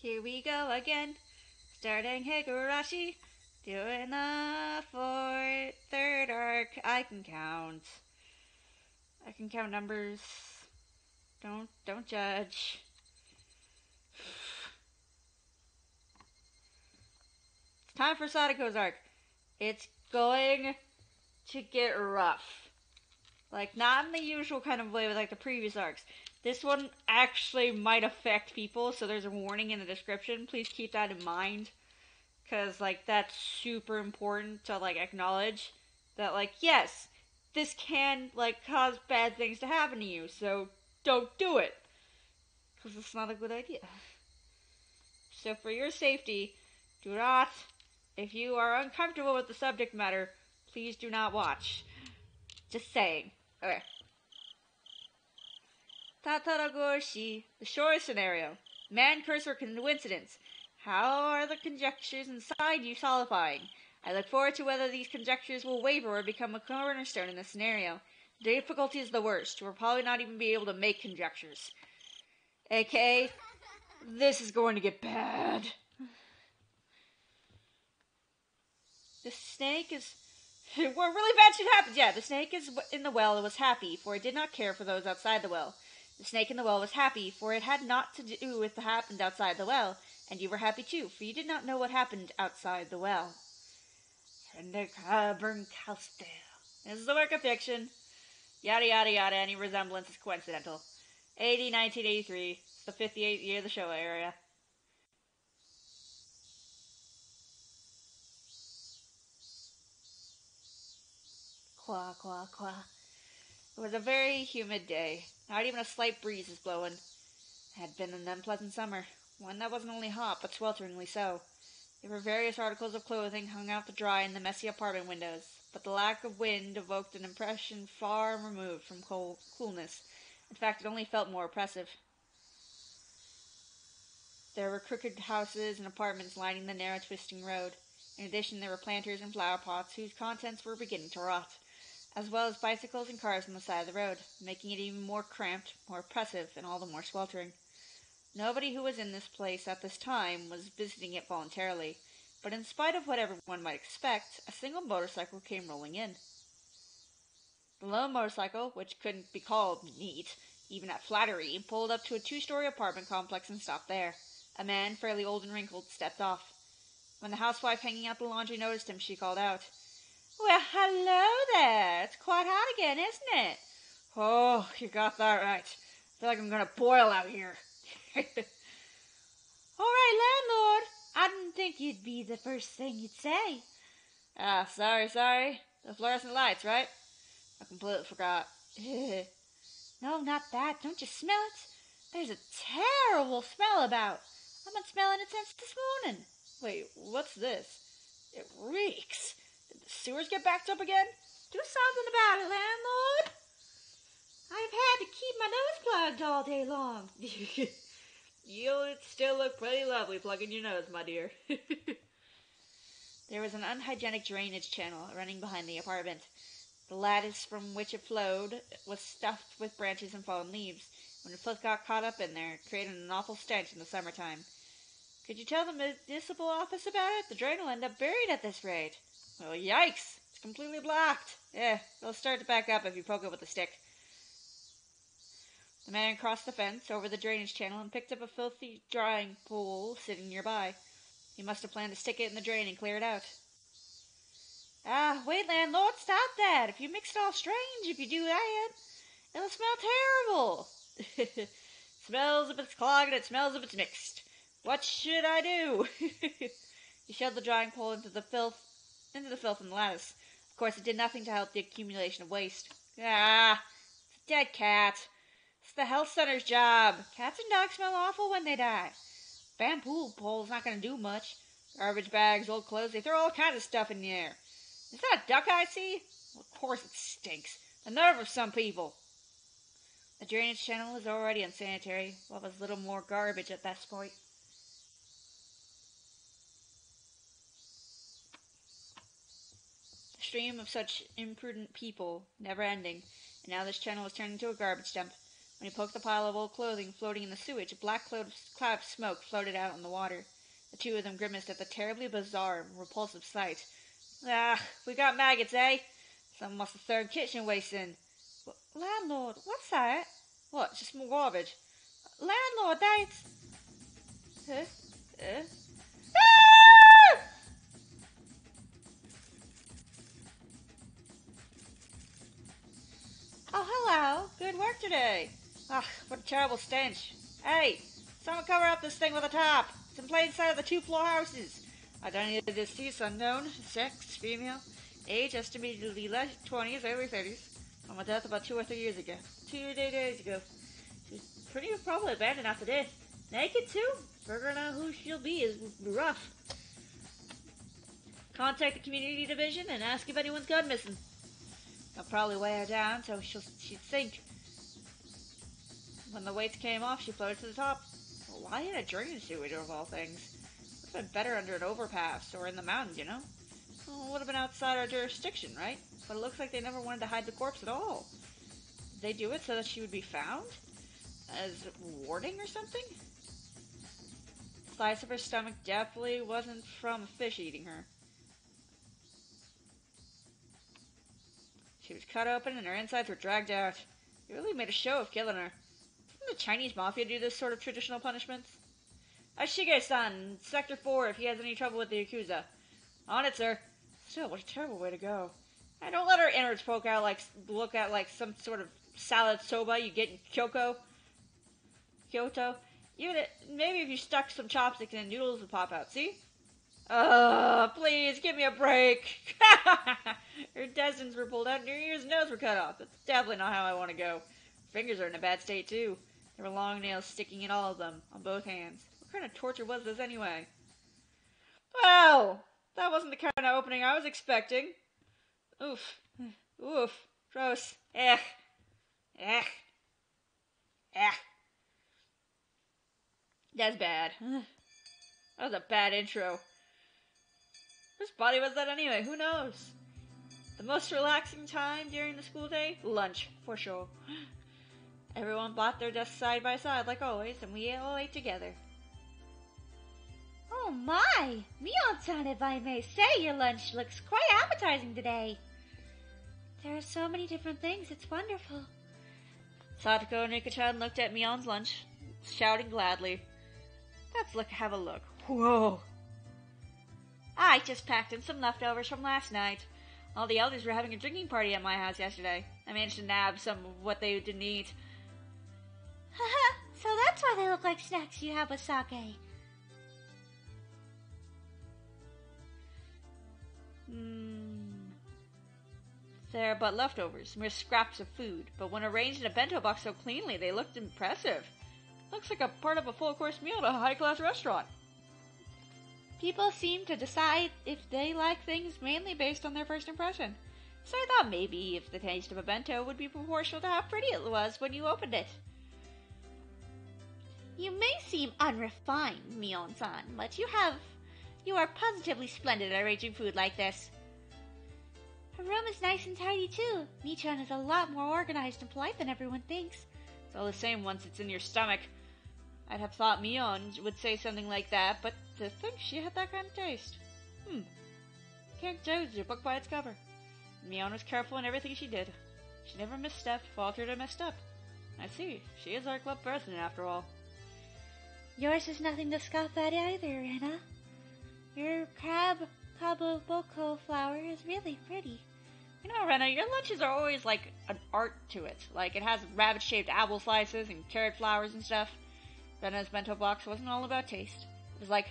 Here we go again, starting Higurashi, doing the third arc. I can count. I can count numbers. Don't judge. It's time for Sadako's arc. It's going to get rough. Like, not in the usual kind of way with like the previous arcs. This one actually might affect people, so there's a warning in the description. Please keep that in mind. Because, like, that's super important to, like, acknowledge that, like, yes, this can, like, cause bad things to happen to you, so don't do it. Because it's not a good idea. So for your safety, do not, if you are uncomfortable with the subject matter, please do not watch. Just saying. Okay. Tatarigoroshi, the shore scenario. Man, curse, or coincidence. How are the conjectures inside you solidifying? I look forward to whether these conjectures will waver or become a cornerstone in this scenario. The difficulty is the worst. We'll probably not even be able to make conjectures. AKA, this is going to get bad. The snake is... Where really bad shit happens. Yeah, the snake is in the well and was happy, for it did not care for those outside the well. The snake in the well was happy, for it had naught to do with what happened outside the well, and you were happy too, for you did not know what happened outside the well. This is a work of fiction. Yada yada yada, any resemblance is coincidental. AD 1983, it's the 58th year of the show area. Qua, qua, qua. It was a very humid day. Not even a slight breeze was blowing. It had been an unpleasant summer, one that wasn't only hot, but swelteringly so. There were various articles of clothing hung out to dry in the messy apartment windows, but the lack of wind evoked an impression far removed from coolness. In fact, it only felt more oppressive. There were crooked houses and apartments lining the narrow, twisting road. In addition, there were planters and flower pots whose contents were beginning to rot, as well as bicycles and cars on the side of the road, making it even more cramped, more oppressive, and all the more sweltering. Nobody who was in this place at this time was visiting it voluntarily, but in spite of what everyone might expect, a single motorcycle came rolling in. The lone motorcycle, which couldn't be called neat, even at Flattery, pulled up to a two-story apartment complex and stopped there. A man, fairly old and wrinkled, stepped off. When the housewife hanging out the laundry noticed him, she called out, "Well, hello there! It's quite hot again, isn't it?" "Oh, you got that right. I feel like I'm gonna boil out here." "All right, landlord. I didn't think you'd be the first thing you'd say." "Ah, sorry. The fluorescent lights, right? I completely forgot." "No, not that. Don't you smell it? There's a terrible smell about. I've been smelling it since this morning." "Wait, what's this? It reeks. Did the sewers get backed up again?" "Do something about it, landlord. I've had to keep my nose plugged all day long." "You still look pretty lovely plugging your nose, my dear." There was an unhygienic drainage channel running behind the apartment. The lattice from which it flowed was stuffed with branches and fallen leaves. When a foot got caught up in there, it created an awful stench in the summertime. "Could you tell the municipal office about it? The drain will end up buried at this rate." "Well, yikes! It's completely blocked." It'll start to back up if you poke it with a stick." The man crossed the fence over the drainage channel and picked up a filthy drying pole sitting nearby. He must have planned to stick it in the drain and clear it out. "Ah, wait, landlord, stop that. If you mix it all strange, if you do that, it'll smell terrible." "Smells if it's clogged, and it smells if it's mixed. What should I do?" He shoved the drying pole into the filth in the lattice. Of course, it did nothing to help the accumulation of waste. "Ah, it's a dead cat. It's the health center's job. Cats and dogs smell awful when they die. Bamboo pole's not going to do much. Garbage bags, old clothes, they throw all kinds of stuff in the air. Is that a duck I see? Well, of course it stinks. The nerve of some people." The drainage channel was already unsanitary. What was little more garbage at that point? The stream of such imprudent people, never ending, and now this channel was turned into a garbage dump. When he poked the pile of old clothing floating in the sewage, a black cloud of smoke floated out on the water. The two of them grimaced at the terribly bizarre and repulsive sight. Ah, we got maggots, eh? Someone must have thrown kitchen waste in. Landlord, what's that? What, it's just more garbage. Landlord, that's... Huh? Ah! Oh, hello. Good work today. Ugh, what a terrible stench. Hey, someone cover up this thing with a top. It's in plain sight of the two-floor houses. Identity of deceased unknown. Sex, female. Age estimated to be late 20s, early 30s. On my death about 2 or 3 years ago. 2 days ago. She's pretty probably abandoned after death. Naked too? Figuring out who she'll be is rough. Contact the community division and ask if anyone's gone missing. They'll probably weigh her down so she'd sink. When the weights came off, she floated to the top. Well, why in a drainage sewage of all things? Would have been better under an overpass or in the mountains, you know? Well, it would have been outside our jurisdiction, right? But it looks like they never wanted to hide the corpse at all. Did they do it so that she would be found? As warning or something? The slice of her stomach definitely wasn't from a fish eating her. She was cut open and her insides were dragged out. They really made a show of killing her. Didn't the Chinese mafia do this sort of traditional punishments? Ashige-san, Sector 4, if he has any trouble with the Yakuza. On it, sir. Still, what a terrible way to go. And don't let her innards poke out look at like some sort of salad soba you get in Kyoto. Maybe if you stuck some chopsticks in noodles would pop out, see? Please, give me a break. Her intestines were pulled out and her ears and nose were cut off. That's definitely not how I want to go. Her fingers are in a bad state, too. There were long nails sticking in all of them, on both hands. What kind of torture was this, anyway? Well, that wasn't the kind of opening I was expecting. Oof. Oof. Gross. Ugh. Ugh. Ugh. That's bad. That was a bad intro. Whose body was that anyway? Who knows? The most relaxing time during the school day? Lunch, for sure. Everyone bought their desks side by side like always, and we all ate together. Oh my! Mion-san, if I may say, your lunch looks quite appetizing today. There are so many different things, it's wonderful. Satoko and Rika-chan looked at Mion's lunch, shouting gladly. Let's have a look. Whoa! I just packed in some leftovers from last night. All the elders were having a drinking party at my house yesterday. I managed to nab some of what they didn't eat. Haha, so that's why they look like snacks you have with sake. They're but leftovers, mere scraps of food, but when arranged in a bento box so cleanly, they looked impressive. Looks like a part of a full-course meal at a high-class restaurant. People seem to decide if they like things mainly based on their first impression. So I thought maybe if the taste of a bento would be proportional to how pretty it was when you opened it. You may seem unrefined, Mion-san, but you are positively splendid at arranging food like this. Her room is nice and tidy too. Michan is a lot more organized and polite than everyone thinks. It's all the same once it's in your stomach. I'd have thought Mion would say something like that, but to think she had that kind of taste. Can't judge a book by its cover. Mion was careful in everything she did. She never misstepped, faltered, or messed up. I see. She is our club president, after all. Yours is nothing to scoff at either, Rena. Your crab kaboboko flower is really pretty. You know, Rena, your lunches are always like an art to it. Like, it has rabbit-shaped apple slices and carrot flowers and stuff. Rena's bento box wasn't all about taste. It was like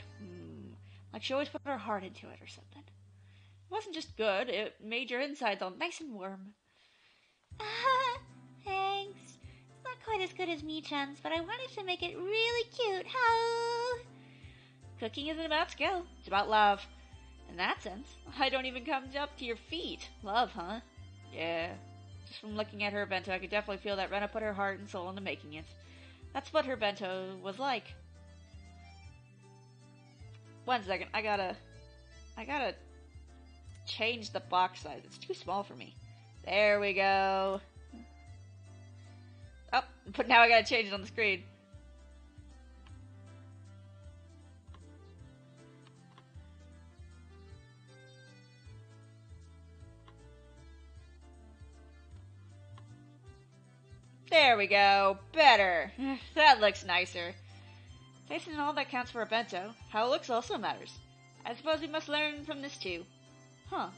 she always put her heart into it or something. It wasn't just good, it made your insides all nice and warm. Thanks. It's not quite as good as Michan's, but I wanted to make it really cute. How? Cooking isn't about skill, it's about love. In that sense, I don't even come up to your feet. Love, huh? Yeah. Just from looking at her bento, I could definitely feel that Rena put her heart and soul into making it. That's what her bento was like. 1 second, I gotta change the box size. It's too small for me. There we go. Oh, But now I gotta change it on the screen. There we go. Better. That looks nicer. Taste and all that counts for a bento. How it looks also matters. I suppose we must learn from this too. Huh.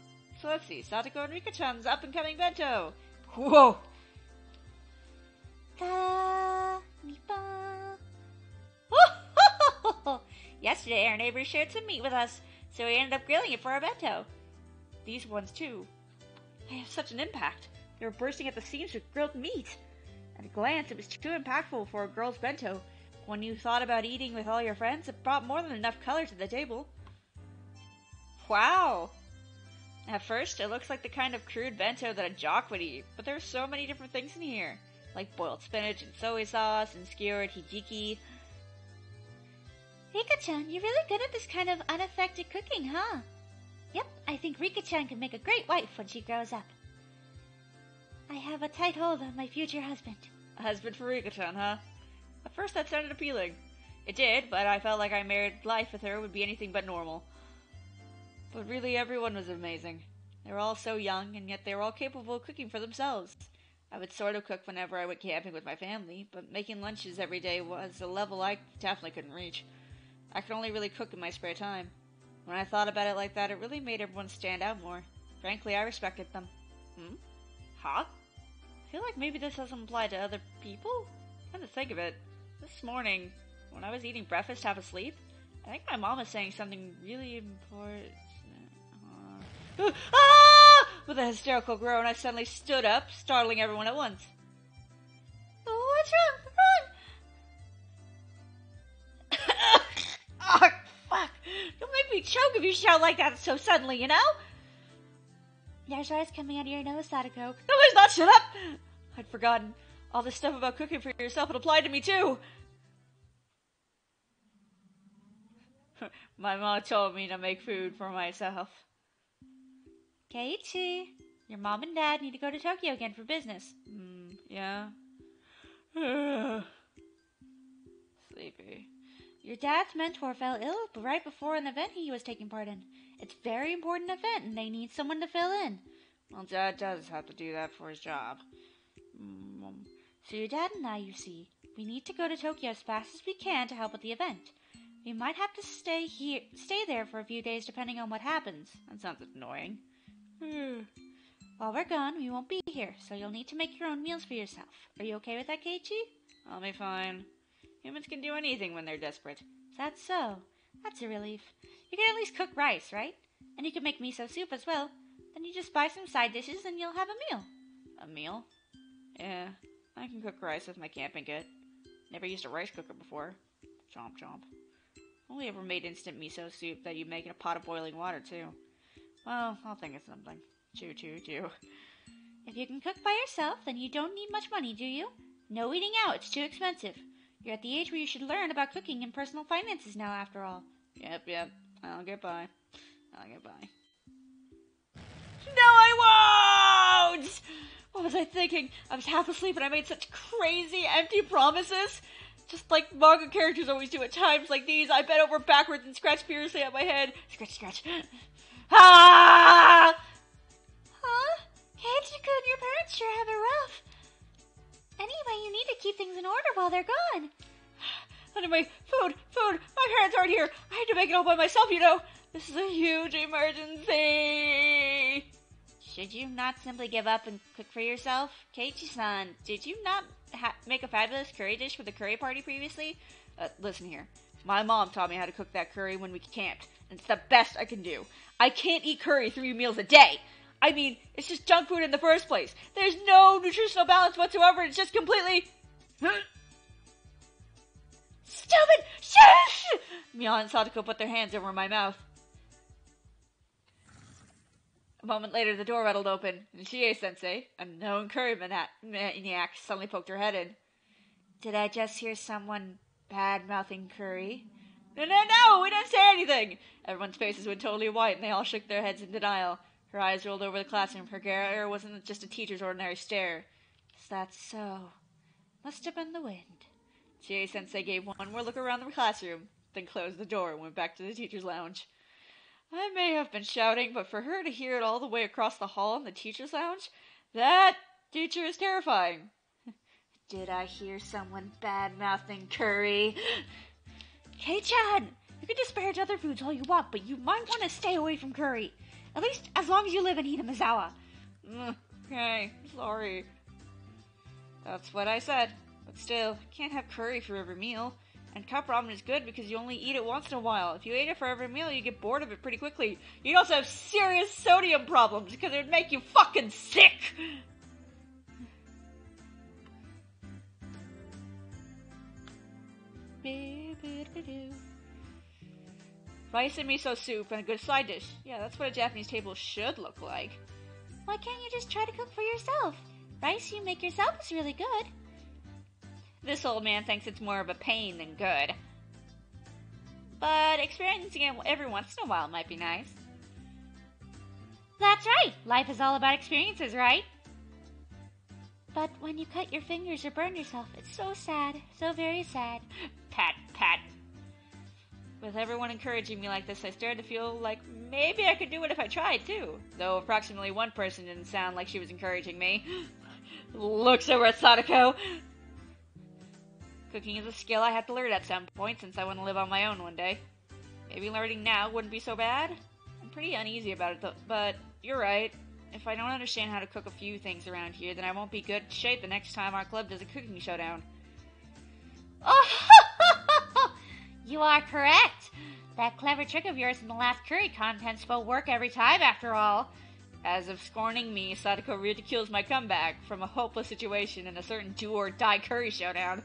So let's see. Satoko and Rika-chan's up-and-coming bento. Whoa! Ta-da! Yesterday, our neighbors shared some meat with us, so we ended up grilling it for our bento. These ones too. They have such an impact. They were bursting at the seams with grilled meat. At a glance, it was too impactful for a girl's bento. When you thought about eating with all your friends, it brought more than enough color to the table. Wow! At first, it looks like the kind of crude bento that a jock would eat, but there are so many different things in here. Like boiled spinach and soy sauce and skewered hijiki. Rika-chan, you're really good at this kind of unaffected cooking, huh? Yep, I think Rika-chan can make a great wife when she grows up. I have a tight hold on my future husband. A husband for Rika-chan, huh? At first that sounded appealing. It did, but I felt like I married life with her would be anything but normal. But really, everyone was amazing. They were all so young, and yet they were all capable of cooking for themselves. I would sort of cook whenever I went camping with my family, but making lunches every day was a level I definitely couldn't reach. I could only really cook in my spare time. When I thought about it like that, it really made everyone stand out more. Frankly, I respected them. Huh? I feel like maybe this doesn't apply to other people? Come to think of it, this morning, when I was eating breakfast half asleep, I think my mom was saying something really important. Ah! With a hysterical groan, I suddenly stood up, startling everyone at once. What's wrong? Oh, fuck! You'll make me choke if you shout like that so suddenly, you know? There's rice coming out of your nose, Sadako. No, there's not! Shut up! I'd forgotten. All this stuff about cooking for yourself would apply to me, too! My mom told me to make food for myself. Keiichi, your mom and dad need to go to Tokyo again for business. Yeah? Sleepy. Your dad's mentor fell ill right before an event he was taking part in. It's a very important event, and they need someone to fill in. Well, Dad does have to do that for his job. So your dad and I, you see, we need to go to Tokyo as fast as we can to help with the event. We might have to stay there for a few days depending on what happens. That sounds annoying. While we're gone, we won't be here, so you'll need to make your own meals for yourself. Are you okay with that, Keiichi? I'll be fine. Humans can do anything when they're desperate. That's so. That's a relief. You can at least cook rice, right? And you can make miso soup as well. Then you just buy some side dishes and you'll have a meal. A meal? Yeah, I can cook rice with my camping kit. Never used a rice cooker before. Chomp chomp. Only ever made instant miso soup that you make in a pot of boiling water, too. Well, I'll think of something. Chew, chew, chew. If you can cook by yourself, then you don't need much money, do you? No eating out, it's too expensive. You're at the age where you should learn about cooking and personal finances now, after all. Yep. I'll get by. No, I won't! What was I thinking? I was half asleep and I made such crazy, empty promises. Just like manga characters always do at times like these, I bent over backwards and scratched furiously at my head. Scratch. Ah! Huh? Keiichi-kun, your parents sure have it rough. Anyway, you need to keep things in order while they're gone. Anyway, food! My parents aren't here! I had to make it all by myself, you know! This is a huge emergency! Should you not simply give up and cook for yourself? Keiichi-san, did you not make a fabulous curry dish for the curry party previously? Listen here. My mom taught me how to cook that curry when we camped, and it's the best I can do. I can't eat curry 3 meals a day! I mean, it's just junk food in the first place. There's no nutritional balance whatsoever, it's just completely... Stupid! Shush! Mion and Sadako put their hands over my mouth. A moment later, the door rattled open, and Chie-sensei, a known curry maniac, suddenly poked her head in. Did I just hear someone bad-mouthing curry? No, we didn't say anything! Everyone's faces went totally white, and they all shook their heads in denial. Her eyes rolled over the classroom. Her glare wasn't just a teacher's ordinary stare. Is that so? Must have been the wind. Chie-sensei gave one more look around the classroom, then closed the door and went back to the teacher's lounge. I may have been shouting, but for her to hear it all the way across the hall in the teacher's lounge, that teacher is terrifying. Did I hear someone bad-mouthing curry? Kei-chan, you can disparage other foods all you want, but you might want to stay away from curry. At least as long as you live in Hitamizawa. Okay, sorry. That's what I said. But still, can't have curry for every meal. And cup ramen is good because you only eat it once in a while. If you ate it for every meal, you get bored of it pretty quickly. You'd also have serious sodium problems because it would make you fucking sick! Rice and miso soup and a good side dish. Yeah, that's what a Japanese table should look like. Why can't you just try to cook for yourself? Rice you make yourself is really good. This old man thinks it's more of a pain than good. But experiencing it every once in a while might be nice. That's right! Life is all about experiences, right? But when you cut your fingers or burn yourself, it's so sad. So very sad. Pat, pat. With everyone encouraging me like this, I started to feel like maybe I could do it if I tried, too. Though approximately one person didn't sound like she was encouraging me. Looks over at Sadako. Cooking is a skill I have to learn at some point since I want to live on my own one day. Maybe learning now wouldn't be so bad. I'm pretty uneasy about it, though, but you're right. If I don't understand how to cook a few things around here, then I won't be good shape the next time our club does a cooking showdown. Oh, you are correct. That clever trick of yours in the last curry contest will work every time, after all. As of scorning me, Sadako ridicules my comeback from a hopeless situation in a certain do-or-die curry showdown.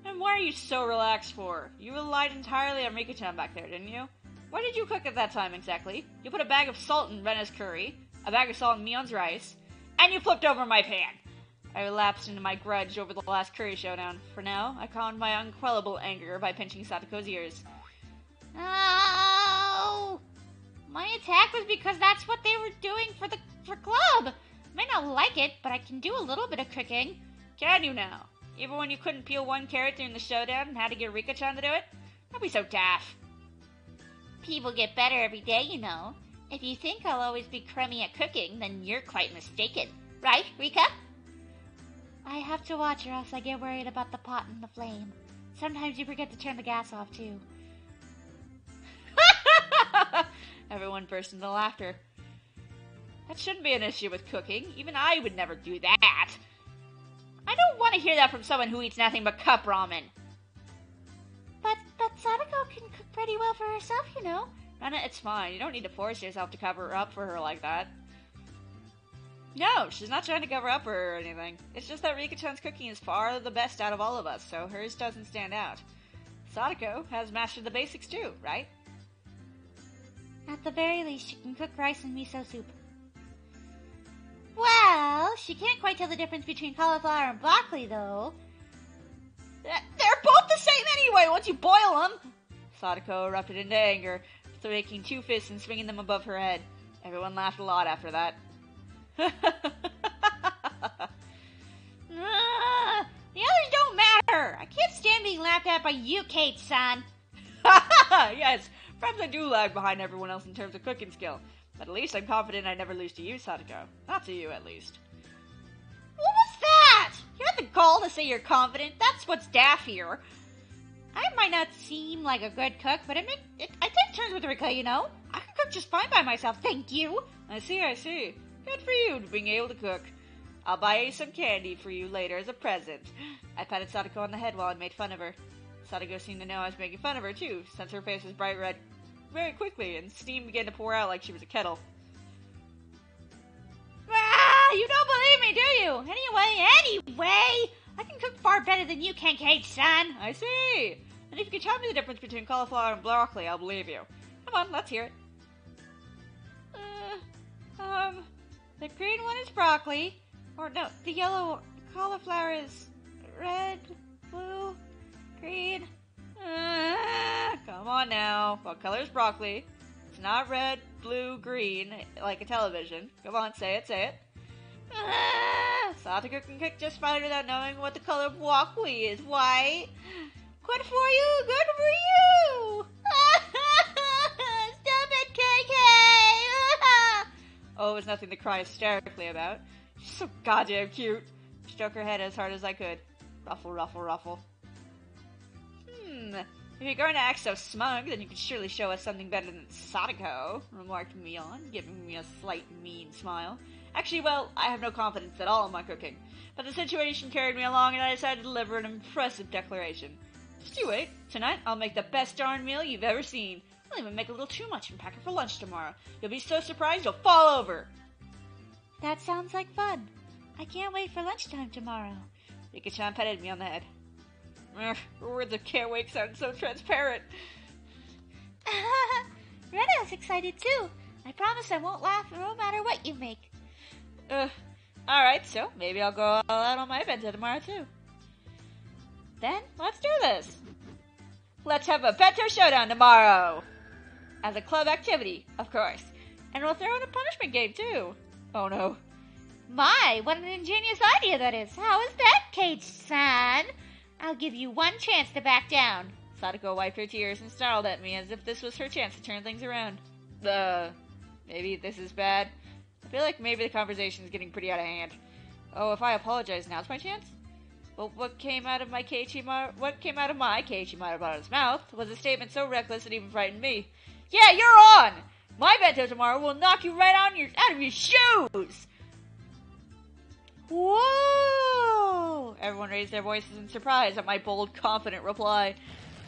And why are you so relaxed for? You relied entirely on Rika-chan back there, didn't you? What did you cook at that time exactly? You put a bag of salt in Rena's curry, a bag of salt in Mion's rice, and you flipped over my pan. I relapsed into my grudge over the last curry showdown. For now, I calmed my unquellable anger by pinching Sadako's ears. Oh! My attack was because that's what they were doing for club. I may not like it, but I can do a little bit of cooking. Can you now? Even when you couldn't peel one carrot during the showdown and had to get Rika-chan to do it? Don't be so daft. People get better every day, you know. If you think I'll always be crummy at cooking, then you're quite mistaken. Right, Rika? I have to watch or else I get worried about the pot and the flame. Sometimes you forget to turn the gas off, too. Everyone burst into laughter. That shouldn't be an issue with cooking. Even I would never do that. I don't want to hear that from someone who eats nothing but cup ramen. But Sadako can cook pretty well for herself, you know. Rana, it's fine. You don't need to force yourself to cover up for her like that. No, she's not trying to cover up for her or anything. It's just that Rika-chan's cooking is far the best out of all of us, so hers doesn't stand out. Sadako has mastered the basics too, right? At the very least, she can cook rice and miso soup. Well, she can't quite tell the difference between cauliflower and broccoli, though. They're both the same anyway, once you boil them! Sadako erupted into anger, making two fists and swinging them above her head. Everyone laughed a lot after that. The others don't matter! I can't stand being laughed at by you, Kate-san! Yes, perhaps I do lag behind everyone else in terms of cooking skill, but at least I'm confident I never lose to you, Sadako. Not to you, at least. What was that? You have the gall to say you're confident? That's what's daft here. I might not seem like a good cook, but I take turns with Rika, you know? I can cook just fine by myself, thank you. I see. Good for you being able to cook. I'll buy you some candy for you later as a present. I patted Sadako on the head while I made fun of her. Sadako seemed to know I was making fun of her, too, since her face was bright red very quickly, and steam began to pour out like she was a kettle. Ah, you don't believe me, do you? Anyway, I can cook far better than you can, Kate-san. I see. And if you can tell me the difference between cauliflower and broccoli, I'll believe you. Come on, let's hear it. The green one is broccoli. Or no, the yellow cauliflower is red, blue, green. Come on now. What color is broccoli? It's not red, blue, green, like a television. Come on, say it. Satoko can cook just fine without knowing what the color of wakui is. White. Good for you! Good for you! Stop it, KK! Oh, it was nothing to cry hysterically about. She's so goddamn cute. Stroke her head as hard as I could. Ruffle, ruffle, ruffle. If you're going to act so smug, then you can surely show us something better than Sadako, remarked Mion, giving me a slight mean smile. Actually, well, I have no confidence at all in my cooking, but the situation carried me along and I decided to deliver an impressive declaration. Just you wait. Tonight, I'll make the best darn meal you've ever seen. I'll even make a little too much and pack it for lunch tomorrow. You'll be so surprised you'll fall over. That sounds like fun. I can't wait for lunchtime tomorrow. Rika-chan patted me on the head. Words of can't wait sound so transparent. Rena's excited too. I promise I won't laugh no matter what you make. Alright, so maybe I'll go all out on my bento tomorrow too. Then, let's do this. Let's have a bento showdown tomorrow. As a club activity, of course. And we'll throw in a punishment game too. Oh no. My, what an ingenious idea that is. How is that, Kate-san? I'll give you one chance to back down. Sadako wiped her tears and snarled at me as if this was her chance to turn things around. Maybe this is bad. I feel like maybe the conversation is getting pretty out of hand. Oh, if I apologize, now's my chance? But what came out of my Keiichi Maru's mouth was a statement so reckless it even frightened me. Yeah, you're on! My bento tomorrow will knock you right out of your shoes! Whoa! Everyone raised their voices in surprise at my bold, confident reply.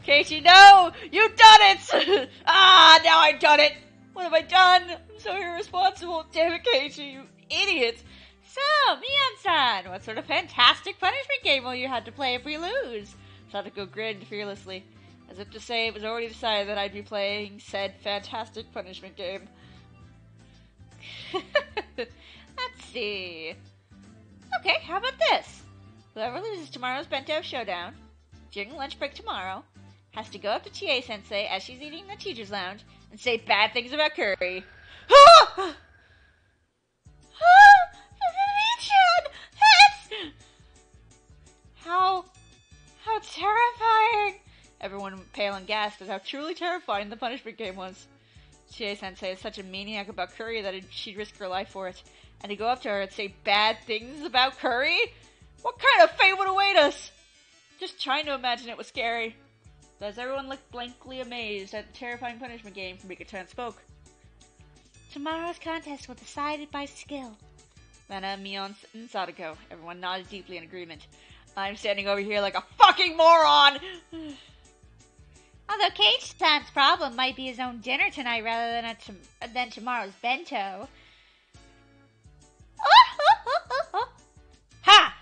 Keiichi, no! You've done it! Now I've done it! What have I done? I'm so irresponsible. Damn it, Keiichi, you idiot! So, Mion-san, what sort of fantastic punishment game will you have to play if we lose? Sadako grinned fearlessly, as if to say it was already decided that I'd be playing said fantastic punishment game. Let's see. Okay, how about this? Whoever loses tomorrow's bento showdown, during lunch break tomorrow, has to go up to Chie-sensei as she's eating in the teacher's lounge and say bad things about curry. How terrifying! Everyone went pale and gasped at how truly terrifying the punishment game was. Chie-sensei is such a maniac about curry that she'd risk her life for it. And to go up to her and say bad things about curry? What kind of fate would await us? Just trying to imagine it was scary. But as everyone looked blankly amazed at the terrifying punishment game, Rika-chan spoke. Tomorrow's contest will be decided by skill. Rena, Mion, and Sadako. Everyone nodded deeply in agreement. I'm standing over here like a fucking moron! Although Kate-san's problem might be his own dinner tonight rather than tomorrow's bento. Ha!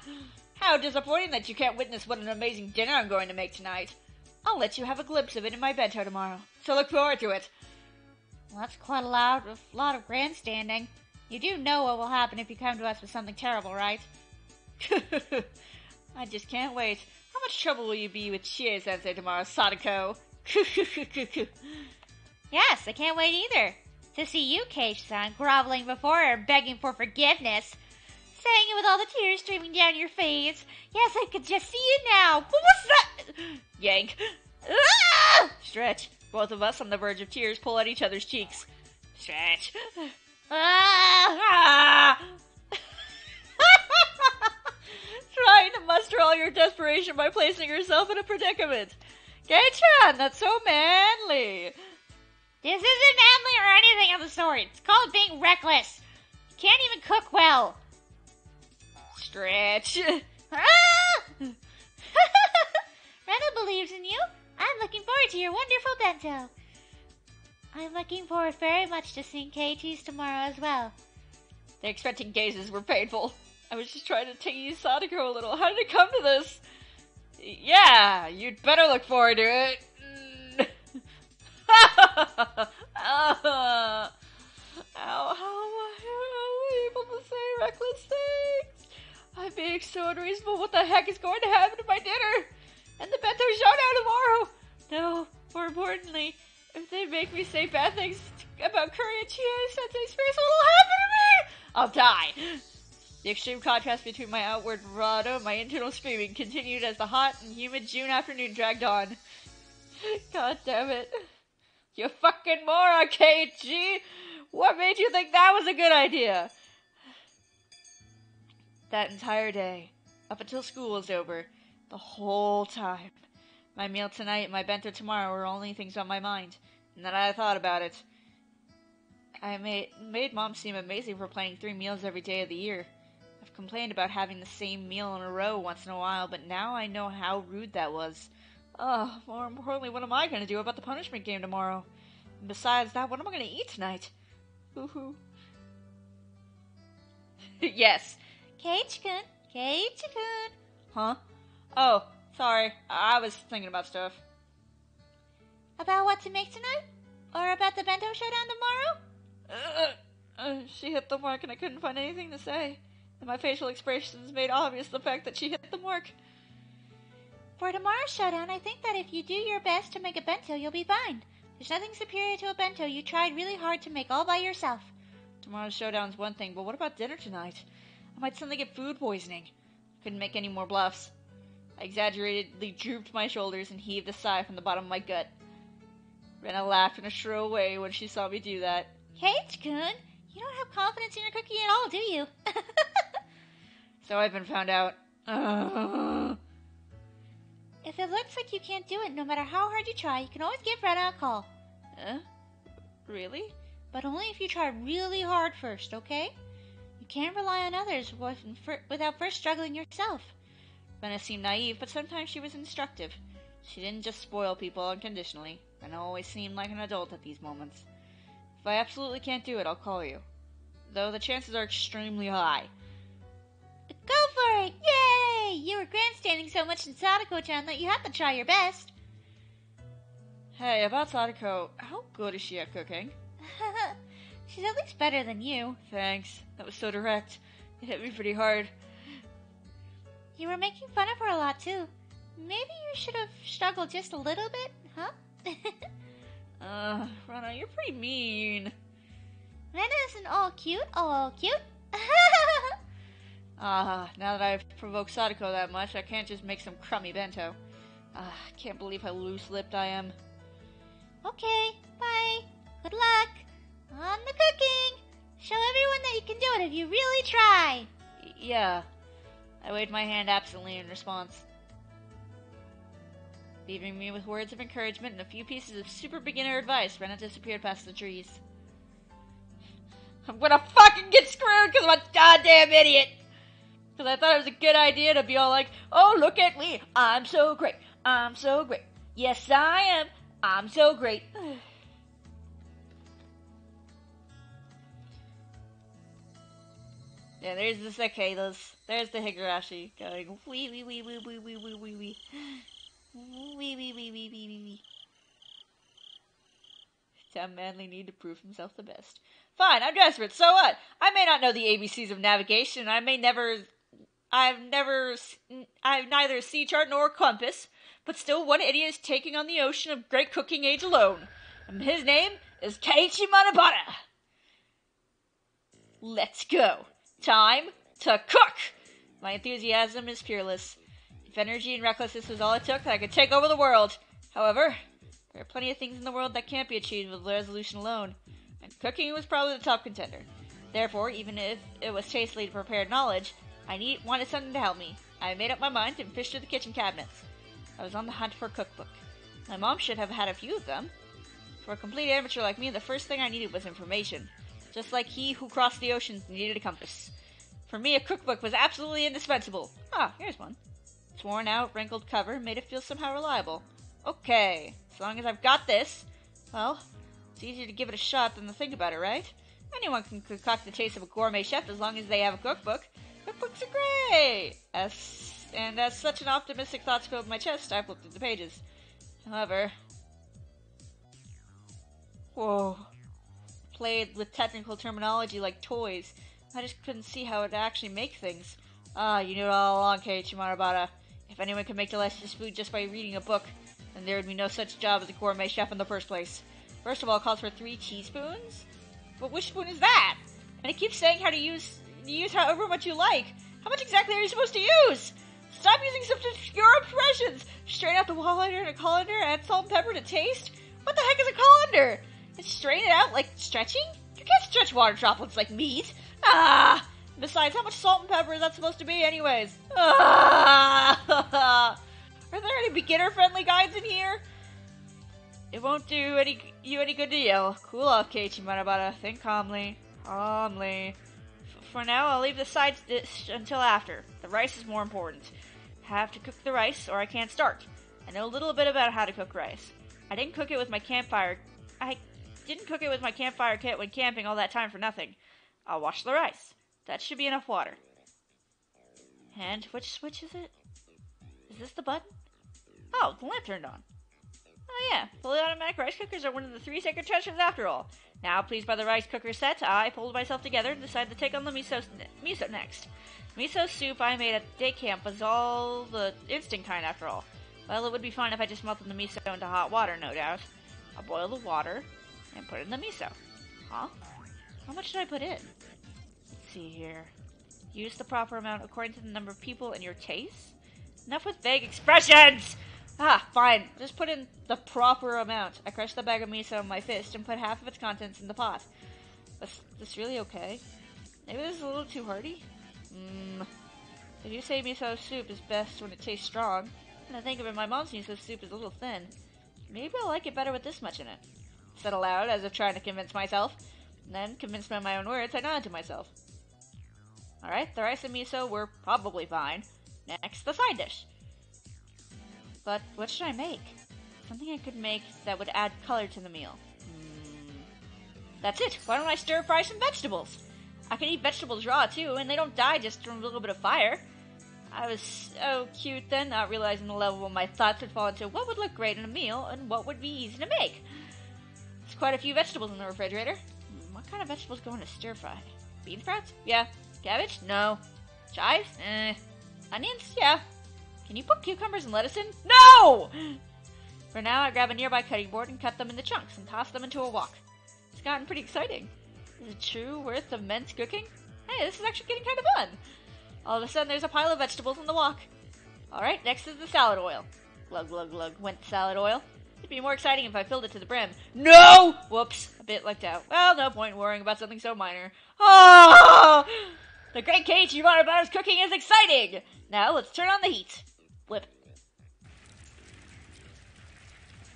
How disappointing that you can't witness what an amazing dinner I'm going to make tonight. I'll let you have a glimpse of it in my bento tomorrow, so look forward to it. Well, that's quite a lot of grandstanding. You do know what will happen if you come to us with something terrible, right? I just can't wait. How much trouble will you be with Chie-sensei tomorrow, Sadako? Yes, I can't wait either. To see you, Keiichi-san, groveling before her and begging for forgiveness. Saying it with all the tears streaming down your face. Yes, I could just see it now. What was that? Yank. Stretch. Both of us on the verge of tears pull at each other's cheeks. Stretch. Trying to muster all your desperation by placing yourself in a predicament. Kei-chan, that's so manly. This isn't manly or anything of the sort. It's called being reckless. You can't even cook well. Stretch. Rena believes in you. I'm looking forward to your wonderful bento. I'm looking forward very much to seeing Keiichi's tomorrow as well. The expecting gazes were painful. I was just trying to tease Sadako a little. How did it come to this? Yeah, you'd better look forward to it. How am I able to say reckless things? I'm being so unreasonable. What the heck is going to happen to my dinner? And the bento showdown tomorrow? No, more importantly, if they make me say bad things about curry and Chie-sensei's face, what'll happen to me? I'll die. The extreme contrast between my outward bravado and my internal screaming continued as the hot and humid June afternoon dragged on. God damn it. You fucking moron, Keiichi! What made you think that was a good idea? That entire day, up until school was over, the whole time, my meal tonight and my bento tomorrow were only things on my mind, and that I thought about it. I made Mom seem amazing for planning 3 meals every day of the year. I've complained about having the same meal in a row once in a while, but now I know how rude that was. More importantly, what am I going to do about the punishment game tomorrow? And besides that, what am I going to eat tonight? Hoo-hoo. Yes. Keiichi-kun, Keiichi-kun. Huh? Oh, sorry. I was thinking about stuff. About what to make tonight? Or about the bento showdown tomorrow? She hit the mark and I couldn't find anything to say. And my facial expressions made obvious the fact that she hit the mark. For tomorrow's showdown, I think that if you do your best to make a bento, you'll be fine. There's nothing superior to a bento you tried really hard to make all by yourself. Tomorrow's showdown's one thing, but what about dinner tonight? I might suddenly get food poisoning. Couldn't make any more bluffs. I exaggeratedly drooped my shoulders and heaved a sigh from the bottom of my gut. Rena laughed in a shrill way when she saw me do that. Keiichi-kun, you don't have confidence in your cooking at all, do you? So I've been found out. If it looks like you can't do it no matter how hard you try, you can always give Rena a call. Really? But only if you try really hard first, okay? You can't rely on others without first struggling yourself. Rena seemed naive, but sometimes she was instructive. She didn't just spoil people unconditionally. Rena always seemed like an adult at these moments. If I absolutely can't do it, I'll call you. Though the chances are extremely high. Go for it! Yay! You were grandstanding so much in Sadako-chan that you have to try your best. Hey, about Sadako, how good is she at cooking? She's at least better than you. Thanks. That was so direct. It hit me pretty hard. You were making fun of her a lot, too. Maybe you should have struggled just a little bit, huh? Rena, you're pretty mean. Rena isn't all cute, all cute. Now that I've provoked Sadako that much, I can't just make some crummy bento. I can't believe how loose-lipped I am. Okay, bye. Good luck. On the cooking. Show everyone that you can do it if you really try. Yeah. I waved my hand absently in response. Leaving me with words of encouragement and a few pieces of super beginner advice, Rena disappeared past the trees. I'm gonna fucking get screwed because I'm a goddamn idiot! Because I thought it was a good idea to be all like, oh, look at me, I'm so great, I'm so great. Yes, I am, I'm so great. Yeah, there's the cicadas. There's the Higurashi going wee wee wee wee wee wee wee wee wee. Wee wee wee wee wee wee wee. Some manly need to prove himself the best. Fine, I'm desperate, so what? I may not know the ABCs of navigation, I've neither a sea chart nor a compass, but still one idiot is taking on the ocean of great cooking age alone. And his name is Keiichi Manabata. Let's go. Time to cook! My enthusiasm is fearless. If energy and recklessness was all it took, I could take over the world. However, there are plenty of things in the world that can't be achieved with resolution alone, and cooking was probably the top contender. Therefore, even if it was tastefully prepared knowledge, I wanted something to help me. I made up my mind and fished through the kitchen cabinets. I was on the hunt for a cookbook. My mom should have had a few of them. For a complete amateur like me, the first thing I needed was information. Just like he who crossed the oceans needed a compass. For me, a cookbook was absolutely indispensable. Ah, here's one. Its worn out, wrinkled cover made it feel somehow reliable. Okay, as long as I've got this, well, it's easier to give it a shot than to think about it, right? Anyone can concoct the taste of a gourmet chef as long as they have a cookbook. Cookbooks are great! As such an optimistic thought filled my chest, I flipped through the pages. However... Whoa. Played with technical terminology like toys. I just couldn't see how it actually make things. You knew it all along, Keiichi Manabata. If anyone could make delicious food just by reading a book, then there would be no such job as a gourmet chef in the first place. First of all, it calls for 3 teaspoons? But which spoon is that? And it keeps saying how to use use however much you like. How much exactly are you supposed to use? Stop using such obscure expressions! Strain out the colander in a colander, add salt and pepper to taste? What the heck is a colander? And strain it out like stretching? You can't stretch water droplets like meat. Ah! Besides, how much salt and pepper is that supposed to be anyways? Ah! Are there any beginner-friendly guides in here? It won't do you any good to yell. Cool off, Keiichi Manabata. Think calmly. Calmly. For now, I'll leave the side dish until after. The rice is more important. Have to cook the rice, or I can't start. I know a little bit about how to cook rice. I didn't cook it with my campfire kit when camping all that time for nothing. I'll wash the rice. That should be enough water. And which switch is it? Is this the button? Oh, the lamp turned on. Oh yeah, fully automatic rice cookers are one of the 3 sacred treasures after all. Now, pleased by the rice cooker set, I pulled myself together and decided to take on the miso next. Miso soup I made at day camp was all the instant kind after all. Well, it would be fine if I just melted the miso into hot water, no doubt. I'll boil the water and put it in the miso. Huh? How much should I put in? Let's see here. Use the proper amount according to the number of people and your taste? Enough with vague expressions! Ah, fine. Just put in the proper amount. I crushed the bag of miso in my fist and put half of its contents in the pot. Was this really okay? Maybe this is a little too hearty? If you say miso soup is best when it tastes strong, and I think of it, my mom's miso soup is a little thin. Maybe I'll like it better with this much in it. Said aloud, as if trying to convince myself. And then, convinced by my own words, I nodded to myself. Alright, the rice and miso were probably fine. Next, the side dish. But what should I make? Something I could make that would add color to the meal. That's it. Why don't I stir fry some vegetables? I can eat vegetables raw too, and they don't die just from a little bit of fire. I was so cute then, not realizing the level of my thoughts would fall into what would look great in a meal and what would be easy to make. There's quite a few vegetables in the refrigerator. What kind of vegetables go into stir fry? Bean sprouts? Yeah. Cabbage? No. Chives? Onions? Yeah. Can you put cucumbers and lettuce in? No! For now, I grab a nearby cutting board and cut them into chunks and toss them into a wok. It's gotten pretty exciting. Is it true worth of immense cooking? Hey, this is actually getting kind of fun. All of a sudden, there's a pile of vegetables in the wok. Alright, next is the salad oil. Glug, glug, glug, went the salad oil. It'd be more exciting if I filled it to the brim. No! Whoops, a bit lucked out. Well, no point worrying about something so minor. Oh! The great Keiichi Manabata's cooking is exciting! Now, let's turn on the heat. Flip.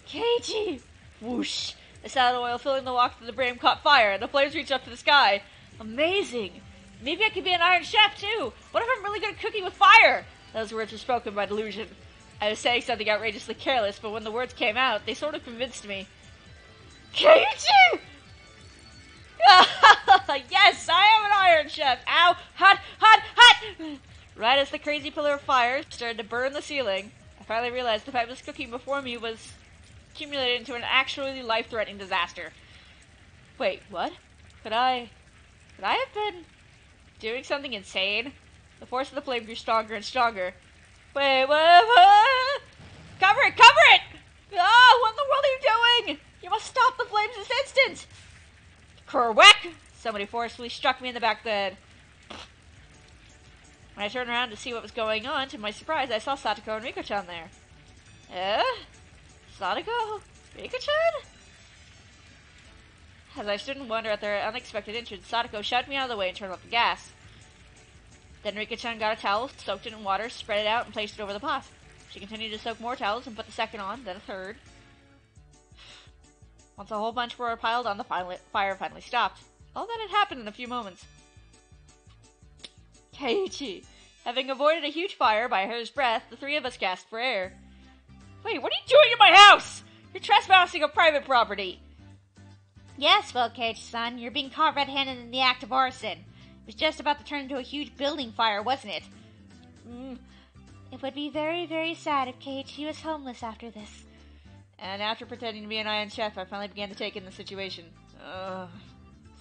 Keiichi! Whoosh! The salad oil filling the wok to the brim caught fire, and the flames reached up to the sky. Amazing! Maybe I could be an Iron Chef, too! What if I'm really good at cooking with fire? Those words were spoken by delusion. I was saying something outrageously careless, but when the words came out, they sort of convinced me. Keiichi! Yes, I am an Iron Chef! Ow! Hot! Hot! Hot! Right as the crazy pillar of fire started to burn the ceiling, I finally realized the fabulous cooking before me was accumulated into an actually life-threatening disaster. Wait, what? Could I have been doing something insane? The force of the flame grew stronger and stronger. Wait, what? Cover it! Cover it! Ah, what in the world are you doing? You must stop the flames this instant! Kerwhack! Somebody forcefully struck me in the back of the head. When I turned around to see what was going on, to my surprise, I saw Satoko and Riko-chan there. Satoko? Riko-chan? As I stood in wonder at their unexpected entrance, Satoko shoved me out of the way and turned off the gas. Then Riko-chan got a towel, soaked it in water, spread it out, and placed it over the pot. She continued to soak more towels and put the second on, then a third. Once a whole bunch were piled on, the fire finally stopped. All that had happened in a few moments. Keiichi. Having avoided a huge fire by a hair's breadth, the three of us gasped for air. Wait, what are you doing in my house? You're trespassing on private property. Yes, well, Keiichi-san, you're being caught red-handed in the act of arson. It was just about to turn into a huge building fire, wasn't it? It would be very, very sad if Keiichi was homeless after this. And after pretending to be an Iron Chef, I finally began to take in the situation.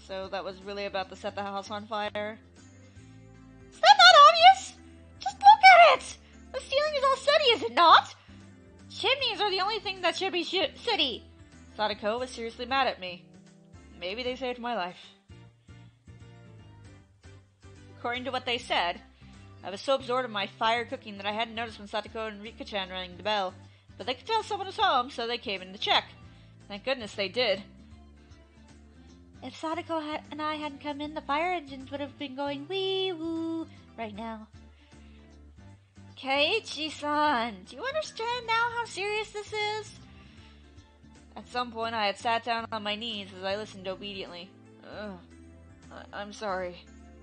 So that was really about to set the house on fire? Is that not obvious? Just look at it! The ceiling is all sooty, is it not? Chimneys are the only thing that should be sooty. Sadako was seriously mad at me. Maybe they saved my life. according to what they said. I was so absorbed in my fire cooking that I hadn't noticed when Satoko and Rika-chan rang the bell. But they could tell someone was home, so they came in to check. Thank goodness they did. If Sadako and I hadn't come in, the fire engines would have been going wee-woo right now. Keiichi-san, do you understand now how serious this is? At some point, I had sat down on my knees as I listened obediently. I'm sorry.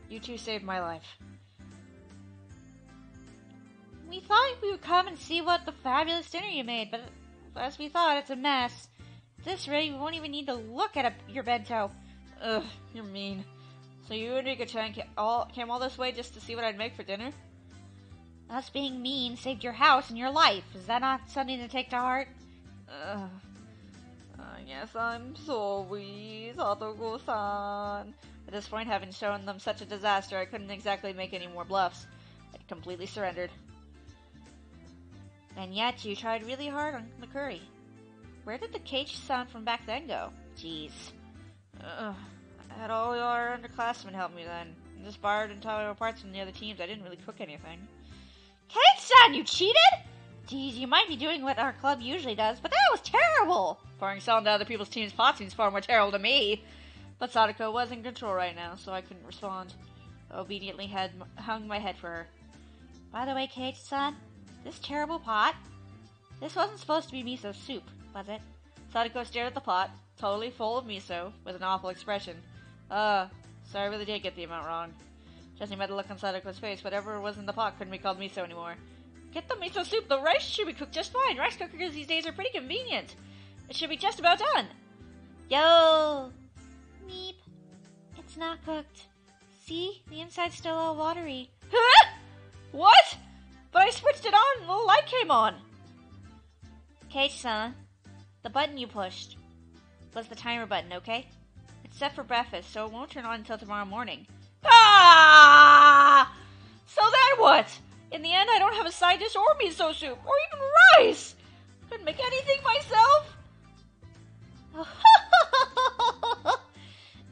You two saved my life. We thought we would come and see what the fabulous dinner you made, but as we thought, it's a mess. At this rate, we won't even need to look at your bento. Ugh, you're mean. So you and Rika-chan came all this way just to see what I'd make for dinner? Us being mean saved your house and your life. Is that not something to take to heart? I guess I'm sorry, Satoko-san. At this point, having shown them such a disaster, I couldn't exactly make any more bluffs. I'd completely surrendered. And yet, you tried really hard on the curry. Where did the Keiichi-san from back then go? Jeez. I had all our underclassmen help me then. I just borrowed entire parts from the other teams. I didn't really cook anything. Keiichi-san, you cheated? Geez, you might be doing what our club usually does, but that was terrible! Pouring salt into other people's team's pots seems far more terrible to me. But Sadako was in control right now, so I couldn't respond. I obediently hung my head for her. By the way, Keiichi-san, this terrible pot, this wasn't supposed to be miso soup, was it? Sadako stared at the pot, totally full of miso, with an awful expression. So I really did get the amount wrong. Judging by the look on Sadako's face, whatever was in the pot couldn't be called miso anymore. Get the miso soup! The rice should be cooked just fine! Rice cookers these days are pretty convenient! It should be just about done! Yo! Meep. It's not cooked. See? The inside's still all watery. Huh? What? But I switched it on and the light came on! Keiichi-san, the button you pushed was the timer button, okay? It's set for breakfast, so it won't turn on until tomorrow morning. Ah! So then what? In the end, I don't have a side dish or miso soup, or even rice! Couldn't make anything myself?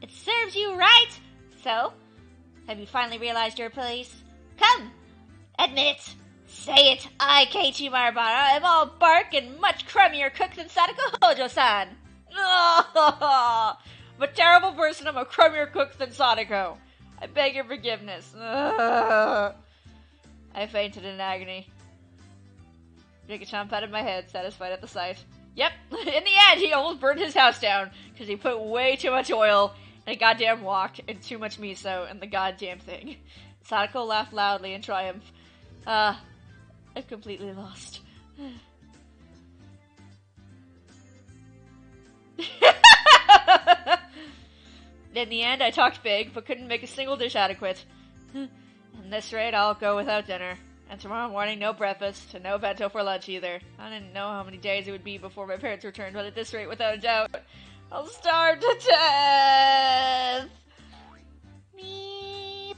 It serves you right! So, have you finally realized your place? Come! Admit it! Say it! I, Keiichi Marabara, am all bark and much crummier cook than Sadako Hojo-san! I'm a terrible person. I'm a crummier cook than Sadako. I beg your forgiveness. I fainted in agony. Rika-chan patted my head, satisfied at the sight. Yep, in the end, he almost burned his house down because he put way too much oil in a goddamn wok and too much miso in the goddamn thing. Sadako laughed loudly in triumph. I've completely lost. In the end, I talked big, but couldn't make a single dish adequate. At this rate, I'll go without dinner. And tomorrow morning, no breakfast, and no bento for lunch either. I didn't know how many days it would be before my parents returned, but at this rate, without a doubt, I'll starve to death! Meep.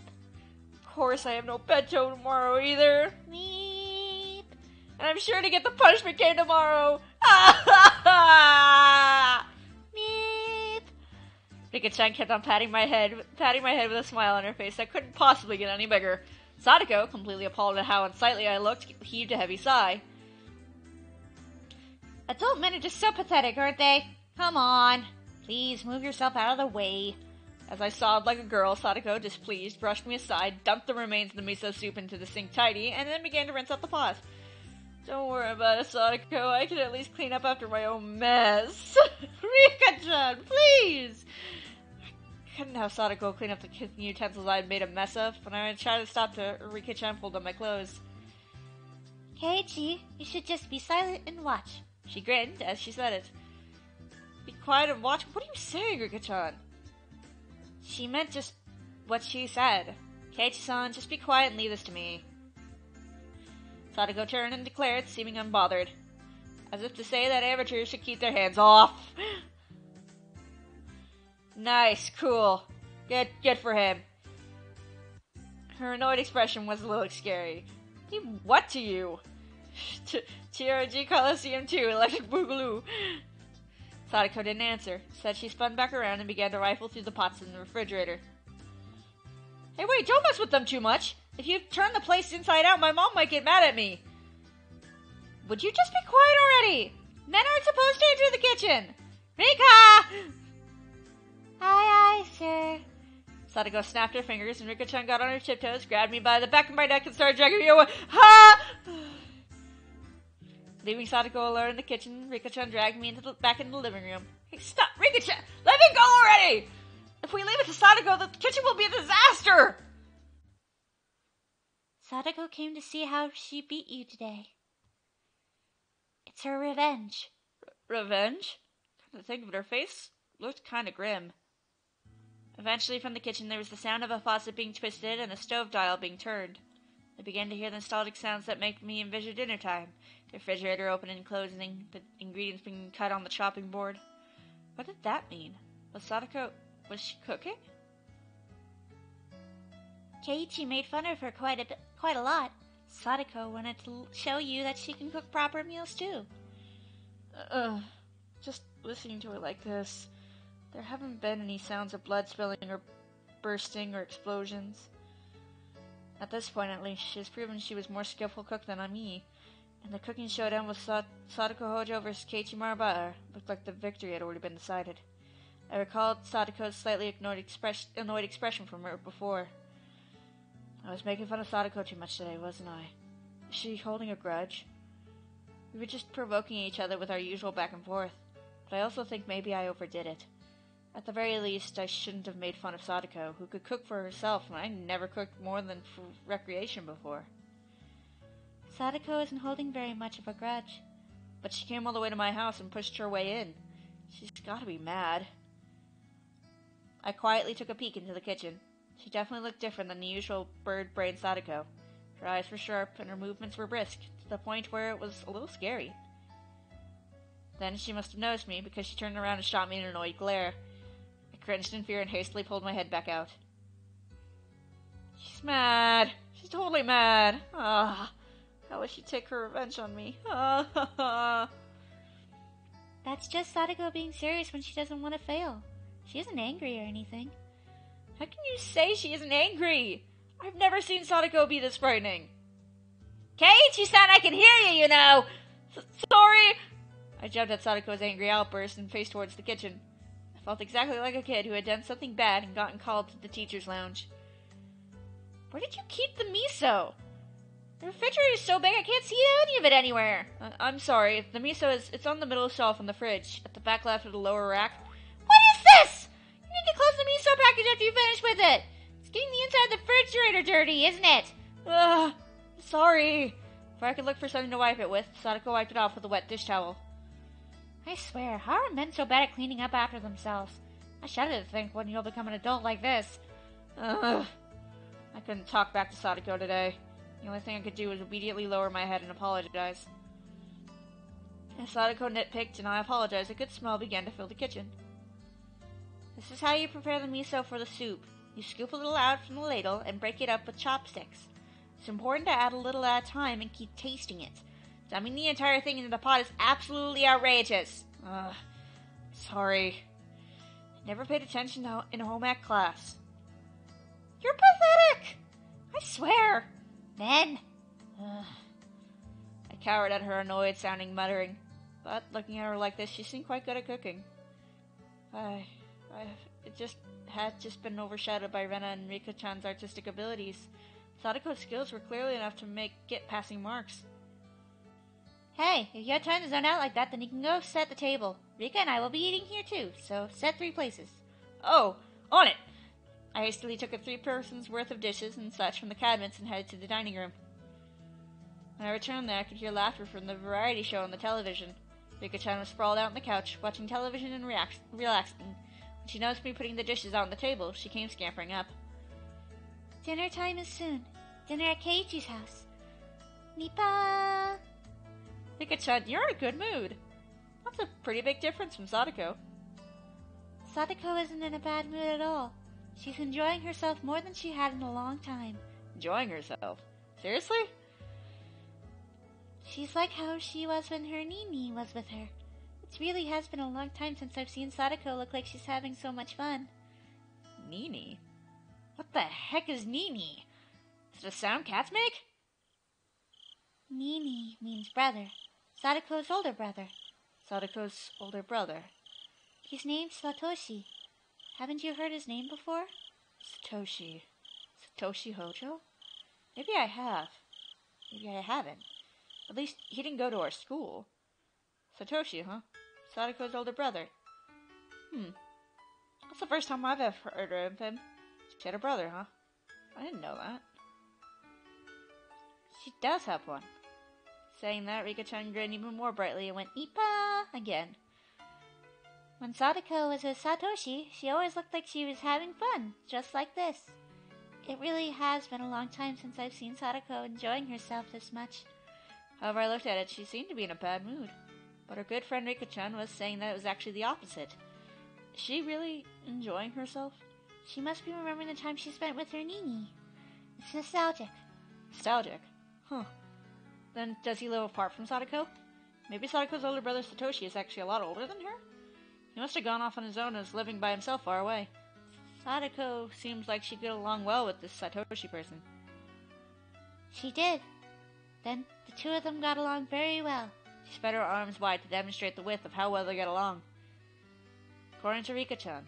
Of course, I have no bento tomorrow either. Meep. And I'm sure to get the punishment cane tomorrow. Meep. Rika-chan kept on patting my head with a smile on her face that couldn't possibly get any bigger. Sadako, completely appalled at how unsightly I looked, heaved a heavy sigh. Adult men are just so pathetic, aren't they? Come on. Please, move yourself out of the way. As I sobbed like a girl, Sadako, displeased, brushed me aside, dumped the remains of the miso soup into the sink tidy, and then began to rinse out the pot. Don't worry about it, Sadako. I can at least clean up after my own mess. Rika-chan, please! I couldn't have Sadako clean up the kitchen utensils I had made a mess of. When I tried to stop her, Rika-chan pulled up my clothes. Keiichi, you should just be silent and watch. She grinned as she said it. Be quiet and watch? What are you saying, Rika-chan? She meant just what she said. Keiichi-san, just be quiet and leave this to me. Sadako turned and declared, seeming unbothered. As if to say that amateurs should keep their hands off. Nice, cool. Good for him. Her annoyed expression was a little scary. What to you? TRG Coliseum 2, Electric Boogaloo. Sadako didn't answer. Instead, she spun back around and began to rifle through the pots in the refrigerator. Hey, wait, don't mess with them too much. If you turn the place inside out, my mom might get mad at me. Would you just be quiet already? Men aren't supposed to enter the kitchen. Rika! Aye, sir. Sadako snapped her fingers, and Rika-chan got on her tiptoes, grabbed me by the back of my neck, and started dragging me away. Ha! Leaving Sadako alone in the kitchen, Rika-chan dragged me back into the living room. Hey, stop! Rika-chan! Let me go already! If we leave it to Sadako, the kitchen will be a disaster! Sadako came to see how she beat you today. It's her revenge. Revenge? Come to think of it, her face looked kind of grim. Eventually, from the kitchen, there was the sound of a faucet being twisted and a stove dial being turned. I began to hear the nostalgic sounds that make me envision dinner time. The refrigerator opening and closing, the ingredients being cut on the chopping board. What did that mean? Was she cooking? Keiichi made fun of her quite a lot. Sadako wanted to show you that she can cook proper meals too. Just listening to her like this, there haven't been any sounds of blood spilling or bursting or explosions. At this point, at least, she has proven she was more skillful cook than me. And the cooking showdown with Sadako Hojo versus Keiichi Marabara looked like the victory had already been decided. I recalled Sadako's slightly annoyed expression from her before. I was making fun of Sadako too much today, wasn't I? Is she holding a grudge? We were just provoking each other with our usual back and forth, but I also think maybe I overdid it. At the very least, I shouldn't have made fun of Sadako, who could cook for herself, and I never cooked more than for recreation before. Sadako isn't holding very much of a grudge. But she came all the way to my house and pushed her way in. She's gotta be mad. I quietly took a peek into the kitchen. She definitely looked different than the usual bird-brained Sadako. Her eyes were sharp, and her movements were brisk, to the point where it was a little scary. Then she must have noticed me, because she turned around and shot me an annoyed glare. I cringed in fear and hastily pulled my head back out. She's mad. She's totally mad. Ah, how will she take her revenge on me? Ah. That's just Sadako being serious when she doesn't want to fail. She isn't angry or anything. How can you say she isn't angry? I've never seen Sadako be this frightening. Keiichi-san, I can hear you, you know! Sorry! I jumped at Sadako's angry outburst and faced towards the kitchen. I felt exactly like a kid who had done something bad and gotten called to the teacher's lounge. Where did you keep the miso? The refrigerator is so big I can't see any of it anywhere. I'm sorry. The miso it's on the middle shelf in the fridge, at the back left of the lower rack. What is this? You need to close the miso package after you finish with it. It's getting the inside of the refrigerator dirty, isn't it? Sorry. Before I could look for something to wipe it with, Sadako wiped it off with a wet dish towel. I swear, how are men so bad at cleaning up after themselves? I shudder to think when you'll become an adult like this. I couldn't talk back to Sadako today. The only thing I could do was immediately lower my head and apologize. As Sadako nitpicked and I apologized, a good smell began to fill the kitchen. This is how you prepare the miso for the soup. You scoop a little out from the ladle and break it up with chopsticks. It's important to add a little at a time and keep tasting it. Dumping the entire thing into the pot is absolutely outrageous. Sorry. I never paid attention in home ec class. You're pathetic! I swear! Men! I cowered at her annoyed-sounding muttering. But, looking at her like this, she seemed quite good at cooking. It had just been overshadowed by Rena and Rika-chan's artistic abilities. Sadako's skills were clearly enough to get passing marks. Hey, if you have time to zone out like that, then you can go set the table. Rika and I will be eating here too, so set 3 places. Oh, on it! I hastily took a 3-person's worth of dishes and such from the cabinets and headed to the dining room. When I returned there, I could hear laughter from the variety show on the television. Rika-chan was sprawled out on the couch, watching television and relaxing. When she noticed me putting the dishes out on the table, she came scampering up. Dinner time is soon. Dinner at Keiichi's house. Nipa! Rika-chan, you're in a good mood. That's a pretty big difference from Sadako. Sadako isn't in a bad mood at all. She's enjoying herself more than she had in a long time. Enjoying herself? Seriously? She's like how she was when her Nini was with her. It really has been a long time since I've seen Sadako look like she's having so much fun. Nini? What the heck is Nini? Is it a sound cats make? Nini means brother. Sadako's older brother. Sadako's older brother. He's named Satoshi. Haven't you heard his name before? Satoshi. Satoshi Hojo? Maybe I have. Maybe I haven't. At least he didn't go to our school. Satoshi, huh? Sadako's older brother. That's the first time I've ever heard of him. She had a brother, huh? I didn't know that. She does have one. Saying that, Rika-chan grinned even more brightly and went Ippa again. When Sadako was with Satoshi, she always looked like she was having fun, just like this. It really has been a long time since I've seen Sadako enjoying herself this much. However I looked at it, she seemed to be in a bad mood. But her good friend Rika-chan was saying that it was actually the opposite. Is she really enjoying herself? She must be remembering the time she spent with her Nini. It's nostalgic. Nostalgic? Huh. Then does he live apart from Sadako? Maybe Sadako's older brother Satoshi is actually a lot older than her? He must have gone off on his own and is living by himself far away. Sadako seems like she'd get along well with this Satoshi person. She did. Then the two of them got along very well. She spread her arms wide to demonstrate the width of how well they get along. According to Rika-chan,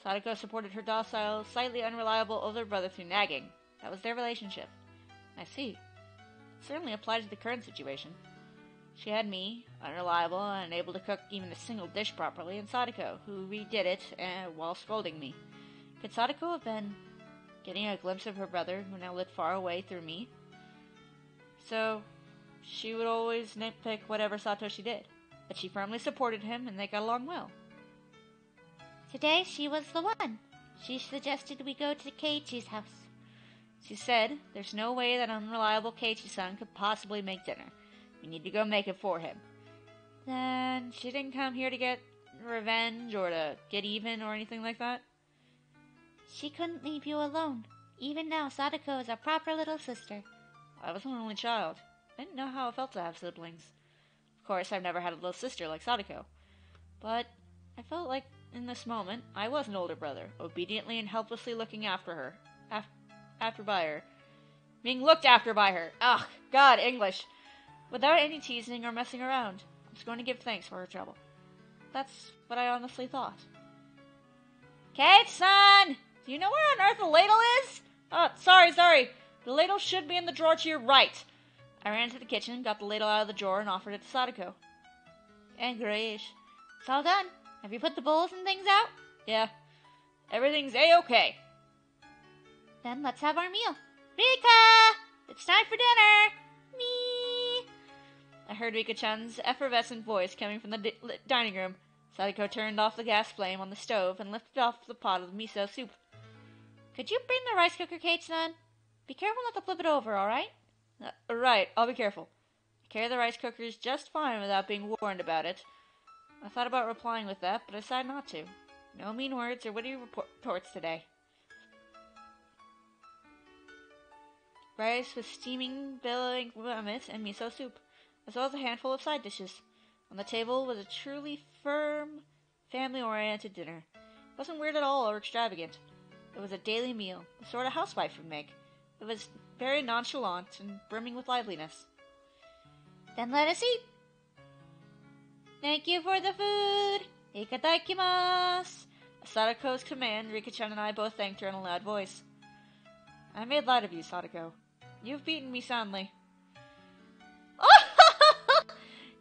Sadako supported her docile, slightly unreliable older brother through nagging. That was their relationship. I see. It certainly applied to the current situation. She had me, unreliable and unable to cook even a single dish properly, and Sadako, who redid it while scolding me. Could Sadako have been getting a glimpse of her brother, who now lived far away, through me? So, she would always nitpick whatever Satoshi did, but she firmly supported him and they got along well. Today she was the one. She suggested we go to Keiichi's house. She said, there's no way that unreliable Keiichi-san could possibly make dinner. We need to go make it for him. Then she didn't come here to get revenge or to get even or anything like that? She couldn't leave you alone. Even now, Sadako is a proper little sister. I was an only child. I didn't know how it felt to have siblings. Of course, I've never had a little sister like Sadako. But I felt like in this moment, I was an older brother, obediently and helplessly looking after her. After by her. Being looked after by her. Ugh, God, English. Without any teasing or messing around. I was going to give thanks for her trouble. That's what I honestly thought. Kate-san! Do you know where on earth the ladle is? Oh, sorry. The ladle should be in the drawer to your right. I ran to the kitchen, got the ladle out of the drawer, and offered it to Sadako. And Grayish. It's all done. Have you put the bowls and things out? Yeah. Everything's A-okay. Then let's have our meal. Rika! It's time for dinner! Me! I heard Rika-chan's effervescent voice coming from the dining room. Sadako turned off the gas flame on the stove and lifted off the pot of miso soup. Could you bring the rice cooker, Kate-san? Be careful not to flip it over, alright? Right, I'll be careful. I carry the rice cookers just fine without being warned about it. I thought about replying with that, but I decided not to. No mean words or witty retorts today. Rice with steaming, billowing ramen and miso soup, as well as a handful of side dishes. On the table was a truly firm, family-oriented dinner. It wasn't weird at all or extravagant. It was a daily meal, the sort a housewife would make. It was very nonchalant and brimming with liveliness. Then let us eat. Thank you for the food. Ikataikimasu. At Sadako's command, Rika-chan and I both thanked her in a loud voice. I made light of you, Sadako. You've beaten me soundly.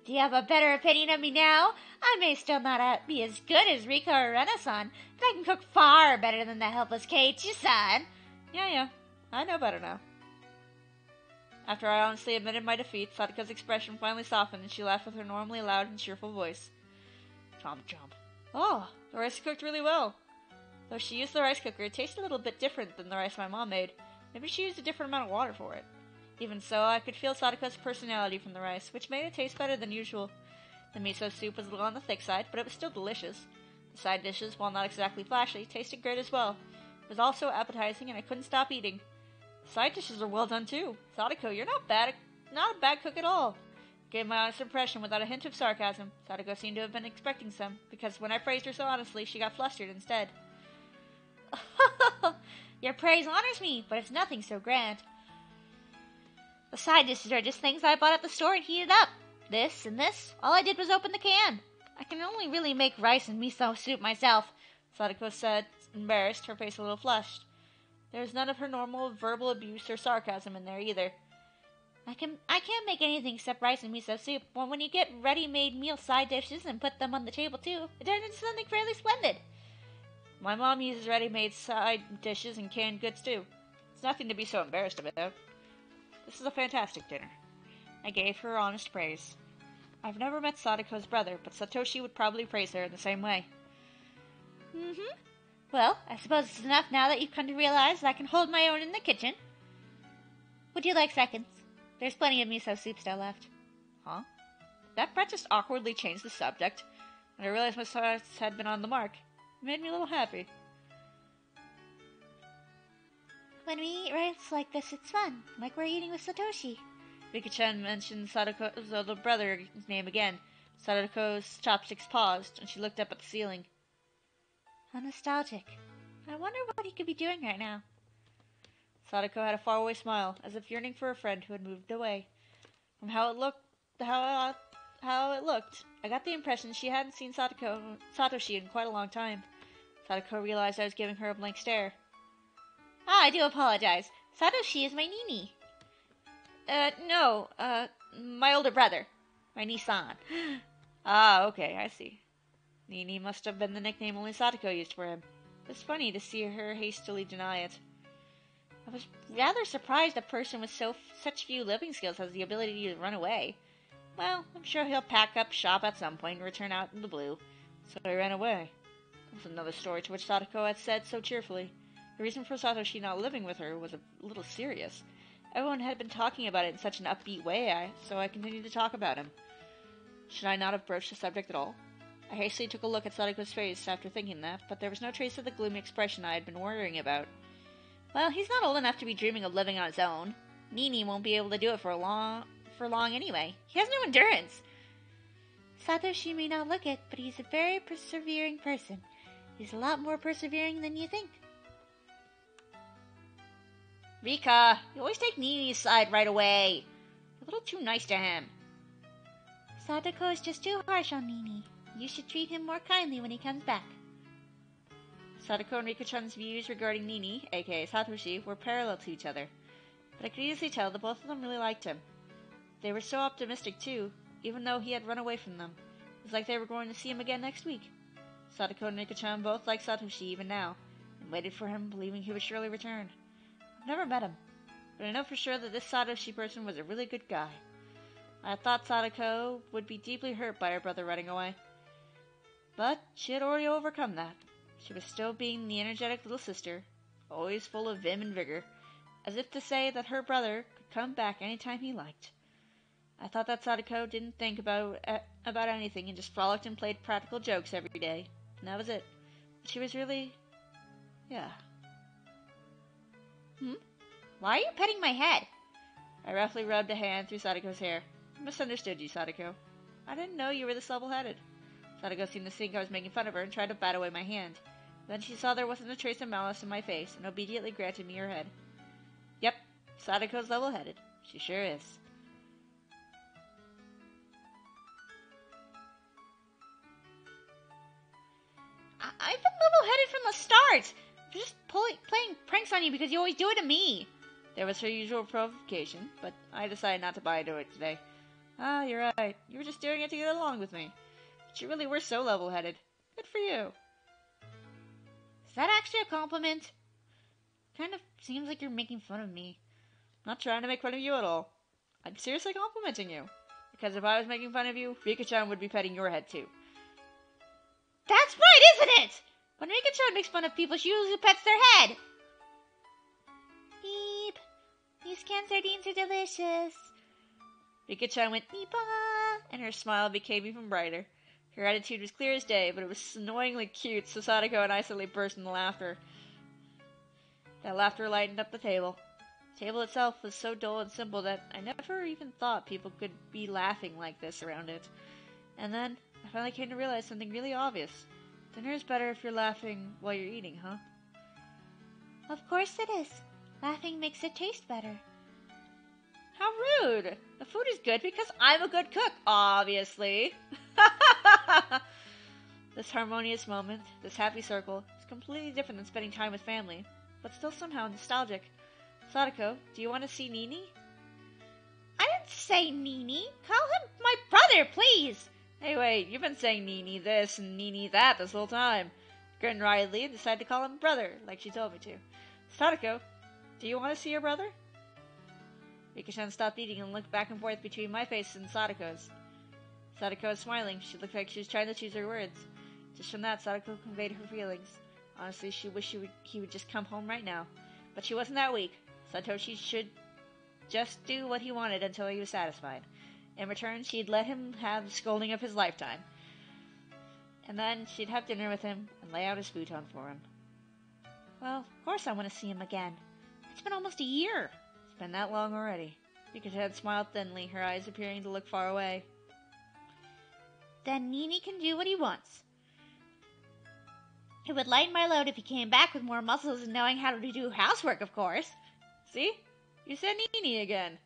Do you have a better opinion of me now? I may still not be as good as Rika or Rena-san, but I can cook far better than the helpless Keiichi-san. Yeah, I know better now. After I honestly admitted my defeat, Sadako's expression finally softened and she laughed with her normally loud and cheerful voice. Chomp chomp. Oh, the rice cooked really well. Though she used the rice cooker, it tasted a little bit different than the rice my mom made. Maybe she used a different amount of water for it. Even so, I could feel Sadako's personality from the rice, which made it taste better than usual. The miso soup was a little on the thick side, but it was still delicious. The side dishes, while not exactly flashy, tasted great as well. It was also appetizing, and I couldn't stop eating. The side dishes are well done too. Sadako, you're not a bad cook at all. I gave my honest impression without a hint of sarcasm. Sadako seemed to have been expecting some, because when I praised her so honestly, she got flustered instead. Your praise honors me, but it's nothing so grand. The side dishes are just things I bought at the store and heated up. This and this, all I did was open the can. I can only really make rice and miso soup myself, Sadako said, embarrassed, her face a little flushed. There was none of her normal verbal abuse or sarcasm in there either. I can't make anything except rice and miso soup. Well, when you get ready-made meal side dishes and put them on the table too, it turns into something fairly splendid. My mom uses ready-made side dishes and canned goods too. It's nothing to be so embarrassed about. This is a fantastic dinner. I gave her honest praise. I've never met Sadako's brother, but Satoshi would probably praise her in the same way. Well, I suppose it's enough now that you've come to realize that I can hold my own in the kitchen. Would you like seconds? There's plenty of miso soup still left. Huh? That Brett just awkwardly changed the subject, and I realized my thoughts had been on the mark. It made me a little happy. When we eat rice like this, it's fun, like we're eating with Satoshi. Rika-chan mentioned Sadako's older brother's name again. Sadako's chopsticks paused, and she looked up at the ceiling. How nostalgic. I wonder what he could be doing right now. Sadako had a faraway smile, as if yearning for a friend who had moved away. From how it looked, I got the impression she hadn't seen Satoshi in quite a long time. Sadako realized I was giving her a blank stare. I do apologize. Satoshi is my Nini. No, my older brother. My Nisan. Okay, I see. Nini must have been the nickname only Sadako used for him. It was funny to see her hastily deny it. I was rather surprised a person with such few living skills has the ability to run away. Well, I'm sure he'll pack up shop at some point and return out in the blue. So he ran away. That was another story to which Sadako had said so cheerfully. The reason for Satoshi not living with her was a little serious. Everyone had been talking about it in such an upbeat way, so I continued to talk about him. Should I not have broached the subject at all? I hastily took a look at Sadako's face after thinking that, but there was no trace of the gloomy expression I had been worrying about. Well, he's not old enough to be dreaming of living on his own. Nini won't be able to do it for long anyway. He has no endurance. Satoshi may not look it, but he's a very persevering person. He's a lot more persevering than you think. Rika, you always take Nini's side right away. You're a little too nice to him. Sadako is just too harsh on Nini. You should treat him more kindly when he comes back. Sadako and Rika-chan's views regarding Nini, aka Satoshi, were parallel to each other, but I could easily tell that both of them really liked him. They were so optimistic too, even though he had run away from them. It was like they were going to see him again next week. Sadako and Rika-chan both liked Satoshi even now, and waited for him, believing he would surely return. I've never met him, but I know for sure that this Satoshi person was a really good guy. I thought Sadako would be deeply hurt by her brother running away, but she had already overcome that. She was still being the energetic little sister, always full of vim and vigor, as if to say that her brother could come back any time he liked. I thought that Sadako didn't think about anything and just frolicked and played practical jokes every day, and that was it. But she was really... yeah. Why are you petting my head? I roughly rubbed a hand through Sadako's hair. I misunderstood you, Sadako. I didn't know you were this level-headed. Sadako seemed to think I was making fun of her and tried to bat away my hand. Then she saw there wasn't a trace of malice in my face and obediently granted me her head. Yep, Sadako's level-headed. She sure is. I've been level-headed from the start. I'm just playing pranks on you because you always do it to me. There was her usual provocation, but I decided not to buy into it today. You're right. You were just doing it to get along with me. But you really were so level-headed. Good for you. Is that actually a compliment? Kind of seems like you're making fun of me. I'm not trying to make fun of you at all. I'm seriously complimenting you. Because if I was making fun of you, Rika-chan would be petting your head too. That's right, isn't it? When Rika-chan makes fun of people, she usually pets their head. Beep. These canned sardines are delicious. Rika-chan went beep-ah, and her smile became even brighter. Her attitude was clear as day, but it was annoyingly cute, so Sadako and I suddenly burst into laughter. That laughter lightened up the table. The table itself was so dull and simple that I never even thought people could be laughing like this around it. And then, I finally came to realize something really obvious. Dinner is better if you're laughing while you're eating, huh? Of course it is. Laughing makes it taste better. How rude! The food is good because I'm a good cook, obviously. This harmonious moment, this happy circle, is completely different than spending time with family, but still somehow nostalgic. Sadako, do you want to see Nini? I didn't say Nini. Call him my brother, please. Hey, wait, you've been saying Nini this and Nini that this whole time. Grinned wryly and decided to call him brother, like she told me to. Sadako, do you want to see your brother? Rika-chan stopped eating and looked back and forth between my face and Sadako's. Sadako was smiling. She looked like she was trying to choose her words. Just from that, Sadako conveyed her feelings. Honestly, she wished he would just come home right now. But she wasn't that weak. Satoshi should just do what he wanted until he was satisfied. In return, she'd let him have the scolding of his lifetime. And then she'd have dinner with him and lay out his futon for him. Well, of course I want to see him again. It's been almost a year. It's been that long already. Rika-chan smiled thinly, her eyes appearing to look far away. Then Nini can do what he wants. It would lighten my load if he came back with more muscles and knowing how to do housework, of course. See? You said Nini again.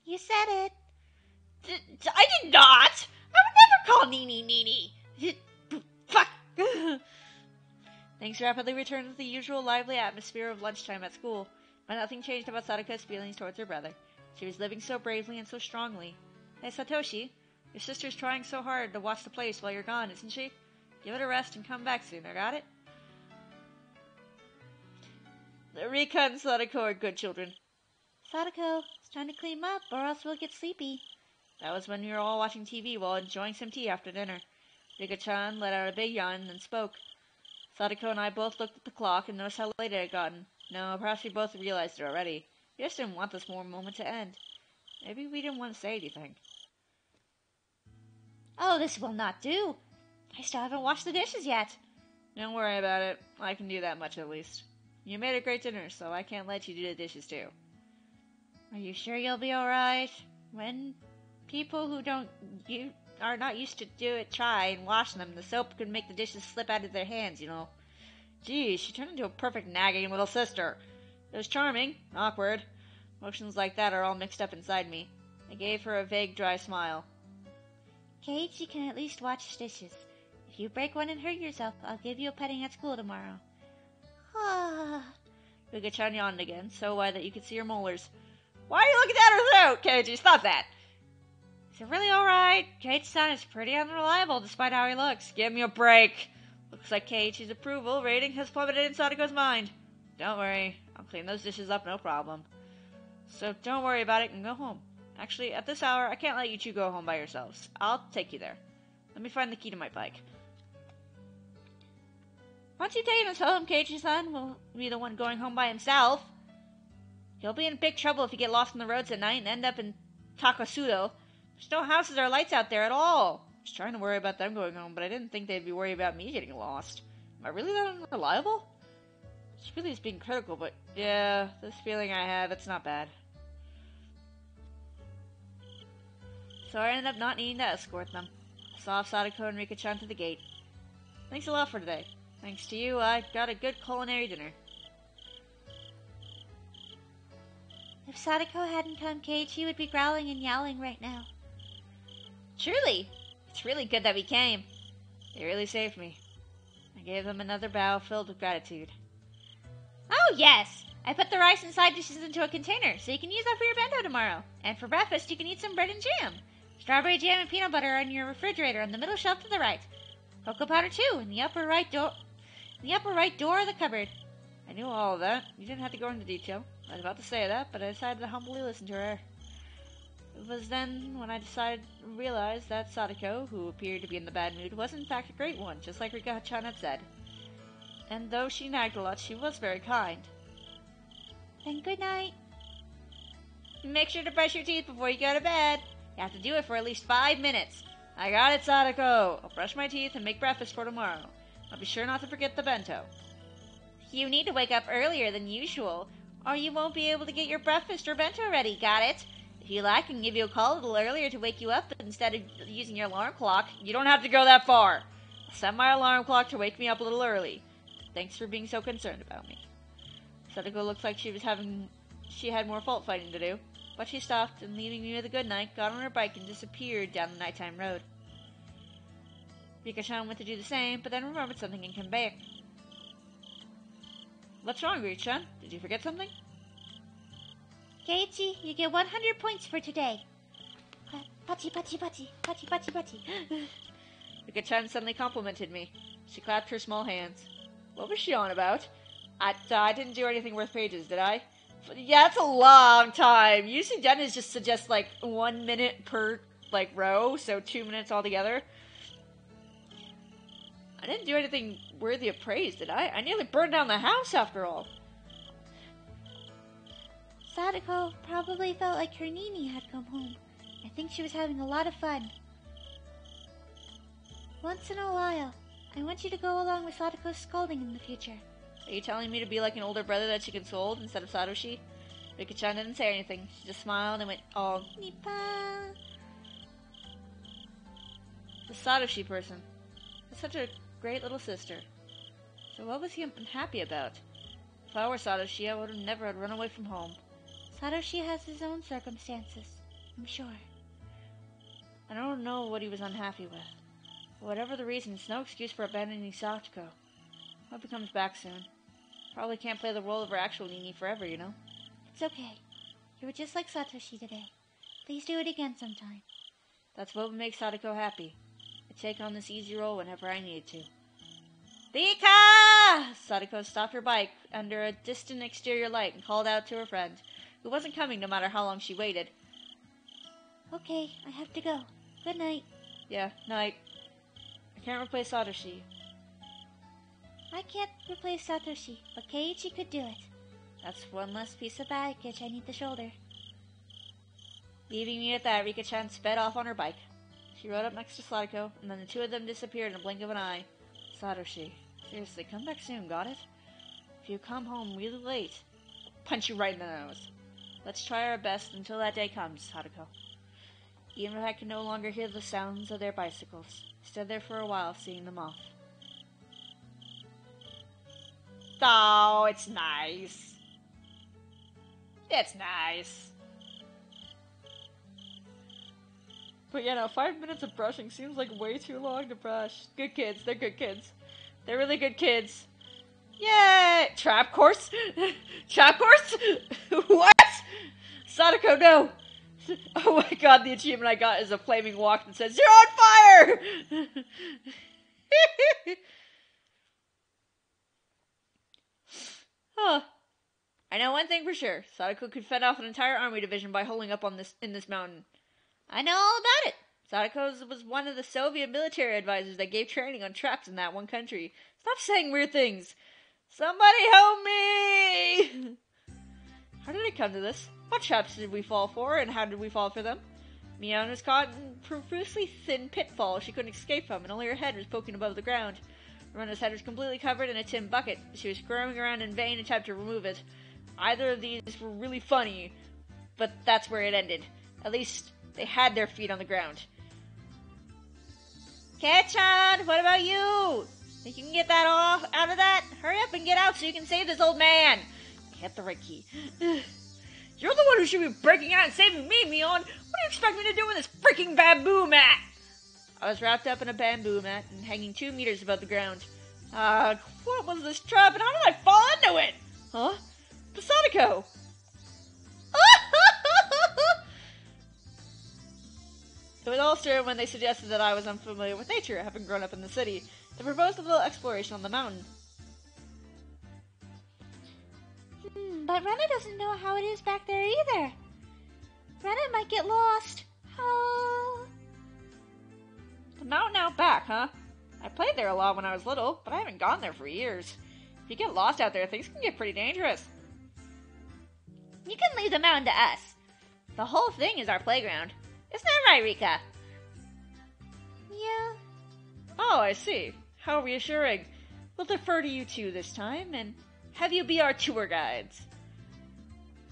You said it. I did not! I would never call Nini Nini! Fuck! Things rapidly returned to the usual lively atmosphere of lunchtime at school, but nothing changed about Sadako's feelings towards her brother. She was living so bravely and so strongly. Hey, Satoshi, your sister's trying so hard to watch the place while you're gone, isn't she? Give it a rest and come back sooner, got it? Rika and Sadako are good children. Sadako, it's time to clean up, or else we'll get sleepy. That was when we were all watching TV while enjoying some tea after dinner. Rika-chan let out a big yawn and then spoke. Sadako and I both looked at the clock and noticed how late it had gotten. No, perhaps we both realized it already. We just didn't want this moment to end. Maybe we didn't want to say anything. Oh, this will not do. I still haven't washed the dishes yet. Don't worry about it. I can do that much at least. You made a great dinner, so I can't let you do the dishes too. Are you sure you'll be alright? When people who are not used to do it try and wash them, the soap could make the dishes slip out of their hands, you know. Geez, she turned into a perfect nagging little sister. It was charming, awkward. Emotions like that are all mixed up inside me. I gave her a vague, dry smile. Keiichi can at least wash dishes. If you break one and hurt yourself, I'll give you a petting at school tomorrow. Ah. Rika-chan yawned again, so wide that you could see her molars. Why are you looking at her throat, Keiichi? Stop that! Is it really alright? Keiichi-san is pretty unreliable despite how he looks. Give me a break. Looks like Keiichi's approval rating has plummeted in Sadako's mind. Don't worry, I'll clean those dishes up, no problem. So don't worry about it and go home. Actually, at this hour, I can't let you two go home by yourselves. I'll take you there. Let me find the key to my bike. Why don't you take him home, Keiichi-san? Will be the one going home by himself. He'll be in big trouble if you get lost on the roads at night and end up in Takasudo. There's no houses or lights out there at all. I was trying to worry about them going home, but I didn't think they'd be worried about me getting lost. Am I really that unreliable? She really is being critical, but yeah, this feeling I have, it's not bad. So I ended up not needing to escort them. I saw Sadako and Rika-chan to the gate. Thanks a lot for today. Thanks to you, I got a good culinary dinner. If Sadako hadn't come, Keiichi would be growling and yowling right now. Truly, it's really good that we came. They really saved me. I gave them another bow filled with gratitude. Oh, yes! I put the rice and side dishes into a container, so you can use that for your bento tomorrow. And for breakfast, you can eat some bread and jam. Strawberry jam and peanut butter are in your refrigerator on the middle shelf to the right. Cocoa powder, too, in the upper right door of the cupboard. I knew all of that. You didn't have to go into detail. I was about to say that, but I decided to humbly listen to her. It was then when I realized that Sadako, who appeared to be in the bad mood, was in fact a great one, just like Rika-chan had said. And though she nagged a lot, she was very kind. Then good night. Make sure to brush your teeth before you go to bed. You have to do it for at least 5 minutes. I got it, Sadako. I'll brush my teeth and make breakfast for tomorrow. I'll be sure not to forget the bento. You need to wake up earlier than usual, or you won't be able to get your breakfast or bento ready, got it? If you like, I can give you a call a little earlier to wake you up instead of using your alarm clock. You don't have to go that far. I'll set my alarm clock to wake me up a little early. Thanks for being so concerned about me. Sadako looked like she had more fault finding to do, but she stopped and, leaving me with a good night, got on her bike and disappeared down the nighttime road. Rika-chan went to do the same, but then remembered something and came back. What's wrong, Rika-chan? Did you forget something? Keiichi, you get 100 points for today. Pachi, pachi, pachi, pachi, pachi, pachi. Rika-chan suddenly complimented me. She clapped her small hands. What was she on about? I didn't do anything worth pages, did I? Yeah, that's a long time. Usually Dennis just suggests, 1 minute per, row, so 2 minutes altogether. I didn't do anything worthy of praise, did I? I nearly burned down the house, after all. Sadako probably felt like her Nini had come home. I think she was having a lot of fun. Once in a while, I want you to go along with Sadako's scolding in the future. Are you telling me to be like an older brother that she can scold instead of Satoshi? Rika-chan didn't say anything. She just smiled and went, oh, Nipa. the Satoshi person. He's such a great little sister. So what was he unhappy about? If I were Satoshi, I would have never run away from home. Satoshi has his own circumstances, I'm sure. I don't know what he was unhappy with. Whatever the reason, it's no excuse for abandoning Satoko. Hope he comes back soon. Probably can't play the role of her actual Nini forever, you know? It's okay. You were just like Satoshi today. Please do it again sometime. That's what would make Sadako happy. I take on this easy role whenever I need to. Rika! Sadako stopped her bike under a distant exterior light and called out to her friend, who wasn't coming no matter how long she waited. Okay, I have to go. Good night. Yeah, night. I can't replace Satoshi. I can't replace Satoshi, but Keiichi could do it. That's one less piece of baggage I need to shoulder. Leaving me at that, Rika-chan sped off on her bike. She rode up next to Sadako, and then the two of them disappeared in a blink of an eye. Satoshi, seriously, come back soon, got it? If you come home really late, I'll punch you right in the nose. Let's try our best until that day comes, Sadako. Even if I can no longer hear the sounds of their bicycles, I stood there for a while, seeing them off. Oh, it's nice. It's nice. But 5 minutes of brushing seems like way too long to brush. Good kids, they're good kids. They're really good kids. Yay! Trap course? Trap course? What? Sadako, no! Oh my god, the achievement I got is a flaming walk that says, you're on fire! Huh. I know one thing for sure. Sadako could fend off an entire army division by holding up in this mountain. I know all about it. Sadako was one of the Soviet military advisors that gave training on traps in that one country. Stop saying weird things. Somebody help me! How did it come to this? What traps did we fall for, and how did we fall for them? Mion was caught in a profusely thin pitfall she couldn't escape from, and only her head was poking above the ground. Miranda's head was completely covered in a tin bucket. She was squirming around in vain attempt to remove it. Either of these were really funny, but that's where it ended. At least they had their feet on the ground. Kat-chan, what about you? Think you can get that out of that? Hurry up and get out so you can save this old man. Hit the right key. You're the one who should be breaking out and saving me, Mion. What do you expect me to do with this freaking bamboo mat? I was wrapped up in a bamboo mat and hanging 2 meters above the ground. What was this trap and how did I fall into it? Huh? Sadako! It was all started when they suggested that I was unfamiliar with nature, having grown up in the city. They proposed a little exploration on the mountain. But Rena doesn't know how it is back there either. Rena might get lost. Oh. The mountain out back, huh? I played there a lot when I was little, but I haven't gone there for years. If you get lost out there, things can get pretty dangerous. You can leave the mountain to us. The whole thing is our playground. Isn't that right, Rika? Yeah. Oh, I see. How reassuring. We'll defer to you two this time, and have you be our tour guides.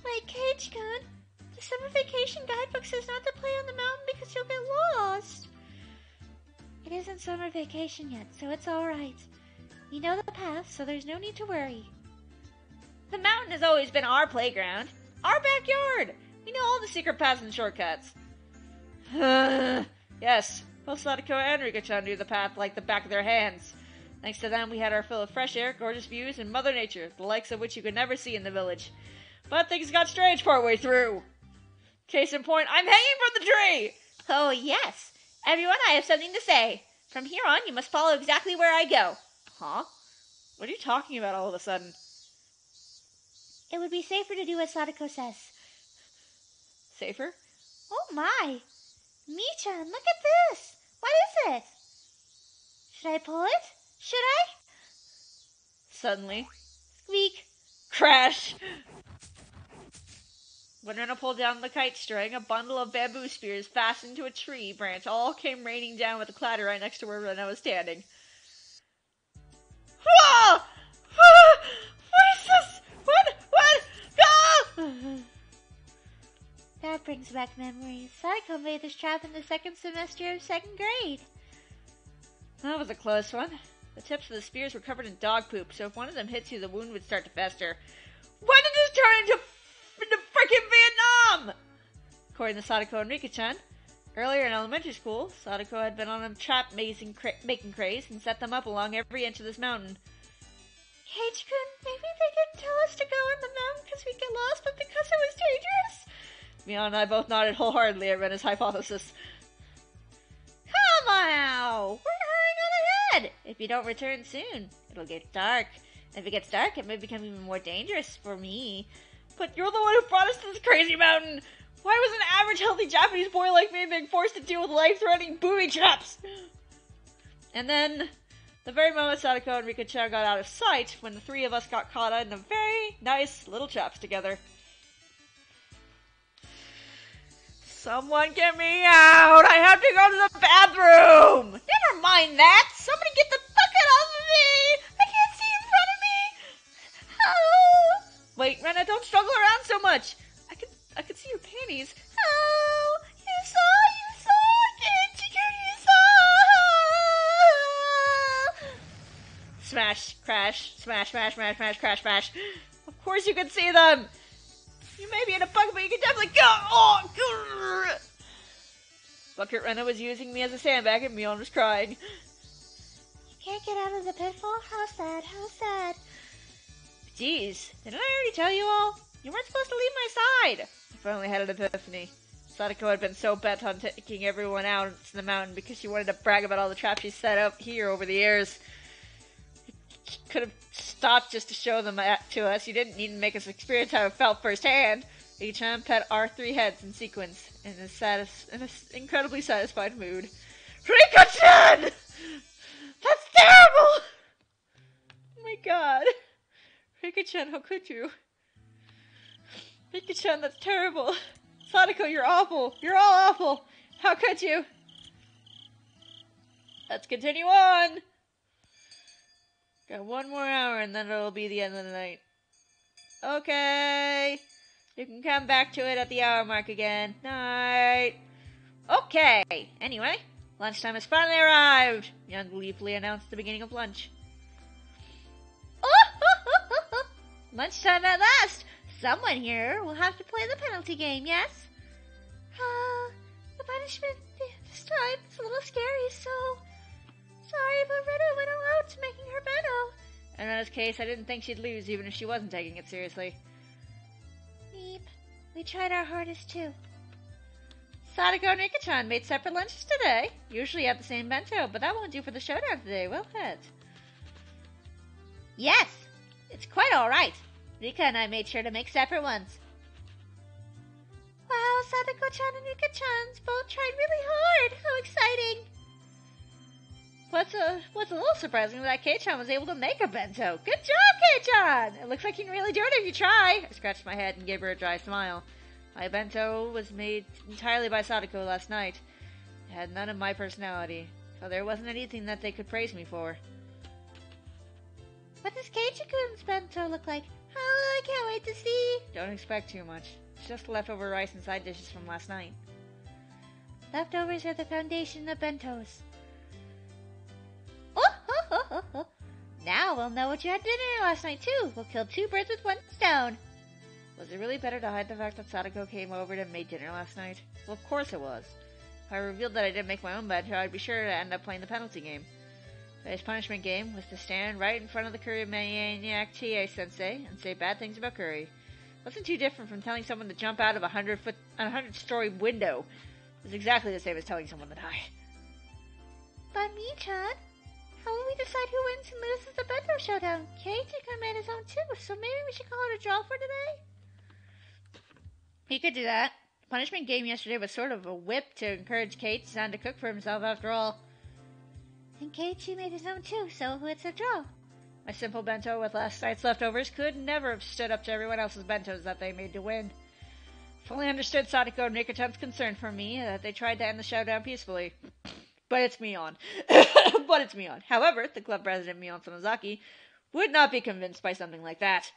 Wait, Cage-kun, the summer vacation guidebook says not to play on the mountain because you'll get lost. It isn't summer vacation yet, so it's alright. You know the path, so there's no need to worry. The mountain has always been our playground. Our backyard. We know all the secret paths and shortcuts. Yes, both Sadako and Rika-chan knew the path like the back of their hands. Thanks to them, we had our fill of fresh air, gorgeous views, and Mother Nature, the likes of which you could never see in the village. But things got strange partway through. Case in point, I'm hanging from the tree! Oh, yes. Everyone, I have something to say. From here on, you must follow exactly where I go. Huh? What are you talking about all of a sudden? It would be safer to do as Sadako says. Safer? Oh my! Mii-chan, look at this! What is it? Should I pull it? Should I? Suddenly, Squeak! crash! When Rena pulled down the kite string, a bundle of bamboo spears fastened to a tree branch all came raining down with a clatter right next to where Rena was standing. Ah! Ah! What is this? What? Ah! That brings back memories. Sadako made this trap in the second semester of second grade. That was a close one. The tips of the spears were covered in dog poop, so if one of them hits you, the wound would start to fester. When did this turn into freaking Vietnam? According to Sadako and Rika-chan, earlier in elementary school, Sadako had been on a trap making craze and set them up along every inch of this mountain. Kage-kun, maybe they didn't tell us to go in the mountain because we'd get lost, but because it was dangerous? Mion and I both nodded wholeheartedly at Rena's hypothesis. Come on now! We're hurrying on ahead! If you don't return soon, it'll get dark. If it gets dark, it may become even more dangerous for me. But you're the one who brought us to this crazy mountain! Why was an average healthy Japanese boy like me being forced to deal with life-threatening booby traps? And then, the very moment Sadako and Rika-chan got out of sight, when the three of us got caught in a very nice little traps together. Someone get me out! I have to go to the bathroom! Never mind that! Somebody get the bucket off of me! I can't see in front of me! Oh! Wait, Rena, don't struggle around so much! I could see your panties. Oh! You saw! Can't you? Smash, crash, smash, smash, smash, smash, crash, smash. Of course you can see them! You may be in a bucket, but you can definitely go! Oh! Grrr. Bucket Rena was using me as a sandbag and Mion was crying. You can't get out of the pitfall? How sad, how sad. Jeez, didn't I already tell you all? You weren't supposed to leave my side! I finally had an epiphany. Sadako had been so bent on taking everyone out in the mountain because she wanted to brag about all the traps she set up here over the years. She could have stopped just to show them to us. You didn't need to make us experience how it felt firsthand. Rika-chan pet our three heads in sequence in an incredibly satisfied mood. Rika-chan! That's terrible! Oh my god. Rika-chan, how could you? Rika-chan, that's terrible. Sadako, you're awful. You're all awful. How could you? Let's continue on. Got 1 more hour and then it'll be the end of the night. Okay. You can come back to it at the hour mark again. Night. Okay. Anyway, lunchtime has finally arrived. Young gleefully announced the beginning of lunch. Lunchtime at last! Someone here will have to play the penalty game, yes? The punishment this time is a little scary, so... Sorry, but Rena went all out making her bento. In Rena's case, I didn't think she'd lose even if she wasn't taking it seriously. Meep. We tried our hardest, too. Sadako and Rika-chan made separate lunches today. Usually have the same bento, but that won't do for the showdown today, will it? Yes! It's quite alright. Rika and I made sure to make separate ones. Wow, Sadako-chan and Rika-chan's both tried really hard. How exciting! What's a little surprising that Kei-chan was able to make a bento. Good job, Kei-chan! It looks like you can really do it if you try. I scratched my head and gave her a dry smile. My bento was made entirely by Sadako last night. It had none of my personality, so there wasn't anything that they could praise me for. What does Keiichi-kun's bento look like? Oh, I can't wait to see. Don't expect too much. It's just leftover rice and side dishes from last night. Leftovers are the foundation of bentos. Now we'll know what you had dinner last night, too. We'll kill 2 birds with 1 stone. Was it really better to hide the fact that Sadako came over and made dinner last night? Well, of course it was. If I revealed that I didn't make my own bed, I'd be sure to end up playing the penalty game. Today's punishment game was to stand right in front of the Curry Maniac TA-sensei and say bad things about Curry. It wasn't too different from telling someone to jump out of a 100-story window. It was exactly the same as telling someone to die. But Mi-chan, how will we decide who wins and loses the Bento Showdown? Keiichi made his own too, so maybe we should call it a draw for today? You could do that. The punishment game yesterday was sort of a whip to encourage Keiichi-san to cook for himself after all. And Keiichi made his own too, so it's a draw. My simple bento with last night's leftovers could never have stood up to everyone else's bentos that they made to win. Fully understood Sadako and Rika-chan's concern for me that they tried to end the showdown peacefully. But it's Mion. However, the club president Mion Sonozaki would not be convinced by something like that.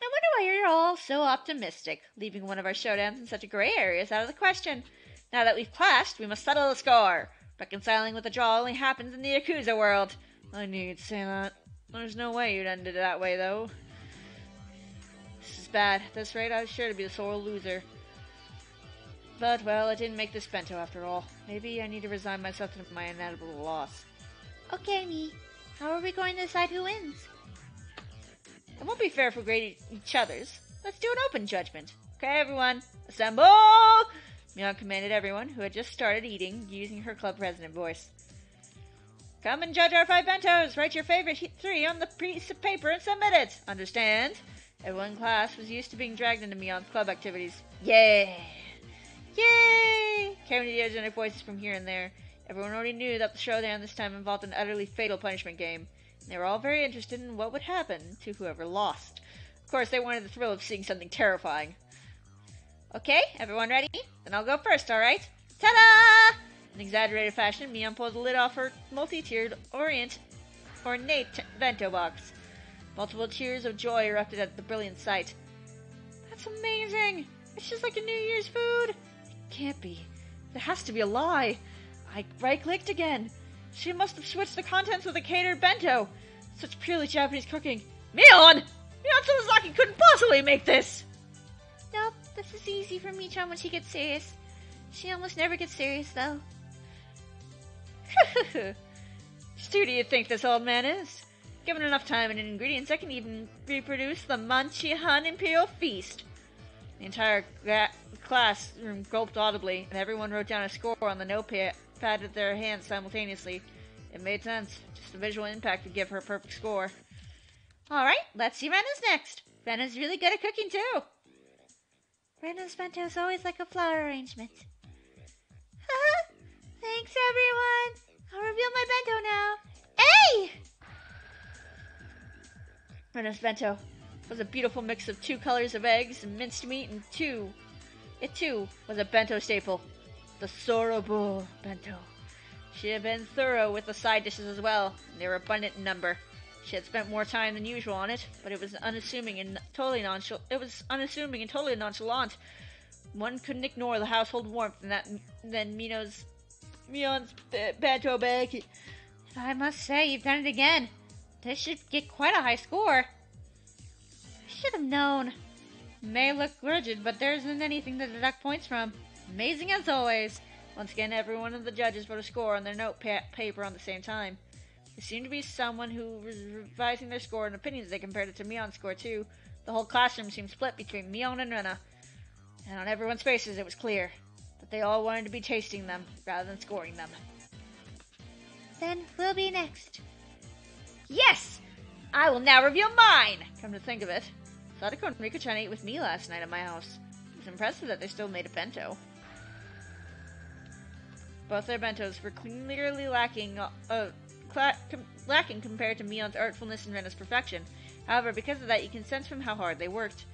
I wonder why you're all so optimistic. Leaving one of our showdowns in such a gray area is out of the question. Now that we've clashed, we must settle the score. Reconciling with a draw only happens in the Yakuza world. I knew you'd say that. There's no way you'd end it that way, though. This is bad. At this rate, I was sure to be the sore loser. But, well, I didn't make this bento after all. Maybe I need to resign myself to my inevitable loss. Okay, Mi. How are we going to decide who wins? It won't be fair if we grade each other's. Let's do an open judgment. Okay, everyone, assemble! Mion commanded everyone, who had just started eating, using her club president voice. Come and judge our 5 bentos. Write your favorite 3 on the piece of paper and submit it. Understand? Everyone in class was used to being dragged into Mion's club activities. Yay! Yay! Community voices from here and there. Everyone already knew that the showdown this time involved an utterly fatal punishment game. And they were all very interested in what would happen to whoever lost. Of course, they wanted the thrill of seeing something terrifying. Okay, everyone ready? Then I'll go first, alright? Ta-da! In exaggerated fashion, Mion pulled the lid off her multi-tiered, ornate bento box. Multiple cheers of joy erupted at the brilliant sight. That's amazing! It's just like a New Year's food! It can't be. There has to be a lie. I right-clicked again. She must have switched the contents of the catered bento. Such purely Japanese cooking. Mion Sonozaki couldn't possibly make this! Nope, this is easy for Mi-chan when she gets serious. She almost never gets serious, though. Who do you think this old man is? Given enough time and ingredients, I can even reproduce the Manchi-Han Imperial Feast. The entire classroom gulped audibly, and everyone wrote down a score on the notepad with their hands simultaneously. It made sense. Just the visual impact would give her a perfect score. Alright, let's see Rena's next. Rena's really good at cooking, too. Rena's bento is always like a flower arrangement. Thanks, everyone. I'll reveal my bento now. Hey! Rena's bento was a beautiful mix of 2 colors of eggs and minced meat, and it too was a bento staple. The Sorobo bento. She had been thorough with the side dishes as well, and they were abundant in number. She had spent more time than usual on it, but it was unassuming and totally nonchalant. One couldn't ignore the household warmth in that than Mion's bento bag. I must say, you've done it again. This should get quite a high score. I should have known. May look rigid, but there isn't anything to deduct points from. Amazing as always. Once again, every one of the judges wrote a score on their paper on the same time. There seemed to be someone who was revising their score and opinions. They compared it to Mion's score, too. The whole classroom seemed split between Mion and Rena. And on everyone's faces, it was clear that they all wanted to be tasting them rather than scoring them. Then we'll be next. Yes! I will now reveal mine! Come to think of it, Sadako and Rika-chan ate with me last night at my house. It was impressive that they still made a bento. Both their bentos were clearly lacking compared to Mion's artfulness and Rena's perfection. However, because of that, you can sense from how hard they worked.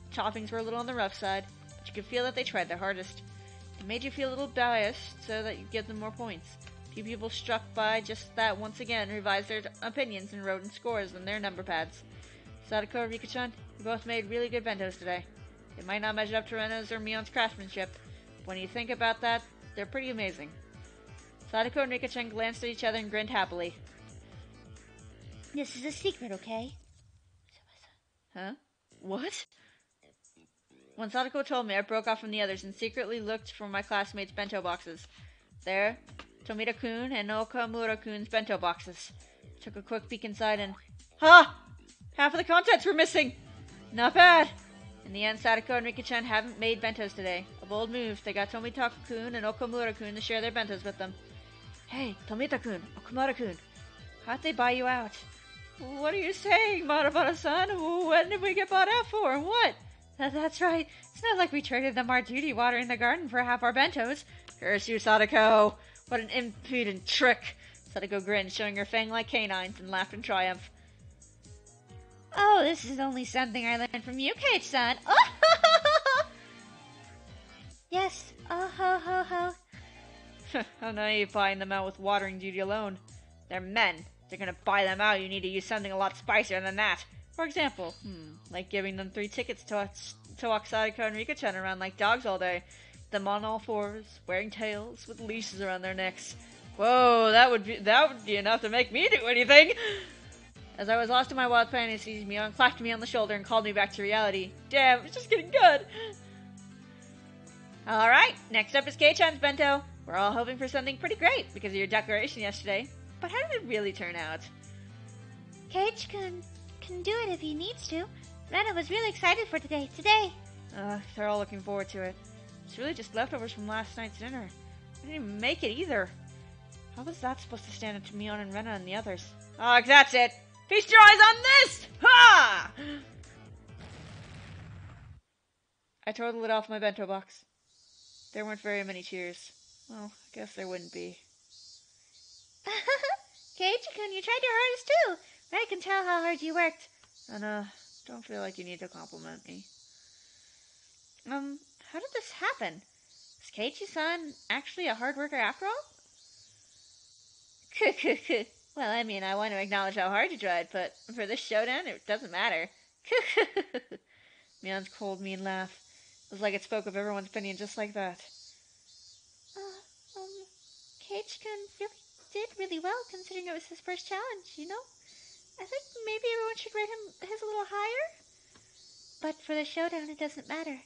The toppings were a little on the rough side, but you could feel that they tried their hardest. It made you feel a little biased, so that you give them more points. Few people struck by just that once again revised their opinions and wrote in scores on their number pads. Sadako and Rika-chan, you both made really good bentos today. They might not measure up to Rena's or Mion's craftsmanship, but when you think about that, they're pretty amazing. Sadako and Rika-chan glanced at each other and grinned happily. This is a secret, okay? Huh? What? When Sadako told me, I broke off from the others and secretly looked for my classmates' bento boxes. There, Tomita-kun and Okamura-kun's bento boxes. Took a quick peek inside and... Ha! Half of the contents were missing! Not bad! In the end, Sadako and Rika-chan haven't made bentos today. A bold move. They got Tomita-kun and Okamura-kun to share their bentos with them. Hey, Tomita-kun, Okamura-kun, how'd they buy you out? What are you saying, Marabara-san? When did we get bought out for? What? That's right. It's not like we traded them our duty water in the garden for half our bentos. Curse you, Sadako. What an impudent trick. Sadako grinned, showing her fang-like canines, and laughed in triumph. Oh, this is only something I learned from you, Kate-san. Oh, yes. Oh, ho, ho, ho. How naive buying them out with watering duty alone. They're men. If they're gonna buy them out, you need to use something a lot spicier than that. For example, like giving them 3 tickets to walk Sadako and Rika-chan around like dogs all day. Them on all fours, wearing tails, with leashes around their necks. Whoa, that would be enough to make me do anything! As I was lost in my wild fantasies, Mion clapped me on the shoulder and called me back to reality. Damn, it's just getting good! Alright, next up is Kei-chan's bento. We're all hoping for something pretty great because of your declaration yesterday. But how did it really turn out? Kei-chan can do it if he needs to. Rena was really excited for today. They're all looking forward to it. It's really just leftovers from last night's dinner. I didn't even make it either. How was that supposed to stand up to Mion and Rena and the others? Oh, that's it! Feast your eyes on this! Ha! I tore the lid off my bento box. There weren't very many cheers. Well, I guess there wouldn't be. Keiichi-kun, you tried your hardest too. I can tell how hard you worked. And, don't feel like you need to compliment me. How did this happen? Is Keiichi-san actually a hard worker after all? Well, I mean, I want to acknowledge how hard you tried, but for this showdown, it doesn't matter. Mion's cold, mean laugh. It was like it spoke of everyone's opinion just like that. Keiichi-kun did really well, considering it was his first challenge, you know? I think maybe everyone should rate his a little higher. But for the showdown, it doesn't matter.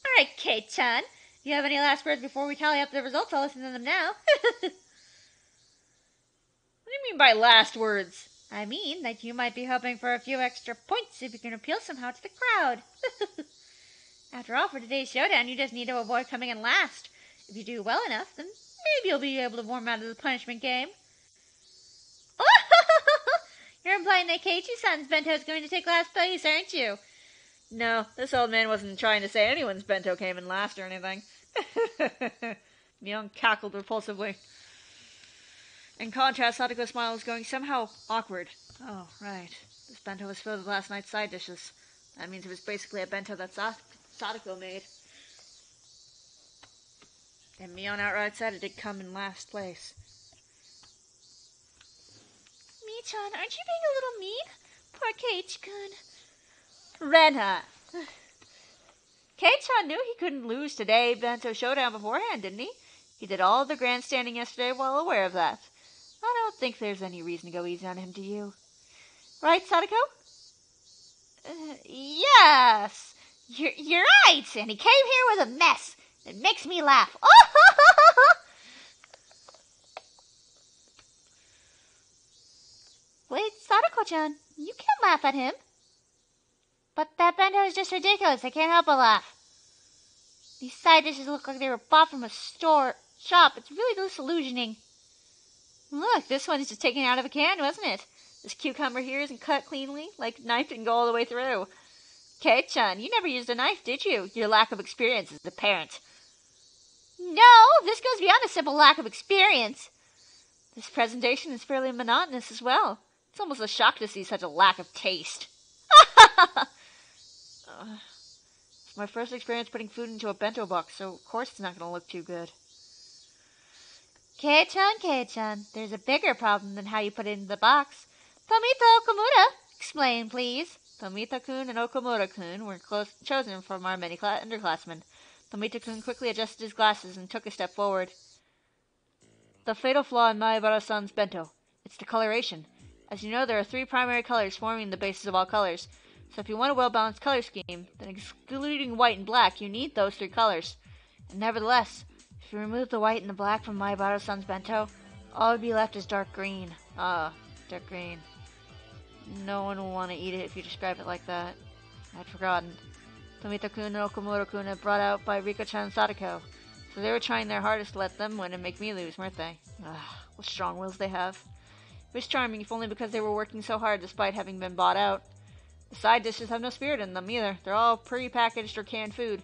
Alright, Kate-chan. If you have any last words before we tally up the results, I'll listen to them now. What do you mean by last words? I mean that you might be hoping for a few extra points if you can appeal somehow to the crowd. After all, for today's showdown, you just need to avoid coming in last. If you do well enough, then maybe you'll be able to warm out of the punishment game. You're implying that Keiichi-san's bento is going to take last place, aren't you? No, this old man wasn't trying to say anyone's bento came in last or anything. Mion cackled repulsively. In contrast, Sadako's smile was going somehow awkward. Oh, right. This bento was filled with last night's side dishes. That means it was basically a bento that Sadako made. And Mion outright said it did come in last place. Mi-chan, aren't you being a little mean? Poor Keiichi-kun. Rena! Kei-chan knew he couldn't lose today bento showdown beforehand, didn't he? He did all the grandstanding yesterday well aware of that. I don't think there's any reason to go easy on him, do you? Right, Sadako? Yes! You're right, and he came here with a mess. It makes me laugh. Wait, Sadako-chan, you can't laugh at him. But that bento is just ridiculous. I can't help but laugh. These side dishes look like they were bought from a shop. It's really disillusioning. Look, this one is just taken out of a can, wasn't it? This cucumber here isn't cut cleanly, like knife didn't go all the way through. Kei-chan, you never used a knife, did you? Your lack of experience is apparent. No, this goes beyond a simple lack of experience. This presentation is fairly monotonous as well. It's almost a shock to see such a lack of taste. It's my first experience putting food into a bento box, so of course it's not going to look too good. Kei-chan, there's a bigger problem than how you put it in the box. Tomita Okamura, explain, please. Tomita-kun and Okamura-kun were chosen from our many underclassmen. Tomita-kun quickly adjusted his glasses and took a step forward. The fatal flaw in Maebara-san's bento. It's the coloration. As you know, there are 3 primary colors forming the basis of all colors. So if you want a well-balanced color scheme, then excluding white and black, you need those 3 colors. And nevertheless, if you remove the white and the black from Mayabara-san's bento, all would be left is dark green. Ah, dark green. No one will want to eat it if you describe it like that. I'd forgotten. Tomita-kun and Okamoto-kun had brought out by Riko-chan and Sadako. So they were trying their hardest to let them win and make me lose, weren't they? What strong wills they have. It was charming, if only because they were working so hard despite having been bought out. The side dishes have no spirit in them either. They're all pre-packaged or canned food.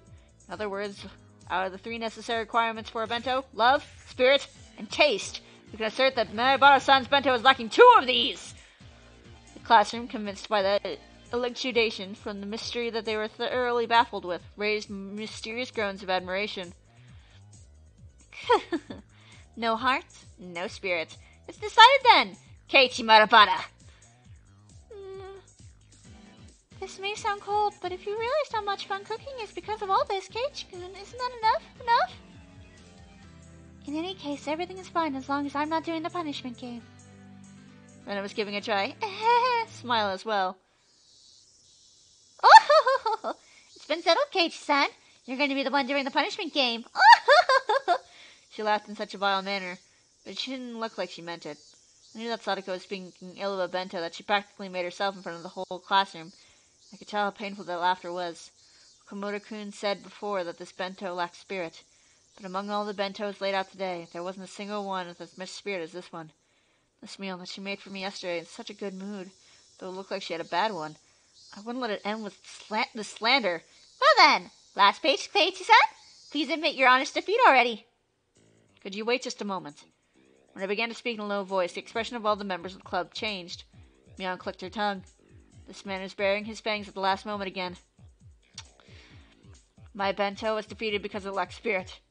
In other words, out of the 3 necessary requirements for a bento, love, spirit, and taste, we can assert that Mayabara-san's bento is lacking 2 of these! The classroom, convinced by the elucidation from the mystery that they were thoroughly baffled with, raised mysterious groans of admiration. No heart, no spirit. It's decided then! Keiichi Marabara! This may sound cold, but if you realize how much fun cooking is because of all this, Keiichi-kun, isn't that enough? Enough? In any case, everything is fine as long as I'm not doing the punishment game. Rena was giving a try. Smile as well. Oh! It's been settled, Keiichi-san. You're going to be the one doing the punishment game. Oh! She laughed in such a vile manner, but she didn't look like she meant it. I knew that Sadako was speaking ill of a bento that she practically made herself in front of the whole classroom. I could tell how painful that laughter was. Komodo-kun said before that this bento lacked spirit, but among all the bentos laid out today, there wasn't a single one with as much spirit as this one. This meal that she made for me yesterday in such a good mood, though it looked like she had a bad one. I wouldn't let it end with the slander. Well then, last page, Keiichi-san. Please admit your honest defeat already. Could you wait just a moment? When I began to speak in a low voice, the expression of all the members of the club changed. Mion clicked her tongue. This man is baring his fangs at the last moment again. My bento was defeated because it lacked spirit.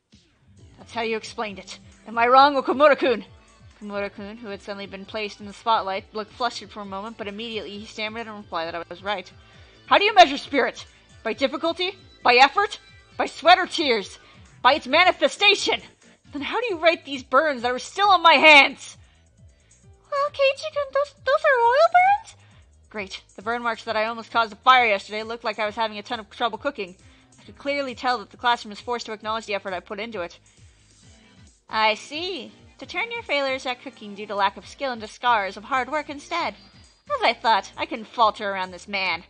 That's how you explained it. Am I wrong, Komodo-kun? Komodo-kun, who had suddenly been placed in the spotlight, looked flustered for a moment, but immediately he stammered and replied that I was right. How do you measure spirit? By difficulty? By effort? By sweat or tears? By its manifestation? Then how do you rate these burns that are still on my hands? Well, Keiichi-kun, those are oil burns? Great. The burn marks that I almost caused a fire yesterday looked like I was having a ton of trouble cooking. I could clearly tell that the classroom was forced to acknowledge the effort I put into it. I see. To turn your failures at cooking due to lack of skill into scars of hard work instead. As I thought, I couldn't falter around this man.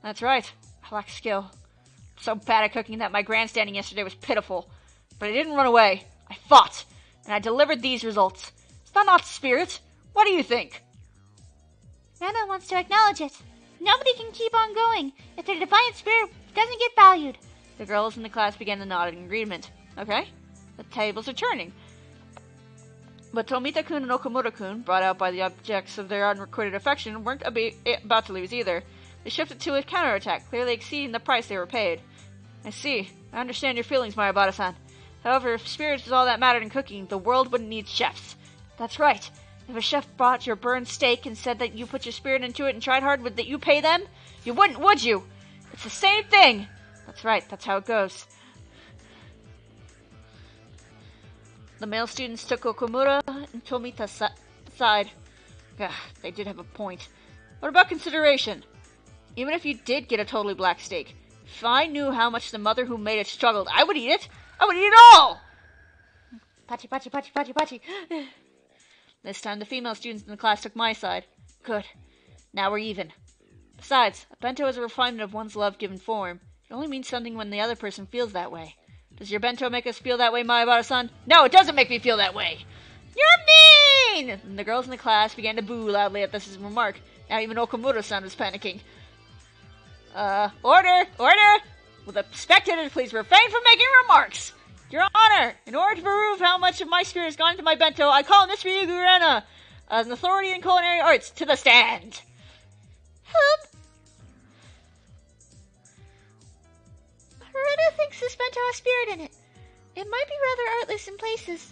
That's right. I lack skill. I'm so bad at cooking that my grandstanding yesterday was pitiful. But I didn't run away. I fought. And I delivered these results. Is that not spirit? What do you think? Rena wants to acknowledge it. Nobody can keep on going if their defiant spirit doesn't get valued. The girls in the class began to nod in agreement. Okay, the tables are turning. But Tomita-kun and Okamoto-kun, brought out by the objects of their unrequited affection, weren't about to lose either. They shifted to a counterattack, clearly exceeding the price they were paid. I see. I understand your feelings, Mayabara-san. However, if spirit is all that mattered in cooking, the world wouldn't need chefs. That's right. If a chef brought your burned steak and said that you put your spirit into it and tried hard, would that you pay them? You wouldn't, would you? It's the same thing. That's right. That's how it goes. The male students took Okamura and Tomita's side. They did have a point. What about consideration? Even if you did get a totally black steak, if I knew how much the mother who made it struggled, I would eat it. I would eat it all! Pachi, pachi, pachi, pachi, pachi. This time the female students in the class took my side. Good. Now we're even. Besides, a bento is a refinement of one's love given form. It only means something when the other person feels that way. Does your bento make us feel that way, Mayabara-san? No, it doesn't make me feel that way! You're mean! And the girls in the class began to boo loudly at this remark. Now even Okamura-san was panicking. Order! Order! Will the spectators please refrain from making remarks? Your Honor, in order to prove how much of my spirit has gone into my bento, I call Mr. Higurashi, as an authority in culinary arts, to the stand. Hup! Rena thinks this bento has spirit in it. It might be rather artless in places.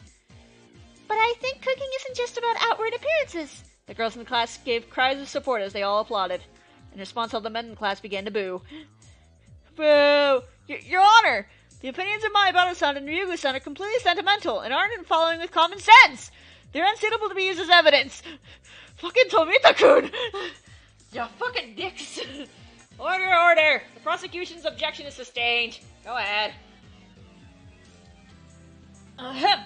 But I think cooking isn't just about outward appearances. The girls in the class gave cries of support as they all applauded. In response, all the men in the class began to boo. Boo! Your Honor! The opinions of Mayabara-san and Ryugu-san are completely sentimental and aren't in following with common sense! They're unsuitable to be used as evidence. Fucking Tomita-kun! You fucking dicks! Order! The prosecution's objection is sustained. Go ahead. Ahem.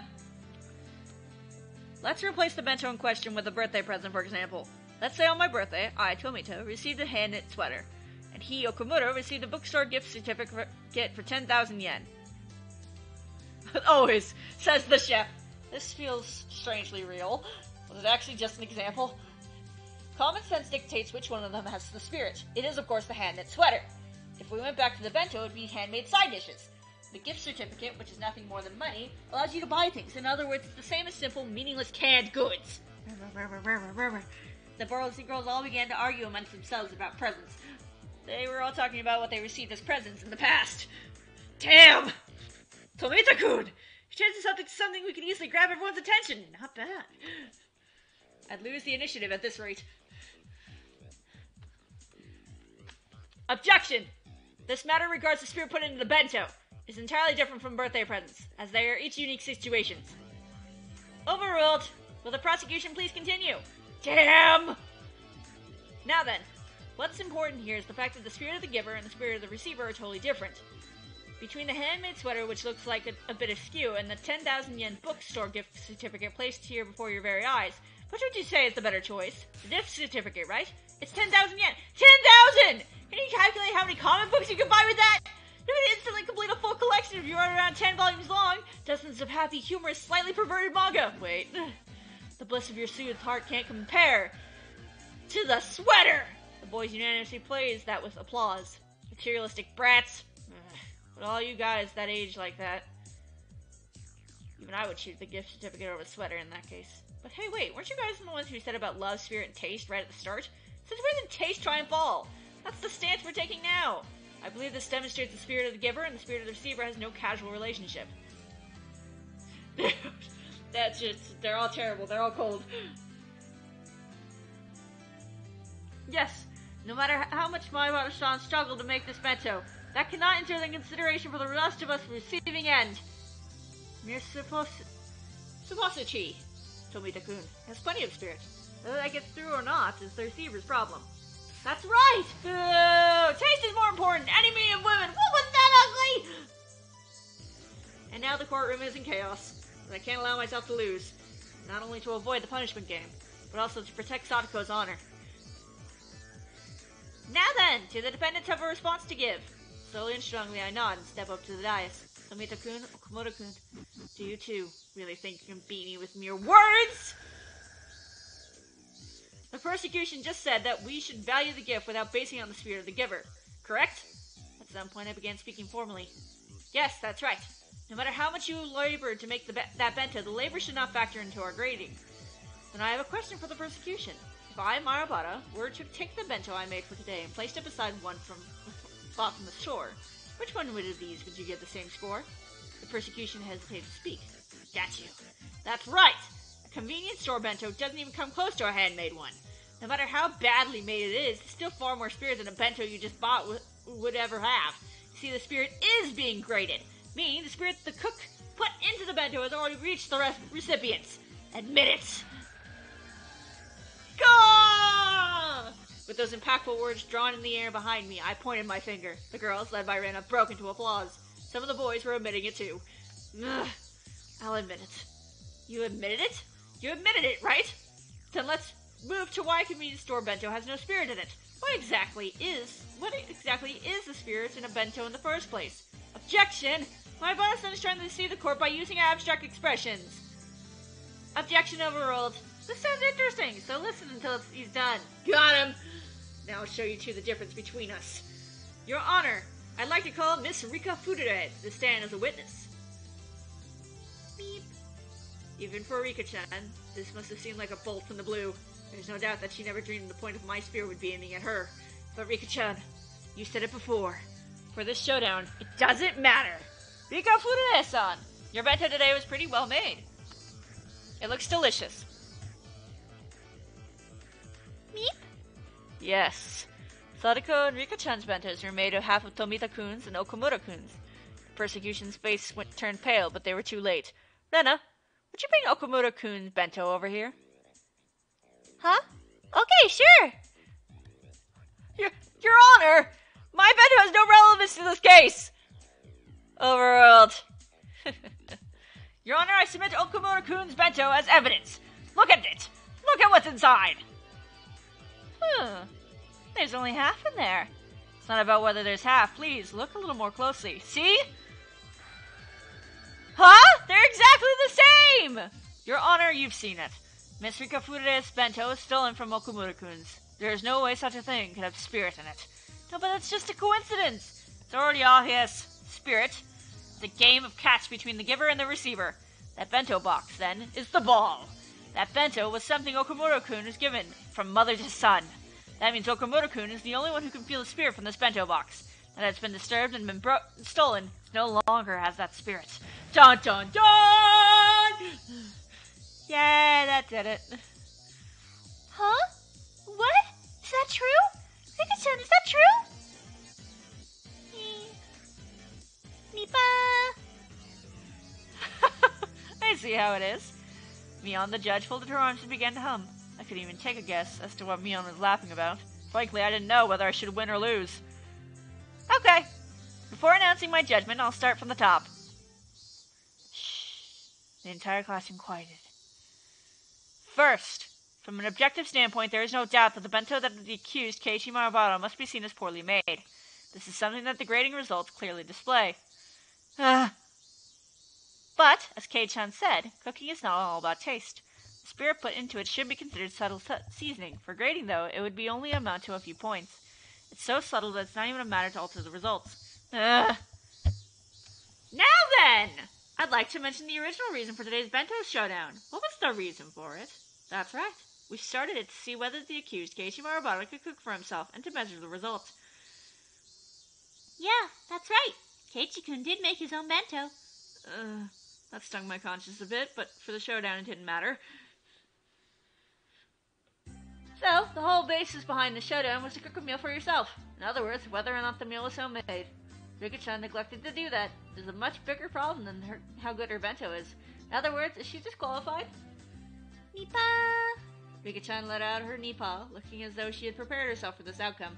Let's replace the bento in question with a birthday present, for example. Let's say on my birthday, I, Tomita, received a hand-knit sweater, and he, Okamura, received a bookstore gift certificate for 10,000 yen. Always, says the chef. This feels strangely real. Was it actually just an example? Common sense dictates which one of them has the spirit. It is, of course, the hand-knit sweater. If we went back to the bento, it would be handmade side dishes. The gift certificate, which is nothing more than money, allows you to buy things. In other words, it's the same as simple, meaningless canned goods. The boys and girls all began to argue amongst themselves about presents. They were all talking about what they received as presents in the past. Damn! Tomita-kun! Chances something we can easily grab everyone's attention. Not bad. I'd lose the initiative at this rate. Objection! This matter regards the spirit put into the bento. It's entirely different from birthday presents, as they are each unique situations. Overruled. Will the prosecution please continue? Damn! Now then, what's important here is the fact that the spirit of the giver and the spirit of the receiver are totally different. Between the handmade sweater, which looks like a bit askew, and the 10,000 yen bookstore gift certificate placed here before your very eyes, which would you say is the better choice? The gift certificate, right? It's 10,000 yen. 10,000! Can you calculate how many comic books you can buy with that? You can instantly complete a full collection if you run around 10 volumes long. Dozens of happy, humorous, slightly perverted manga. Wait. The bliss of your soothed heart can't compare to the sweater! The boys unanimously praised that with applause. Materialistic brats. But all you guys that age like that, even I would choose the gift certificate over the sweater in that case. But hey, wait, weren't you guys the ones who said about love, spirit, and taste right at the start? Since when did taste triumph all? That's the stance we're taking now. I believe this demonstrates the spirit of the giver and the spirit of the receiver has no casual relationship. That's just, they're all terrible, they're all cold. Yes, no matter how much my Marusan struggled to make this bento, that cannot enter in consideration for the rest of us receiving end. Mere suppository, Tomita-kun has plenty of spirit. Whether that gets through or not is the receiver's problem. That's right! Taste is more important! Any medium women! What was that ugly? And now the courtroom is in chaos, and I can't allow myself to lose. Not only to avoid the punishment game, but also to protect Sadako's honor. Now then, to the defendants have a response to give. Slowly and strongly I nod and step up to the dais. Tomita-kun, Okamoto-kun, do you too really think you can beat me with mere words? The prosecution just said that we should value the gift without basing it on the spirit of the giver, correct? At some point I began speaking formally. Yes, that's right. No matter how much you labored to make that bento, the labor should not factor into our grading. Then I have a question for the prosecution. If I, Marabata, were to take the bento I made for today and placed it beside one bought from the store, which one of these would you give the same score? The prosecution hesitated to speak. Got you. That's right! A convenience store bento doesn't even come close to a handmade one. No matter how badly made it is, it's still far more spirit than a bento you just bought would ever have. You see, the spirit is being graded. Meaning, the spirit the cook put into the bento has already reached the recipients. Admit it! Gah! With those impactful words drawn in the air behind me, I pointed my finger. The girls, led by Rena, broke into applause. Some of the boys were admitting it too. Ugh. I'll admit it. You admitted it? You admitted it, right? Then let's move to why convenience store bento has no spirit in it. What exactly is the spirit in a bento in the first place? Objection! My boss is trying to deceive the court by using abstract expressions. Objection overruled. This sounds interesting, so listen until he's done. Got him! Now I'll show you two the difference between us. Your Honor, I'd like to call Miss Rika Fudere to stand as a witness. Beep. Even for Rika-chan, this must have seemed like a bolt from the blue. There's no doubt that she never dreamed the point of my spear would be aiming at her. But Rika-chan, you said it before. For this showdown, it doesn't matter. Rika Fudere-san, your bento today was pretty well made. It looks delicious. Meep? Yes. Sadako and Rika-chan's bentos were made of half of Tomita-kun's and Okamura-kun's. The persecution's face turned pale, but they were too late. Rena, would you bring Okamoto-kun's bento over here? Huh? Okay, sure. Your Honor! My bento has no relevance to this case! Overruled. Your Honor, I submit Okamoto-kun's bento as evidence. Look at it! Look at what's inside! There's only half in there. It's not about whether there's half. Please, look a little more closely. See? Huh? They're exactly the same! Your Honor, you've seen it. Miss Rika Furude's bento is stolen from Okamoto-kun's. There is no way such a thing could have spirit in it. No, but that's just a coincidence. It's already obvious. Spirit. It's a game of catch between the giver and the receiver. That bento box, then, is the ball. That bento was something Okamoto-kun was given from mother to son. That means Okamoto-kun is the only one who can feel the spirit from this bento box. And that it's been disturbed and been stolen, no longer has that spirit. Dun dun dun! Yeah, that did it. Huh? What? Is that true? Rika-chan, is that true? Nipa! I see how it is. Mion the judge folded her arms and began to hum. I couldn't even take a guess as to what Mion was laughing about. Frankly, I didn't know whether I should win or lose. Okay. Before announcing my judgment, I'll start from the top. Shh. The entire classroom quieted. First, from an objective standpoint, there is no doubt that the bento that the accused, Keiichi Marabaro, must be seen as poorly made. This is something that the grading results clearly display. But, as Kei-chan said, cooking is not all about taste. The spirit put into it should be considered subtle seasoning. For grading, though, it would be only amount to a few points. It's so subtle that it's not even a matter to alter the results. Now then! I'd like to mention the original reason for today's bento showdown. What was the reason for it? That's right. We started it to see whether the accused, Keiichi Marabaro, could cook for himself and to measure the results. Yeah, that's right. Keiichi-kun did make his own bento. That stung my conscience a bit, but for the showdown it didn't matter. So, the whole basis behind the showdown was to cook a meal for yourself. In other words, whether or not the meal was homemade. Rika-chan neglected to do that. There's a much bigger problem than how good her bento is. In other words, is she disqualified? Nipa! Rika-chan let out her nipa, looking as though she had prepared herself for this outcome.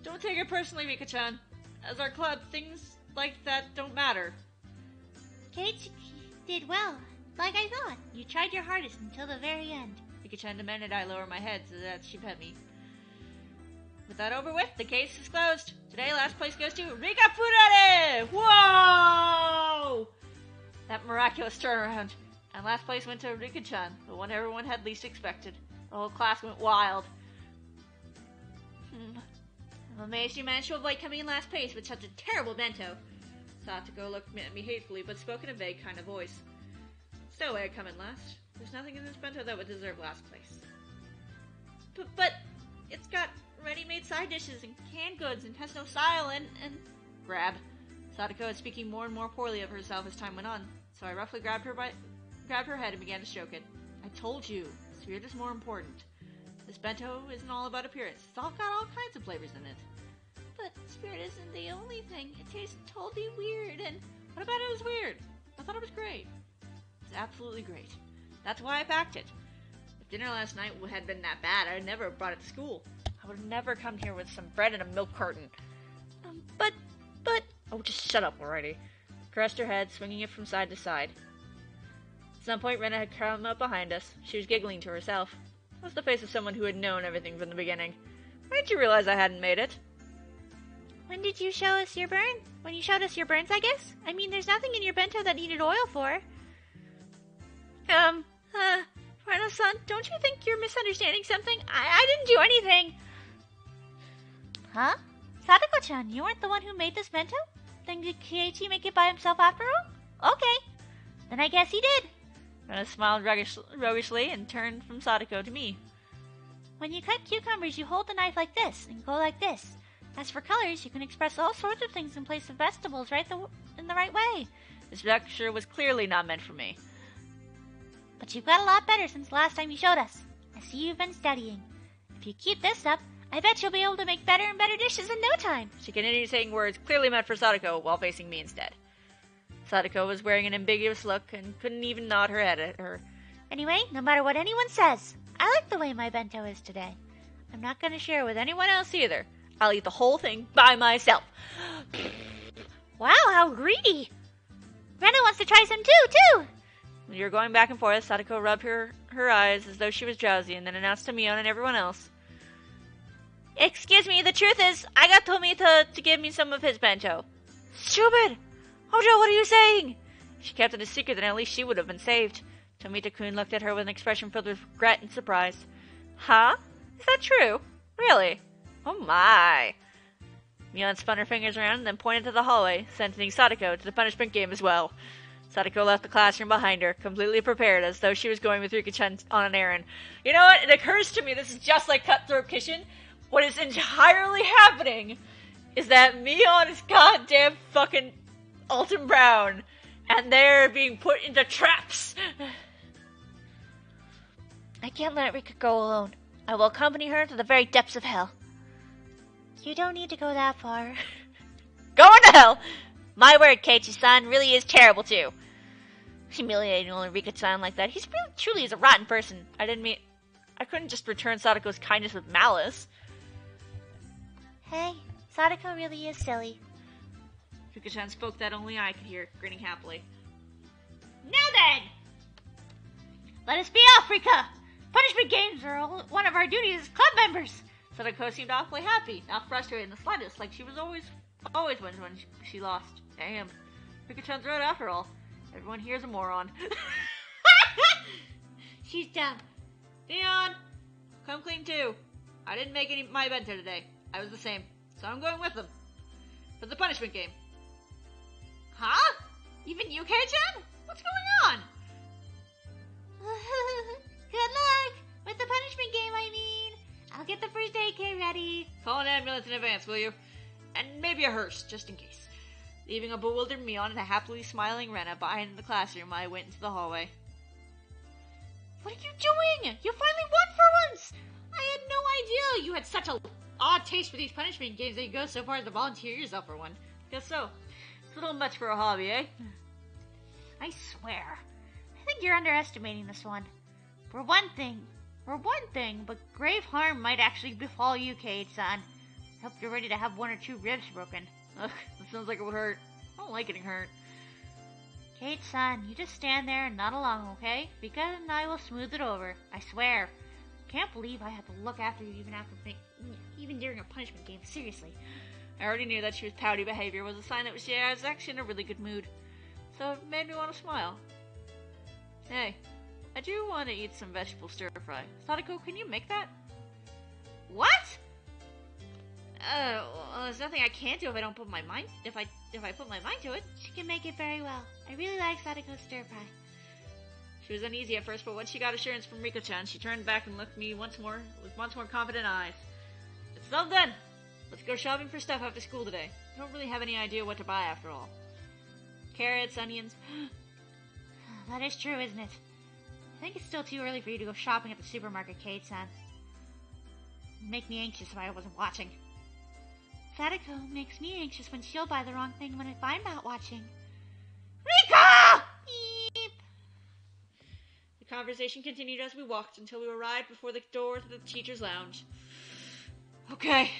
Don't take it personally, Rika-chan. As our club, things like that don't matter. Keiichi did well. Like I thought. You tried your hardest until the very end. Rika-chan demanded I lower my head so that she pet me. With that over with, the case is closed. Today, last place goes to Rika Furude! Whoa! That miraculous turnaround. And last place went to Rika-chan, the one everyone had least expected. The whole class went wild. I'm amazed you managed to avoid coming in last place with such a terrible bento. Satoko looked at me hatefully, but spoke in a vague kind of voice. It's no way I'd come in last. There's nothing in this bento that would deserve last place. But it's got ready-made side dishes and canned goods and has no style and... Grab. Satoko was speaking more and more poorly of herself as time went on, so I roughly grabbed her head and began to stroke it. I told you, spirit is more important. This bento isn't all about appearance. It's all got all kinds of flavors in it. But spirit isn't the only thing. It tastes totally weird, and what about it was weird? I thought it was great. It's absolutely great. That's why I packed it. If dinner last night had been that bad, I would never have brought it to school. I would have never come here with some bread and a milk carton. But... Oh, just shut up already. Caressed her head, swinging it from side to side. At some point, Rena had come up behind us. She was giggling to herself. That was the face of someone who had known everything from the beginning. Why didn't you realize I hadn't made it? When did you show us your burn? When you showed us your burns, I guess? I mean, there's nothing in your bento that needed oil for. Rena-san, don't you think you're misunderstanding something? I didn't do anything! Huh? Sadako-chan, you weren't the one who made this bento? Then did Keiichi make it by himself after all? Okay. Then I guess he did. Rena smiled roguishly and turned from Sadako to me. When you cut cucumbers, you hold the knife like this and go like this. As for colors, you can express all sorts of things in place of vegetables in the right way. This lecture was clearly not meant for me. But you've got a lot better since the last time you showed us. I see you've been studying. If you keep this up, I bet you'll be able to make better and better dishes in no time. She continued saying words clearly meant for Sadako while facing me instead. Sadako was wearing an ambiguous look and couldn't even nod her head at her. Anyway, no matter what anyone says, I like the way my bento is today. I'm not gonna share with anyone else either. I'll eat the whole thing by myself. Wow, how greedy! Rena wants to try some too! When you were going back and forth, Sadako rubbed her eyes as though she was drowsy and then announced to Mion and everyone else. Excuse me, the truth is, I got Tomita to give me some of his bento. Stupid! Hojo, what are you saying? If she kept it a secret, then at least she would have been saved. Tomita-kun looked at her with an expression filled with regret and surprise. Huh? Is that true? Really? Oh my. Mion spun her fingers around and then pointed to the hallway, sending Sadako to the punishment game as well. Sadako left the classroom behind her, completely prepared, as though she was going with Rika-chan on an errand. You know what? It occurs to me this is just like Cutthroat Kitchen. What is entirely happening is that Mion is goddamn fucking Alton Brown, and they're being put into traps. I can't let Rika go alone. I will accompany her to the very depths of hell. You don't need to go that far. Going to hell! My word, Keiichi-san really is terrible too. Humiliating only Rika-chan like that. He's really truly is a rotten person. I couldn't just return Sadako's kindness with malice. Hey, Sadako really is silly. Rika-chan spoke that only I could hear, grinning happily. Now then! Let us be off, Rika! Punishment games are one of our duties as club members. Sadako seemed awfully happy, not frustrated in the slightest, like she was always wins when she lost. Damn. Rika-chan's right after all. Everyone here's a moron. She's dumb. Dion! Come clean too. I didn't make any my bento today. I was the same. So I'm going with them. For the punishment game. Huh? Even you, Kei-chan? What's going on? Good luck! With the punishment game, I mean. I'll get the first aid kit ready. Call an ambulance in advance, will you? And maybe a hearse, just in case. Leaving a bewildered Mion and a happily smiling Rena behind the classroom, I went into the hallway. What are you doing? You finally won for once! I had no idea you had such a odd taste for these punishment games that you go so far as to volunteer yourself for one. Guess so. It's a little much for a hobby, eh? I swear. I think you're underestimating this one. For one thing, but grave harm might actually befall you, Kate-san. I hope you're ready to have 1 or 2 ribs broken. Ugh, that sounds like it would hurt. I don't like getting hurt. Kate-san, you just stand there and nod along, okay? Rika and I will smooth it over. I swear. Can't believe I had to look after you even during a punishment game. Seriously. I already knew that she was pouty behavior was a sign that she was actually in a really good mood. So it made me want to smile. Hey, I do want to eat some vegetable stir-fry. Sadako, can you make that? What? Well, there's nothing I can't do if I don't put my mind. If I put my mind to it. She can make it very well. I really like Sadako's stir-fry. She was uneasy at first, but once she got assurance from Rika-chan, she turned back and looked at me once more with much more confident eyes. It's all done. Let's go shopping for stuff after school today. I don't really have any idea what to buy after all. Carrots, onions. That is true, isn't it? I think it's still too early for you to go shopping at the supermarket, Kate-san. It'd make me anxious if I wasn't watching. Sadako makes me anxious when she'll buy the wrong thing if I'm not watching. Rika! Beep! The conversation continued as we walked until we arrived before the door to the teacher's lounge. Okay,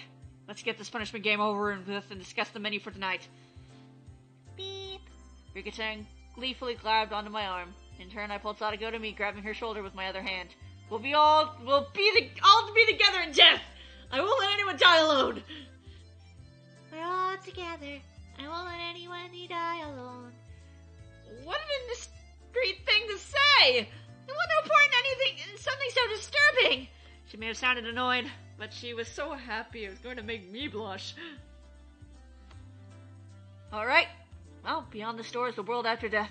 let's get this punishment game over with and discuss the menu for tonight. Beep! Rika-chan gleefully grabbed onto my arm. In turn, I pulled Sadako to me, grabbing her shoulder with my other hand. We'll all be together in death! I won't let anyone die alone! We're all together. I won't let anyone die alone. What an indiscreet thing to say! It wasn't important anything, something so disturbing! She may have sounded annoyed, but she was so happy it was going to make me blush. Alright, well, beyond the store is the world after death.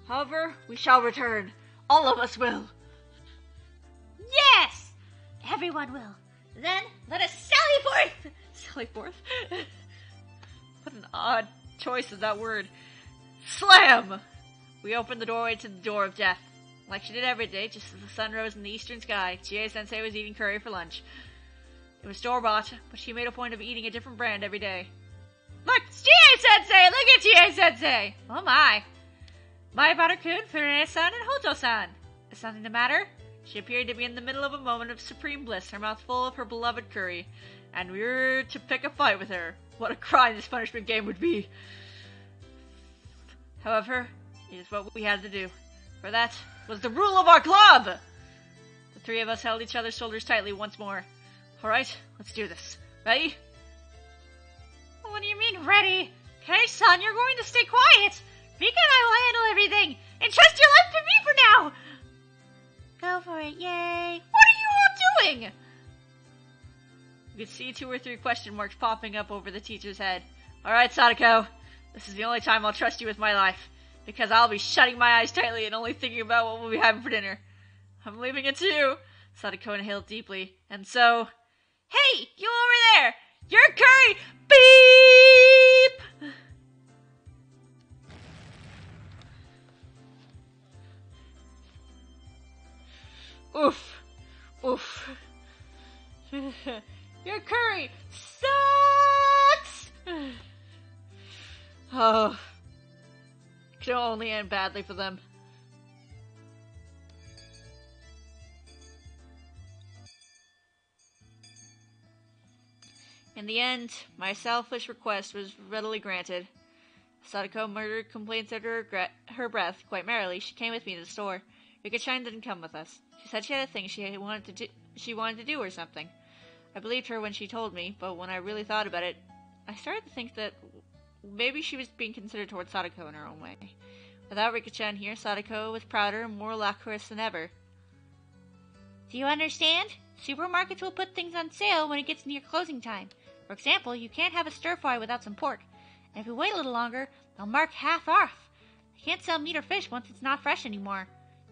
However, we shall return. All of us will. Yes! Everyone will. Then, let us sally forth! Sally forth? What an odd choice of that word. Slam! We opened the doorway to the door of death. Like she did every day, just as the sun rose in the eastern sky, Chie-sensei was eating curry for lunch. It was store-bought, but she made a point of eating a different brand every day. Look, it's GA-sensei! Look at GA-sensei! Oh my. Maibara-kun, Furine-san, and Hojo-san. Is something the matter? She appeared to be in the middle of a moment of supreme bliss, her mouth full of her beloved curry, and we were to pick a fight with her. What a crime this punishment game would be. However, it is what we had to do, for that was the rule of our club! The three of us held each other's shoulders tightly once more. Alright, let's do this. Ready? What do you mean, ready? Hey, son, you're going to stay quiet! Vika and I will handle everything! Entrust your life to me for now! Go for it, yay! What are you all doing? You could see 2 or 3 question marks popping up over the teacher's head. Alright, Sadako. This is the only time I'll trust you with my life. Because I'll be shutting my eyes tightly and only thinking about what we'll be having for dinner. I'm leaving it too. Sadako inhaled deeply. And so... Hey! You over there! Your curry! Beep! Oof. Oof. Your curry sucks! Oh. It can only end badly for them. In the end, my selfish request was readily granted. Sadako murmured complaints under her breath. Quite merrily, she came with me to the store. Rika-chan didn't come with us. She said she had a thing she wanted to do or something. I believed her when she told me, but when I really thought about it, I started to think that maybe she was being considered towards Sadako in her own way. Without Rika-chan here, Sadako was prouder and more lachrymose than ever. Do you understand? Supermarkets will put things on sale when it gets near closing time. For example, you can't have a stir-fry without some pork. And if you wait a little longer, they'll mark half off. They can't sell meat or fish once it's not fresh anymore.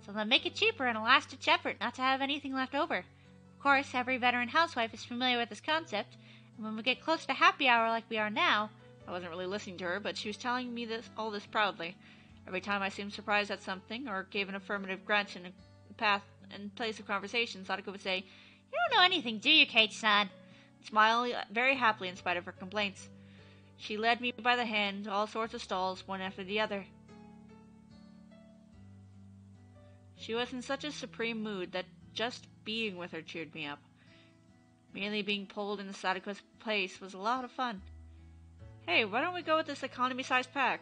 So they'll make it cheaper in a last-ditch effort not to have anything left over. Of course, every veteran housewife is familiar with this concept, and when we get close to happy hour like we are now... I wasn't really listening to her, but she was telling me all this proudly. Every time I seemed surprised at something, or gave an affirmative grunt in place of conversation, Sadako would say, "You don't know anything, do you, Kate-san?" Smile very happily in spite of her complaints. She led me by the hand to all sorts of stalls, one after the other. She was in such a supreme mood that just being with her cheered me up. Merely being pulled into Sadako's place was a lot of fun. Hey, why don't we go with this economy-sized pack?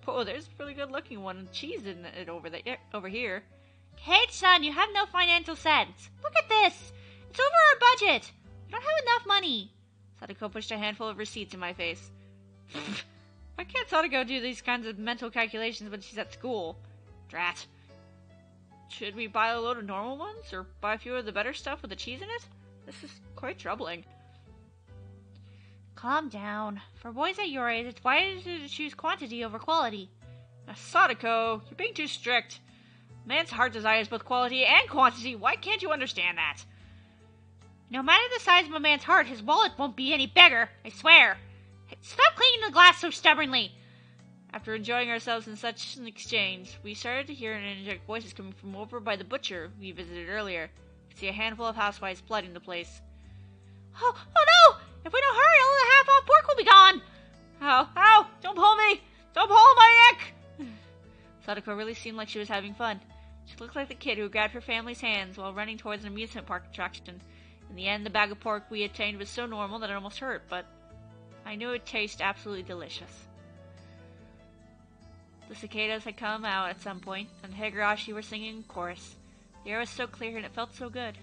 Oh, there's a really good-looking one and cheese in it over here. Kate-san, you have no financial sense. Look at this. It's over our budget. We don't have enough money. Sadako pushed a handful of receipts in my face. Why can't Sadako do these kinds of mental calculations when she's at school? Drat. Should we buy a load of normal ones, or buy a few of the better stuff with the cheese in it? This is quite troubling. Calm down. For boys at your age, it's wiser to choose quantity over quality. Sadako, you're being too strict. Man's heart desires both quality and quantity. Why can't you understand that? No matter the size of a man's heart, his wallet won't be any bigger, I swear. Stop cleaning the glass so stubbornly. After enjoying ourselves in such an exchange, we started to hear energetic voices coming from over by the butcher we visited earlier. We could see a handful of housewives flooding the place. Oh no! If we don't hurry, all the half-off pork will be gone! Ow! Don't pull me! Don't pull my neck! Sadako really seemed like she was having fun. She looked like the kid who grabbed her family's hands while running towards an amusement park attraction. In the end, the bag of pork we obtained was so normal that it almost hurt, but I knew it would taste absolutely delicious. The cicadas had come out at some point, and Higurashi were singing in chorus. The air was so clear and it felt so good.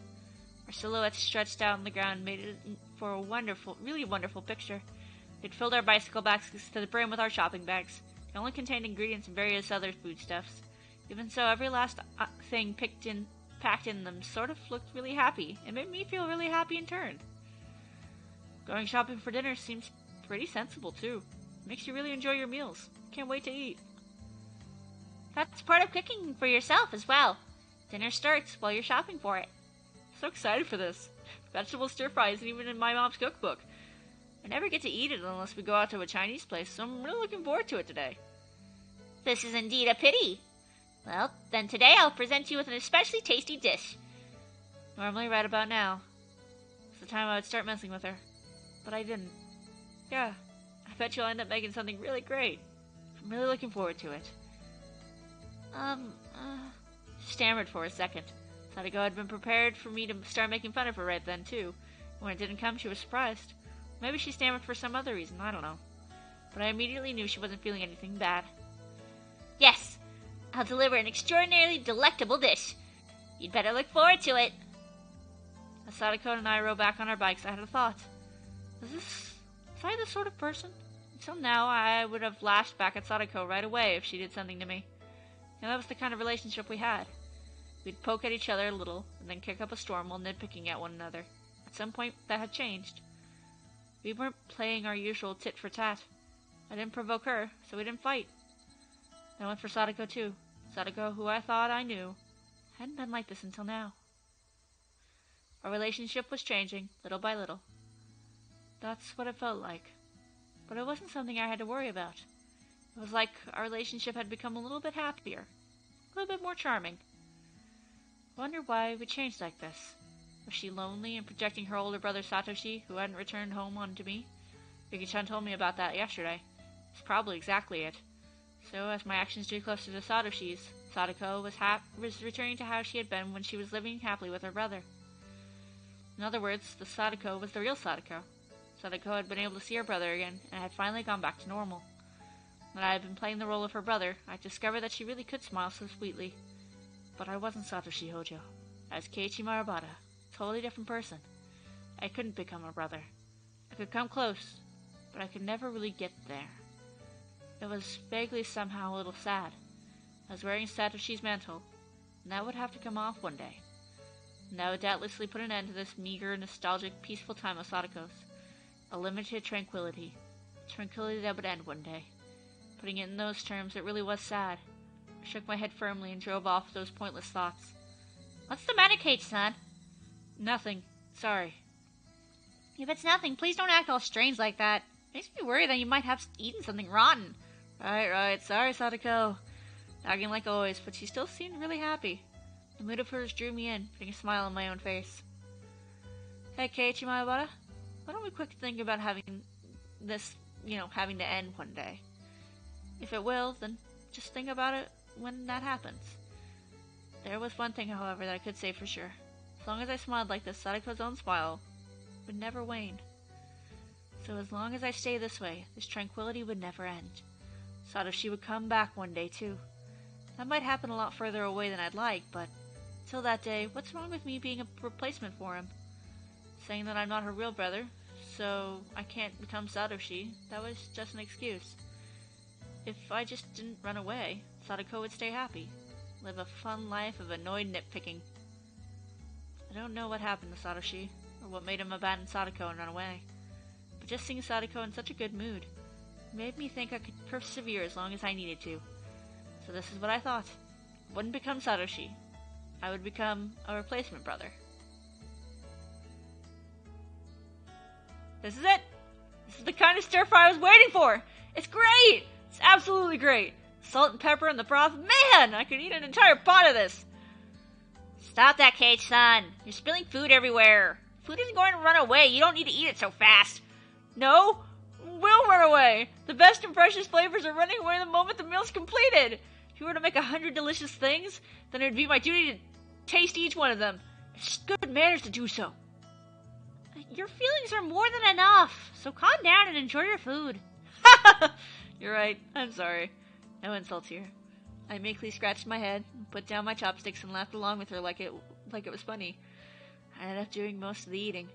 Our silhouettes stretched out on the ground made it for a wonderful, really wonderful picture. We'd filled our bicycle baskets to the brim with our shopping bags. They only contained ingredients and various other foodstuffs. Even so, every last thing packed in them sort of looked really happy. It made me feel really happy in turn. Going shopping for dinner seems pretty sensible, too. It makes you really enjoy your meals. Can't wait to eat. That's part of cooking for yourself as well. Dinner starts while you're shopping for it. So excited for this. Vegetable stir-fry isn't even in my mom's cookbook. I never get to eat it unless we go out to a Chinese place, so I'm really looking forward to it today. This is indeed a pity. Well, then today I'll present you with an especially tasty dish. Normally right about now. It's the time I would start messing with her. But I didn't. Yeah, I bet you'll end up making something really great. I'm really looking forward to it. She stammered for a second. Sadako had been prepared for me to start making fun of her right then, too. When it didn't come, she was surprised. Maybe she stammered for some other reason, I don't know. But I immediately knew she wasn't feeling anything bad. Yes, I'll deliver an extraordinarily delectable dish. You'd better look forward to it. As Sadako and I rode back on our bikes, I had a thought. Was I this sort of person? Until now, I would have lashed back at Sadako right away if she did something to me. And that was the kind of relationship we had. We'd poke at each other a little, and then kick up a storm while nitpicking at one another. At some point, that had changed. We weren't playing our usual tit-for-tat. I didn't provoke her, so we didn't fight. I went for Sadako, too. Sadako, who I thought I knew, hadn't been like this until now. Our relationship was changing, little by little. That's what it felt like. But it wasn't something I had to worry about. It was like our relationship had become a little bit happier, a little bit more charming. I wonder why we changed like this. Was she lonely and projecting her older brother Satoshi, who hadn't returned home, onto me? Yuki-chan told me about that yesterday. It's probably exactly it. So, as my actions drew closer to Satoshi's, Sadako was returning to how she had been when she was living happily with her brother. In other words, the Sadako was the real Sadako. Sadako had been able to see her brother again, and had finally gone back to normal. When I had been playing the role of her brother, I discovered that she really could smile so sweetly. But I wasn't Satoshi Hojo. I was Keiichi Marabata, a totally different person. I couldn't become her brother. I could come close, but I could never really get there. It was vaguely somehow a little sad. I was wearing Satoshi's mantle, and that would have to come off one day. And that would doubtlessly put an end to this meager, nostalgic, peaceful time of Sadako's. A limited tranquility. Tranquility that would end one day. Putting it in those terms, it really was sad. I shook my head firmly and drove off those pointless thoughts. What's the matter, Kate-san? Nothing. Sorry. If it's nothing, please don't act all strange like that. Makes me worry that you might have eaten something rotten. Right. Sorry, Sadako. Acting like always, but she still seemed really happy. The mood of hers drew me in, putting a smile on my own face. Hey, Keiichi Marabata, why don't we quick think about having this, having to end one day? If it will, then just think about it when that happens. There was one thing, however, that I could say for sure. As long as I smiled like this, Sadako's own smile would never wane. So as long as I stay this way, this tranquility would never end. Satoshi would come back one day, too. That might happen a lot further away than I'd like, but till that day, what's wrong with me being a replacement for him? Saying that I'm not her real brother, so I can't become Satoshi, that was just an excuse. If I just didn't run away, Sadako would stay happy. Live a fun life of annoyed nitpicking. I don't know what happened to Satoshi, or what made him abandon Sadako and run away. But just seeing Sadako in such a good mood made me think I could persevere as long as I needed to. So this is what I thought. I wouldn't become Satoshi. I would become a replacement brother. This is it! This is the kind of stir-fry I was waiting for! It's great! It's absolutely great! Salt and pepper in the broth, man! I could eat an entire pot of this! Stop that, Kate-san! You're spilling food everywhere! Food isn't going to run away, you don't need to eat it so fast! No! Will run away! The best and freshest flavors are running away the moment the meal's completed! If you were to make 100 delicious things, then it would be my duty to taste each one of them. It's just good manners to do so. Your feelings are more than enough, so calm down and enjoy your food. You're right. I'm sorry. No insults here. I meekly scratched my head, put down my chopsticks, and laughed along with her like it was funny. I ended up doing most of the eating.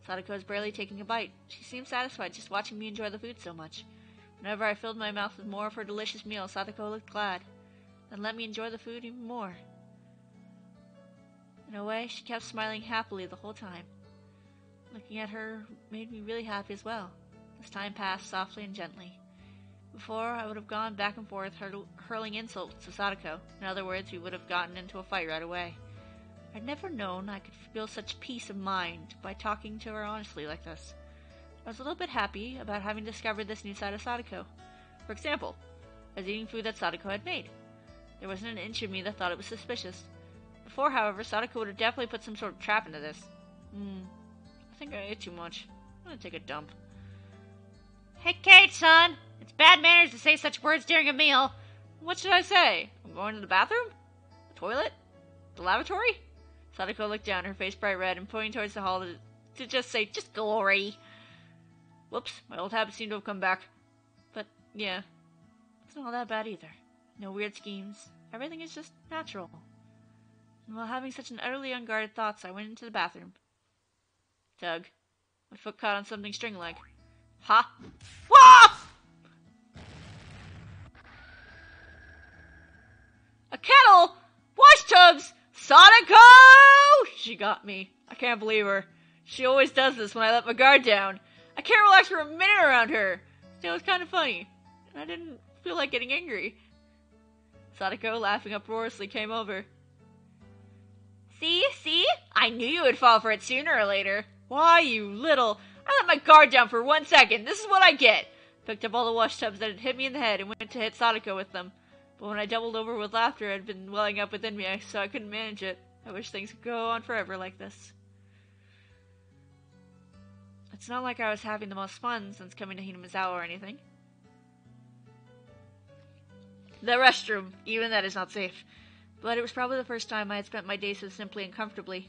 Sadako was barely taking a bite. She seemed satisfied just watching me enjoy the food so much. Whenever I filled my mouth with more of her delicious meal, Sadako looked glad, and let me enjoy the food even more. In a way, she kept smiling happily the whole time. Looking at her made me really happy as well, as time passed softly and gently. Before, I would have gone back and forth hurling insults to Sadako. In other words, we would have gotten into a fight right away. I'd never known I could feel such peace of mind by talking to her honestly like this. I was a little bit happy about having discovered this new side of Sadako. For example, I was eating food that Sadako had made. There wasn't an inch of me that thought it was suspicious. Before, however, Sadako would have definitely put some sort of trap into this. I think I ate too much. I'm gonna take a dump. Hey, Kate, son. It's bad manners to say such words during a meal. What should I say? I'm going to the bathroom? The toilet? The lavatory? Sadako looked down, her face bright red, and pointing towards the hall to just say, just go already. Whoops, my old habits seem to have come back. But, yeah, it's not all that bad either. No weird schemes. Everything is just natural. And while having such an utterly unguarded thoughts, I went into the bathroom. Tug. My foot caught on something string-like. Ha! Wah! A kettle! Wash tubs! Sadako! She got me. I can't believe her. She always does this when I let my guard down. I can't relax for a minute around her. It was kind of funny. And I didn't feel like getting angry. Sadako, laughing uproariously, came over. See? I knew you would fall for it sooner or later. Why, you little... I let my guard down for 1 second. This is what I get. Picked up all the wash tubs that had hit me in the head and went to hit Sadako with them. But when I doubled over with laughter, it had been welling up within me, so I couldn't manage it. I wish things could go on forever like this. It's not like I was having the most fun since coming to Hinamizawa or anything. The restroom, even that is not safe. But it was probably the first time I had spent my day so simply and comfortably.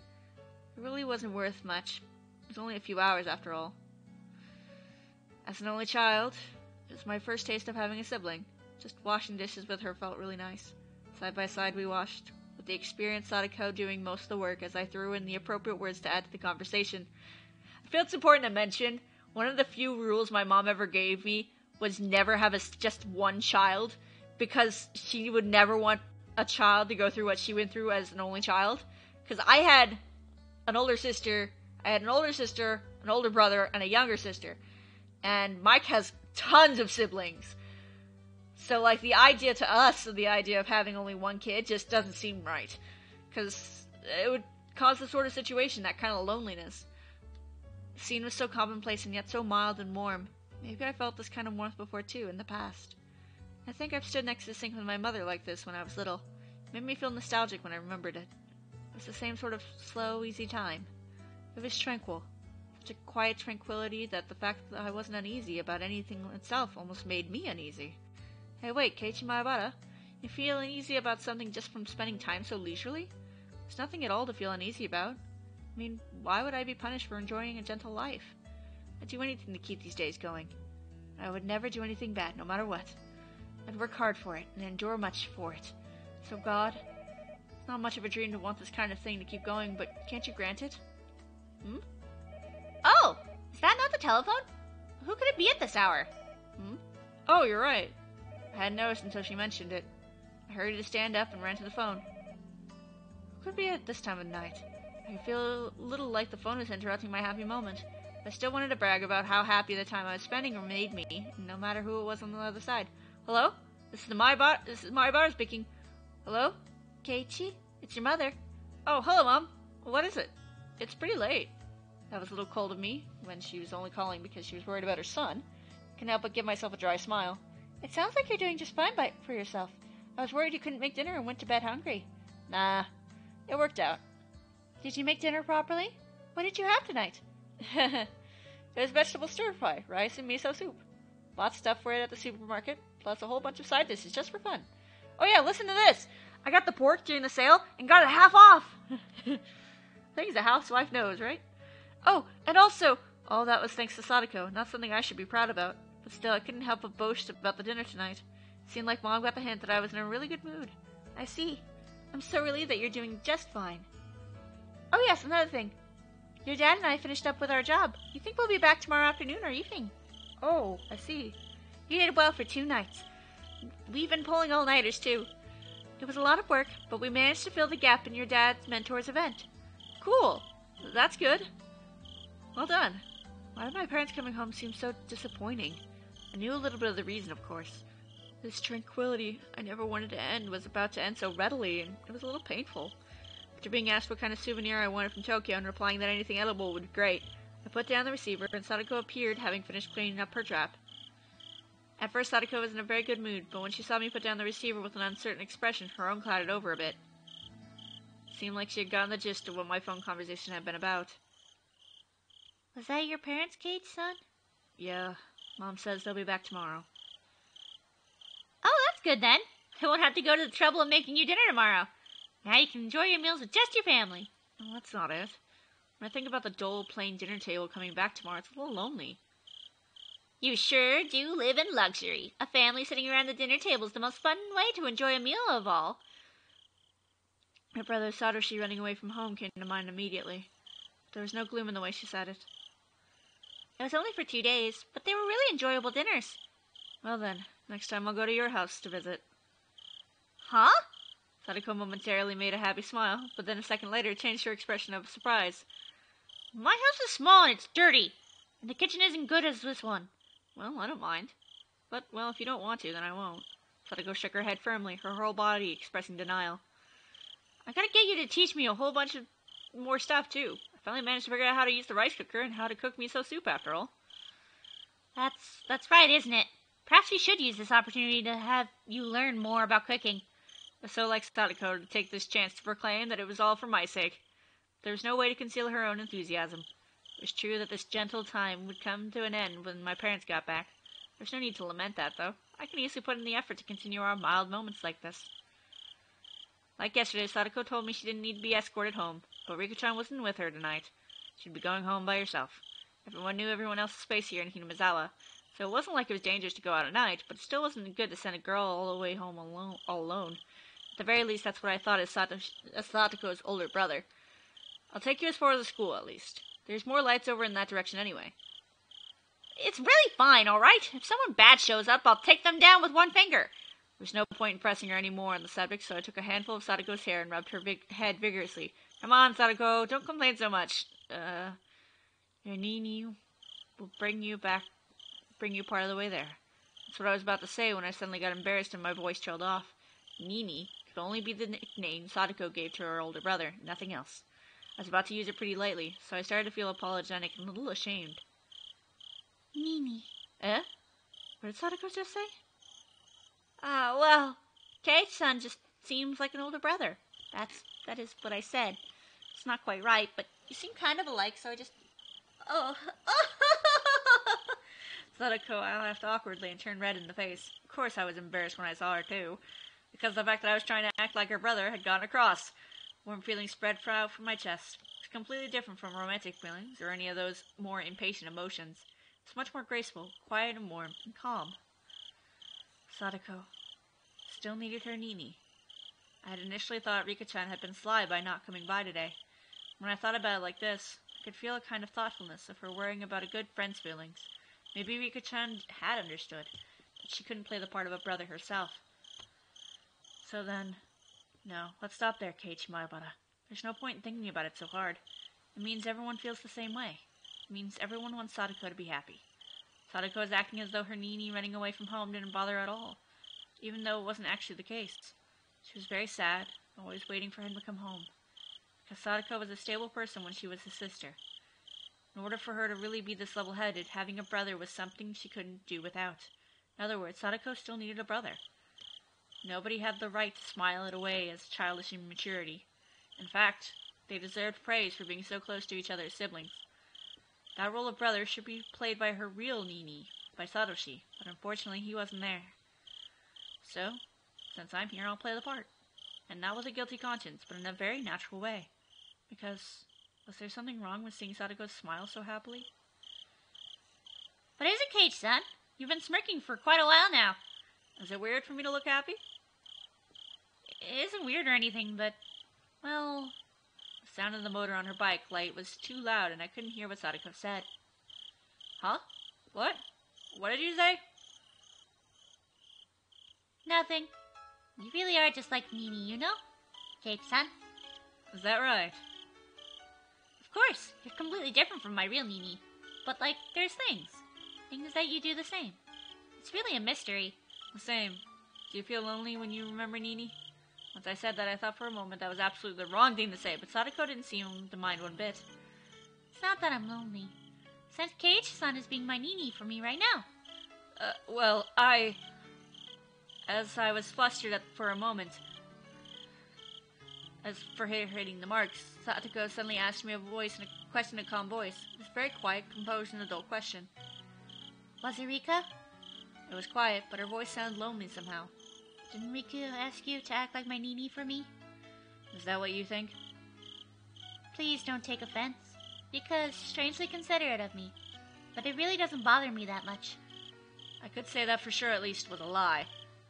It really wasn't worth much. It was only a few hours after all. As an only child, it was my first taste of having a sibling. Just washing dishes with her felt really nice. Side by side we washed, with the experienced Sadako doing most of the work as I threw in the appropriate words to add to the conversation. I feel it's important to mention, one of the few rules my mom ever gave me was never have just one child, because she would never want a child to go through what she went through as an only child. Because I had an older sister, an older brother, and a younger sister. And Mike has tons of siblings. So, like, the idea to us of the idea of having only one kid just doesn't seem right. Because it would cause the sort of situation, that kind of loneliness. The scene was so commonplace and yet so mild and warm. Maybe I felt this kind of warmth before too, in the past. I think I've stood next to the sink with my mother like this when I was little. It made me feel nostalgic when I remembered it. It was the same sort of slow, easy time. It was tranquil. Such a quiet tranquility that the fact that I wasn't uneasy about anything itself almost made me uneasy. Hey, wait, Keiichi Maebara? You feel uneasy about something just from spending time so leisurely? There's nothing at all to feel uneasy about. I mean, why would I be punished for enjoying a gentle life? I'd do anything to keep these days going. I would never do anything bad, no matter what. I'd work hard for it, and endure much for it. So God, it's not much of a dream to want this kind of thing to keep going, but can't you grant it? Oh, is that not the telephone? Who could it be at this hour? Oh, you're right. I hadn't noticed until she mentioned it. I hurried to stand up and ran to the phone. Who could be at this time of night? I feel a little like the phone was interrupting my happy moment. I still wanted to brag about how happy the time I was spending made me, no matter who it was on the other side. Hello? This is Maebara speaking. Hello? Keiichi, it's your mother. Oh, hello, Mom. What is it? It's pretty late. That was a little cold of me, when she was only calling because she was worried about her son. Couldn't help but give myself a dry smile. It sounds like you're doing just fine for yourself. I was worried you couldn't make dinner and went to bed hungry. Nah, it worked out. Did you make dinner properly? What did you have tonight? It was vegetable stir-fry, rice and miso soup. Bought stuff for it at the supermarket, plus a whole bunch of side dishes just for fun. Oh yeah, listen to this! I got the pork during the sale and got it half off! Things a housewife knows, right? Oh, and also, all that was thanks to Sadako, not something I should be proud about. But still, I couldn't help but boast about the dinner tonight. It seemed like Mom got the hint that I was in a really good mood. I see. I'm so relieved that you're doing just fine. Oh yes, another thing. Your dad and I finished up with our job. You think we'll be back tomorrow afternoon or evening? Oh, I see. You did well for 2 nights. We've been pulling all-nighters too. It was a lot of work, but we managed to fill the gap in your dad's mentor's event. Cool. That's good. Well done. Why did my parents coming home seem so disappointing? I knew a little bit of the reason, of course. This tranquility I never wanted to end was about to end so readily, and it was a little painful. After being asked what kind of souvenir I wanted from Tokyo and replying that anything edible would be great, I put down the receiver and Sadako appeared, having finished cleaning up her trap. At first Sadako was in a very good mood, but when she saw me put down the receiver with an uncertain expression, her own clouded over a bit. It seemed like she had gotten the gist of what my phone conversation had been about. Was that your parents' cage, son? Yeah, Mom says they'll be back tomorrow. Oh, that's good then. I won't have to go to the trouble of making you dinner tomorrow. Now you can enjoy your meals with just your family. Well, that's not it. When I think about the dull, plain dinner table coming back tomorrow, it's a little lonely. You sure do live in luxury. A family sitting around the dinner table is the most fun way to enjoy a meal of all. My brother Satoshi running away from home came to mind immediately. There was no gloom in the way she said it. It was only for 2 days, but they were really enjoyable dinners. Well then, next time I'll go to your house to visit. Huh? Sadako momentarily made a happy smile, but then a second later changed her expression of surprise. My house is small and it's dirty, and the kitchen isn't good as this one. Well, I don't mind. But, well, if you don't want to, then I won't. Sadako shook her head firmly, her whole body expressing denial. I gotta get you to teach me a whole bunch of more stuff, too. I finally managed to figure out how to use the rice cooker and how to cook miso soup, after all. That's right, isn't it? Perhaps we should use this opportunity to have you learn more about cooking. I was so like Sadako to take this chance to proclaim that it was all for my sake. There was no way to conceal her own enthusiasm. It was true that this gentle time would come to an end when my parents got back. There's no need to lament that, though. I can easily put in the effort to continue our mild moments like this. Like yesterday, Sadako told me she didn't need to be escorted home, but Rika-chan wasn't with her tonight. She'd be going home by herself. Everyone knew everyone else's space here in Hinamizawa, so it wasn't like it was dangerous to go out at night, but it still wasn't good to send a girl all the way home all alone. At the very least, that's what I thought as Sadako's older brother. I'll take you as far as the school, at least. There's more lights over in that direction anyway. It's really fine, alright? If someone bad shows up, I'll take them down with one finger. There's no point in pressing her any more on the subject, so I took a handful of Sadako's hair and rubbed her head vigorously. Come on, Sadako, don't complain so much. Your Nini will bring you part of the way there. That's what I was about to say when I suddenly got embarrassed and my voice trailed off. Nini could only be the nickname Sadako gave to her older brother, nothing else. I was about to use it pretty lightly, so I started to feel apologetic and a little ashamed. Nini. Eh? What did Sadako just say? Well, Kate-san just seems like an older brother. That is what I said. It's not quite right, but you seem kind of alike, so I just... Oh. Sadako laughed awkwardly and turned red in the face. Of course I was embarrassed when I saw her, too, because the fact that I was trying to act like her brother had gotten across. Warm feelings spread out from my chest. It's completely different from romantic feelings or any of those more impatient emotions. It's much more graceful, quiet and warm, and calm. Sadako still needed her Nini. I had initially thought Rika-chan had been sly by not coming by today. When I thought about it like this, I could feel a kind of thoughtfulness of her worrying about a good friend's feelings. Maybe Rika-chan had understood, but she couldn't play the part of a brother herself. So then, no, let's stop there, Keiichi Maebara. There's no point in thinking about it so hard. It means everyone feels the same way. It means everyone wants Sadako to be happy. Sadako is acting as though her Nini running away from home didn't bother her at all, even though it wasn't actually the case. She was very sad, always waiting for him to come home, because Sadako was a stable person when she was his sister. In order for her to really be this level-headed, having a brother was something she couldn't do without. In other words, Sadako still needed a brother. Nobody had the right to smile it away as childish immaturity. In fact, they deserved praise for being so close to each other as siblings. That role of brother should be played by her real Nini, by Satoshi, but unfortunately he wasn't there. So, since I'm here, I'll play the part. And not with a guilty conscience, but in a very natural way. Because, was there something wrong with seeing Sadako smile so happily? What is it, Keiichi-san? You've been smirking for quite a while now. Is it weird for me to look happy? It isn't weird or anything, but, well... The sound of the motor on her bike light was too loud and I couldn't hear what Sadako said. Huh? What? What did you say? Nothing. You really are just like Nini, you know? Keiichi-san. Is that right? Of course, you're completely different from my real Nini. But, like, there's things. Things that you do the same. It's really a mystery. The same. Do you feel lonely when you remember Nini? Once I said that, I thought for a moment that was absolutely the wrong thing to say, but Sadako didn't seem to mind one bit. It's not that I'm lonely. Since Keiichi-san is being my Nini for me right now. As I was flustered for a moment, as for her hitting the marks, Sadako suddenly asked me a question in a calm voice. It was very quiet, composed, and adult question. Was it Rika? It was quiet, but her voice sounded lonely somehow. Didn't Rika ask you to act like my Nini for me? Is that what you think? Please don't take offense. Rika's strangely considerate of me. But it really doesn't bother me that much. I could say that for sure at least with a lie.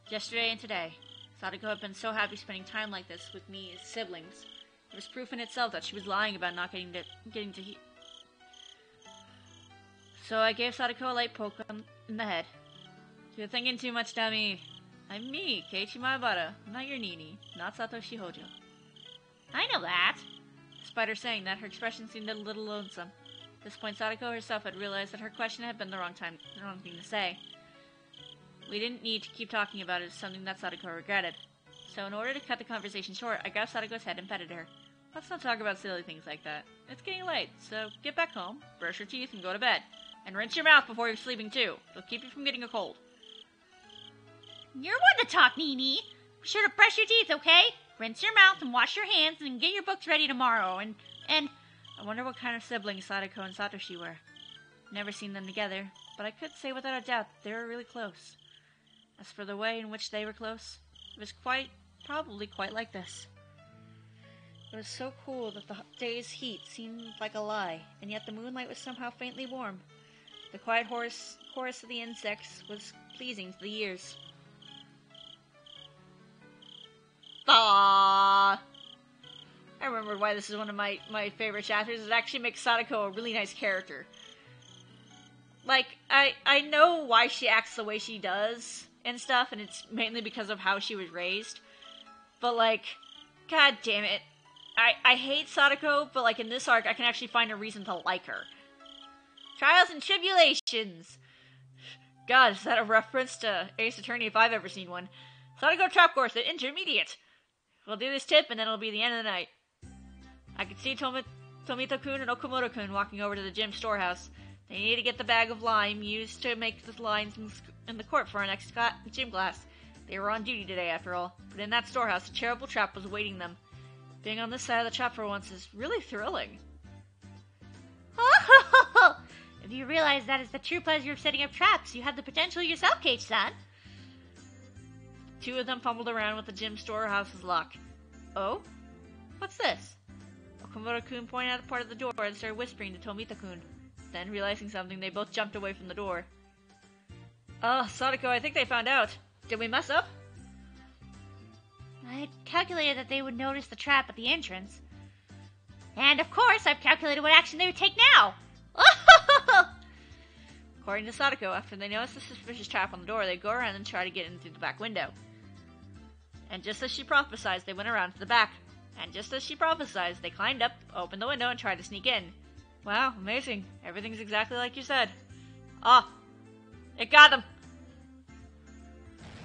Yesterday and today, Sadako had been so happy spending time like this with me as siblings. It was proof in itself that she was lying about not getting to So I gave Sadako a light poke in the head. You're thinking too much, dummy. I'm me, Keiichi Maebara, not your Nini, not Satoshi Hojo. I know that. Despite her saying that, her expression seemed a little lonesome. At this point, Sadako herself had realized that her question had been the wrong thing to say. We didn't need to keep talking about it as something that Sadako regretted. So in order to cut the conversation short, I grabbed Sadako's head and petted her. Let's not talk about silly things like that. It's getting late, so get back home, brush your teeth, and go to bed. And rinse your mouth before you're sleeping too. It'll keep you from getting a cold. You're one to talk, Nini. Be sure to brush your teeth, okay? Rinse your mouth and wash your hands and get your books ready tomorrow. And I wonder what kind of siblings Sadako and Satoshi were. Never seen them together, but I could say without a doubt that they were really close. As for the way in which they were close, it was probably quite like this. It was so cool that the day's heat seemed like a lie, and yet the moonlight was somehow faintly warm. The quiet chorus of the insects was pleasing to the ears. Aww! I remember why this is one of my favorite chapters. It actually makes Sadako a really nice character. Like, I know why she acts the way she does and stuff, and it's mainly because of how she was raised. But, like, god damn it. I hate Sadako, but, like, in this arc, I can actually find a reason to like her. Trials and Tribulations! God, is that a reference to Ace Attorney if I've ever seen one? Sadako Trap Course at Intermediate! We'll do this tip, and then it'll be the end of the night. I could see Tomito-kun and Okamoto-kun walking over to the gym storehouse. They need to get the bag of lime used to make the lines in the court for our next gym class. They were on duty today, after all. But in that storehouse, a terrible trap was awaiting them. Being on this side of the trap for once is really thrilling. If you realize that is the true pleasure of setting up traps, you have the potential yourself, Keiichi-san. Two of them fumbled around with the gym storehouse's lock. Oh? What's this? Okamoto-kun pointed out a part of the door and started whispering to Tomita-kun. Then, realizing something, they both jumped away from the door. Sadako, I think they found out. Did we mess up? I calculated that they would notice the trap at the entrance. And of course, I've calculated what action they would take now! According to Sadako, after they noticed the suspicious trap on the door, they'd go around and try to get in through the back window. And just as she prophesied, they went around to the back. And just as she prophesied, they climbed up, opened the window, and tried to sneak in. Wow, amazing. Everything's exactly like you said. It got them!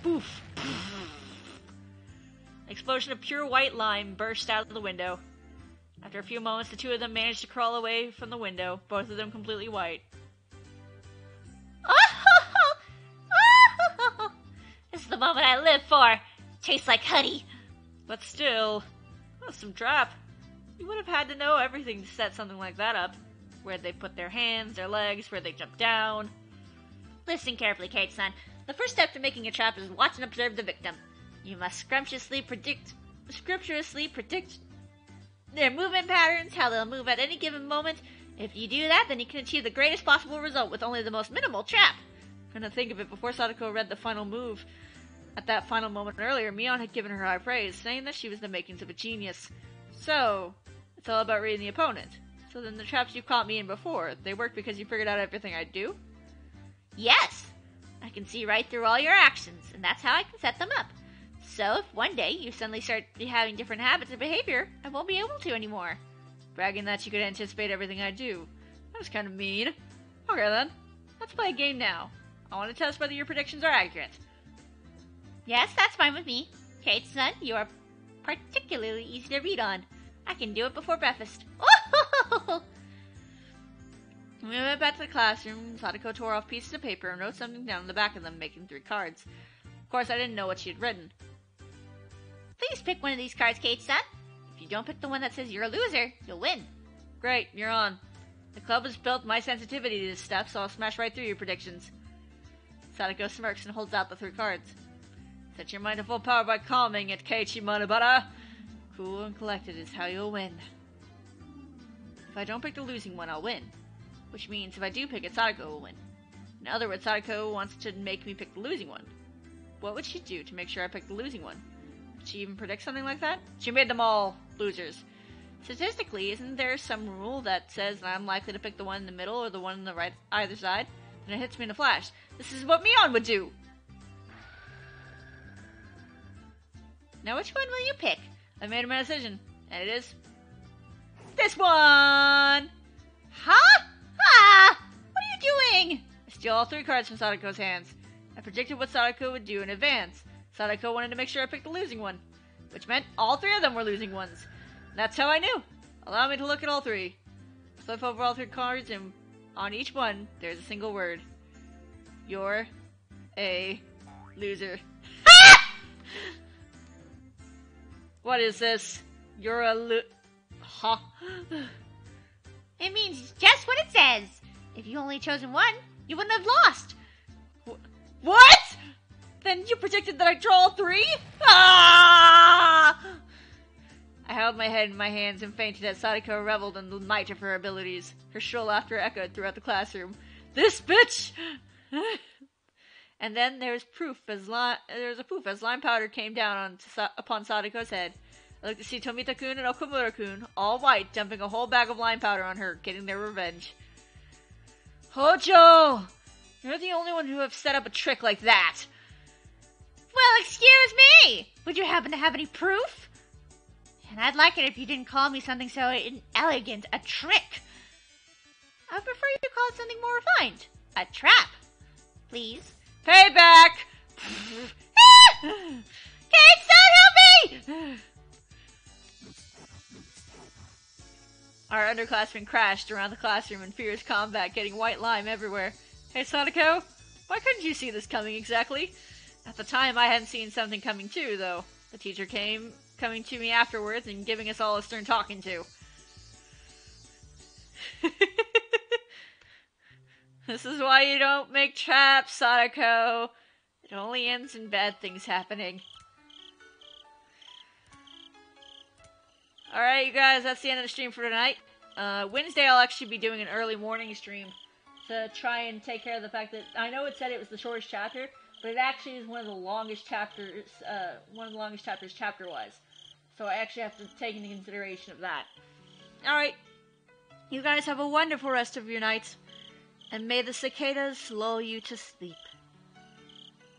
Poof! An explosion of pure white lime burst out of the window. After a few moments, the two of them managed to crawl away from the window, both of them completely white. This is the moment I live for! Tastes like honey! But still, that's some trap. You would have had to know everything to set something like that up. Where'd they put their hands, their legs, where'd they jump down. Listen carefully, Keiichi-san. The first step to making a trap is watch and observe the victim. You must scrumptiously predict their movement patterns, how they'll move at any given moment. If you do that, then you can achieve the greatest possible result with only the most minimal trap. Couldn't think of it before Sadako read the final move. At that final moment earlier, Mion had given her high praise, saying that she was the makings of a genius. So, it's all about reading the opponent. So then the traps you caught me in before, they worked because you figured out everything I'd do? Yes! I can see right through all your actions, and that's how I can set them up. So if one day you suddenly start having different habits or behavior, I won't be able to anymore. Bragging that you could anticipate everything I do. That was kind of mean. Okay then, let's play a game now. I want to test whether your predictions are accurate. Yes, that's fine with me. Keiichi-san, you are particularly easy to read on. I can do it before breakfast. When we went back to the classroom, Sadako tore off pieces of paper and wrote something down on the back of them, making 3 cards. Of course, I didn't know what she had written. Please pick one of these cards, Keiichi-san. If you don't pick the one that says you're a loser, you'll win. Great, you're on. The club has built my sensitivity to this stuff, so I'll smash right through your predictions. Sadako smirks and holds out the 3 cards. Set your mind to full power by calming it, Keiichi Monobara. Cool and collected is how you'll win. If I don't pick the losing one, I'll win. Which means if I do pick it, Sadako will win. In other words, Sadako wants to make me pick the losing one. What would she do to make sure I pick the losing one? Did she even predict something like that? She made them all losers. Statistically, isn't there some rule that says that I'm likely to pick the one in the middle or the one on the right either side? Then it hits me in a flash. This is what Mion would do! Now which one will you pick? I made my decision, and it is... this one! Huh? Ah! What are you doing? I steal all 3 cards from Sadako's hands. I predicted what Sadako would do in advance. Sadako wanted to make sure I picked the losing one, which meant all 3 of them were losing ones. That's how I knew. Allow me to look at all 3. Flip over all 3 cards, and on each one, there's a single word. You're a loser. What is this? You're a huh? It means just what it says. If you only chosen one, you wouldn't have lost. What? Then you predicted that I'd draw all 3? Ah! I held my head in my hands and fainted as Sadako reveled in the might of her abilities. Her shrill laughter echoed throughout the classroom. This bitch! And then there was a poof as lime powder came down upon Sadako's head. I looked to see Tomita-kun and Okumura-kun, all white, dumping a whole bag of lime powder on her, getting their revenge. Hojo! You're the only one who have set up a trick like that. Well, excuse me! Would you happen to have any proof? And I'd like it if you didn't call me something so inelegant, a trick. I would prefer you to call it something more refined. A trap. Please. Payback! Kate, son, help me! Our underclassmen crashed around the classroom in fierce combat, getting white lime everywhere. Hey, Sadako, why couldn't you see this coming exactly? At the time, I hadn't seen something coming too, though. The teacher coming to me afterwards and giving us all a stern talking to. This is why you don't make traps, Sadako. It only ends in bad things happening. Alright, you guys, that's the end of the stream for tonight. Wednesday I'll actually be doing an early morning stream to try and take care of the fact that I know it said it was the shortest chapter, but it actually is one of the longest chapters chapter-wise. So I actually have to take into consideration of that. Alright, you guys have a wonderful rest of your night, and may the cicadas lull you to sleep.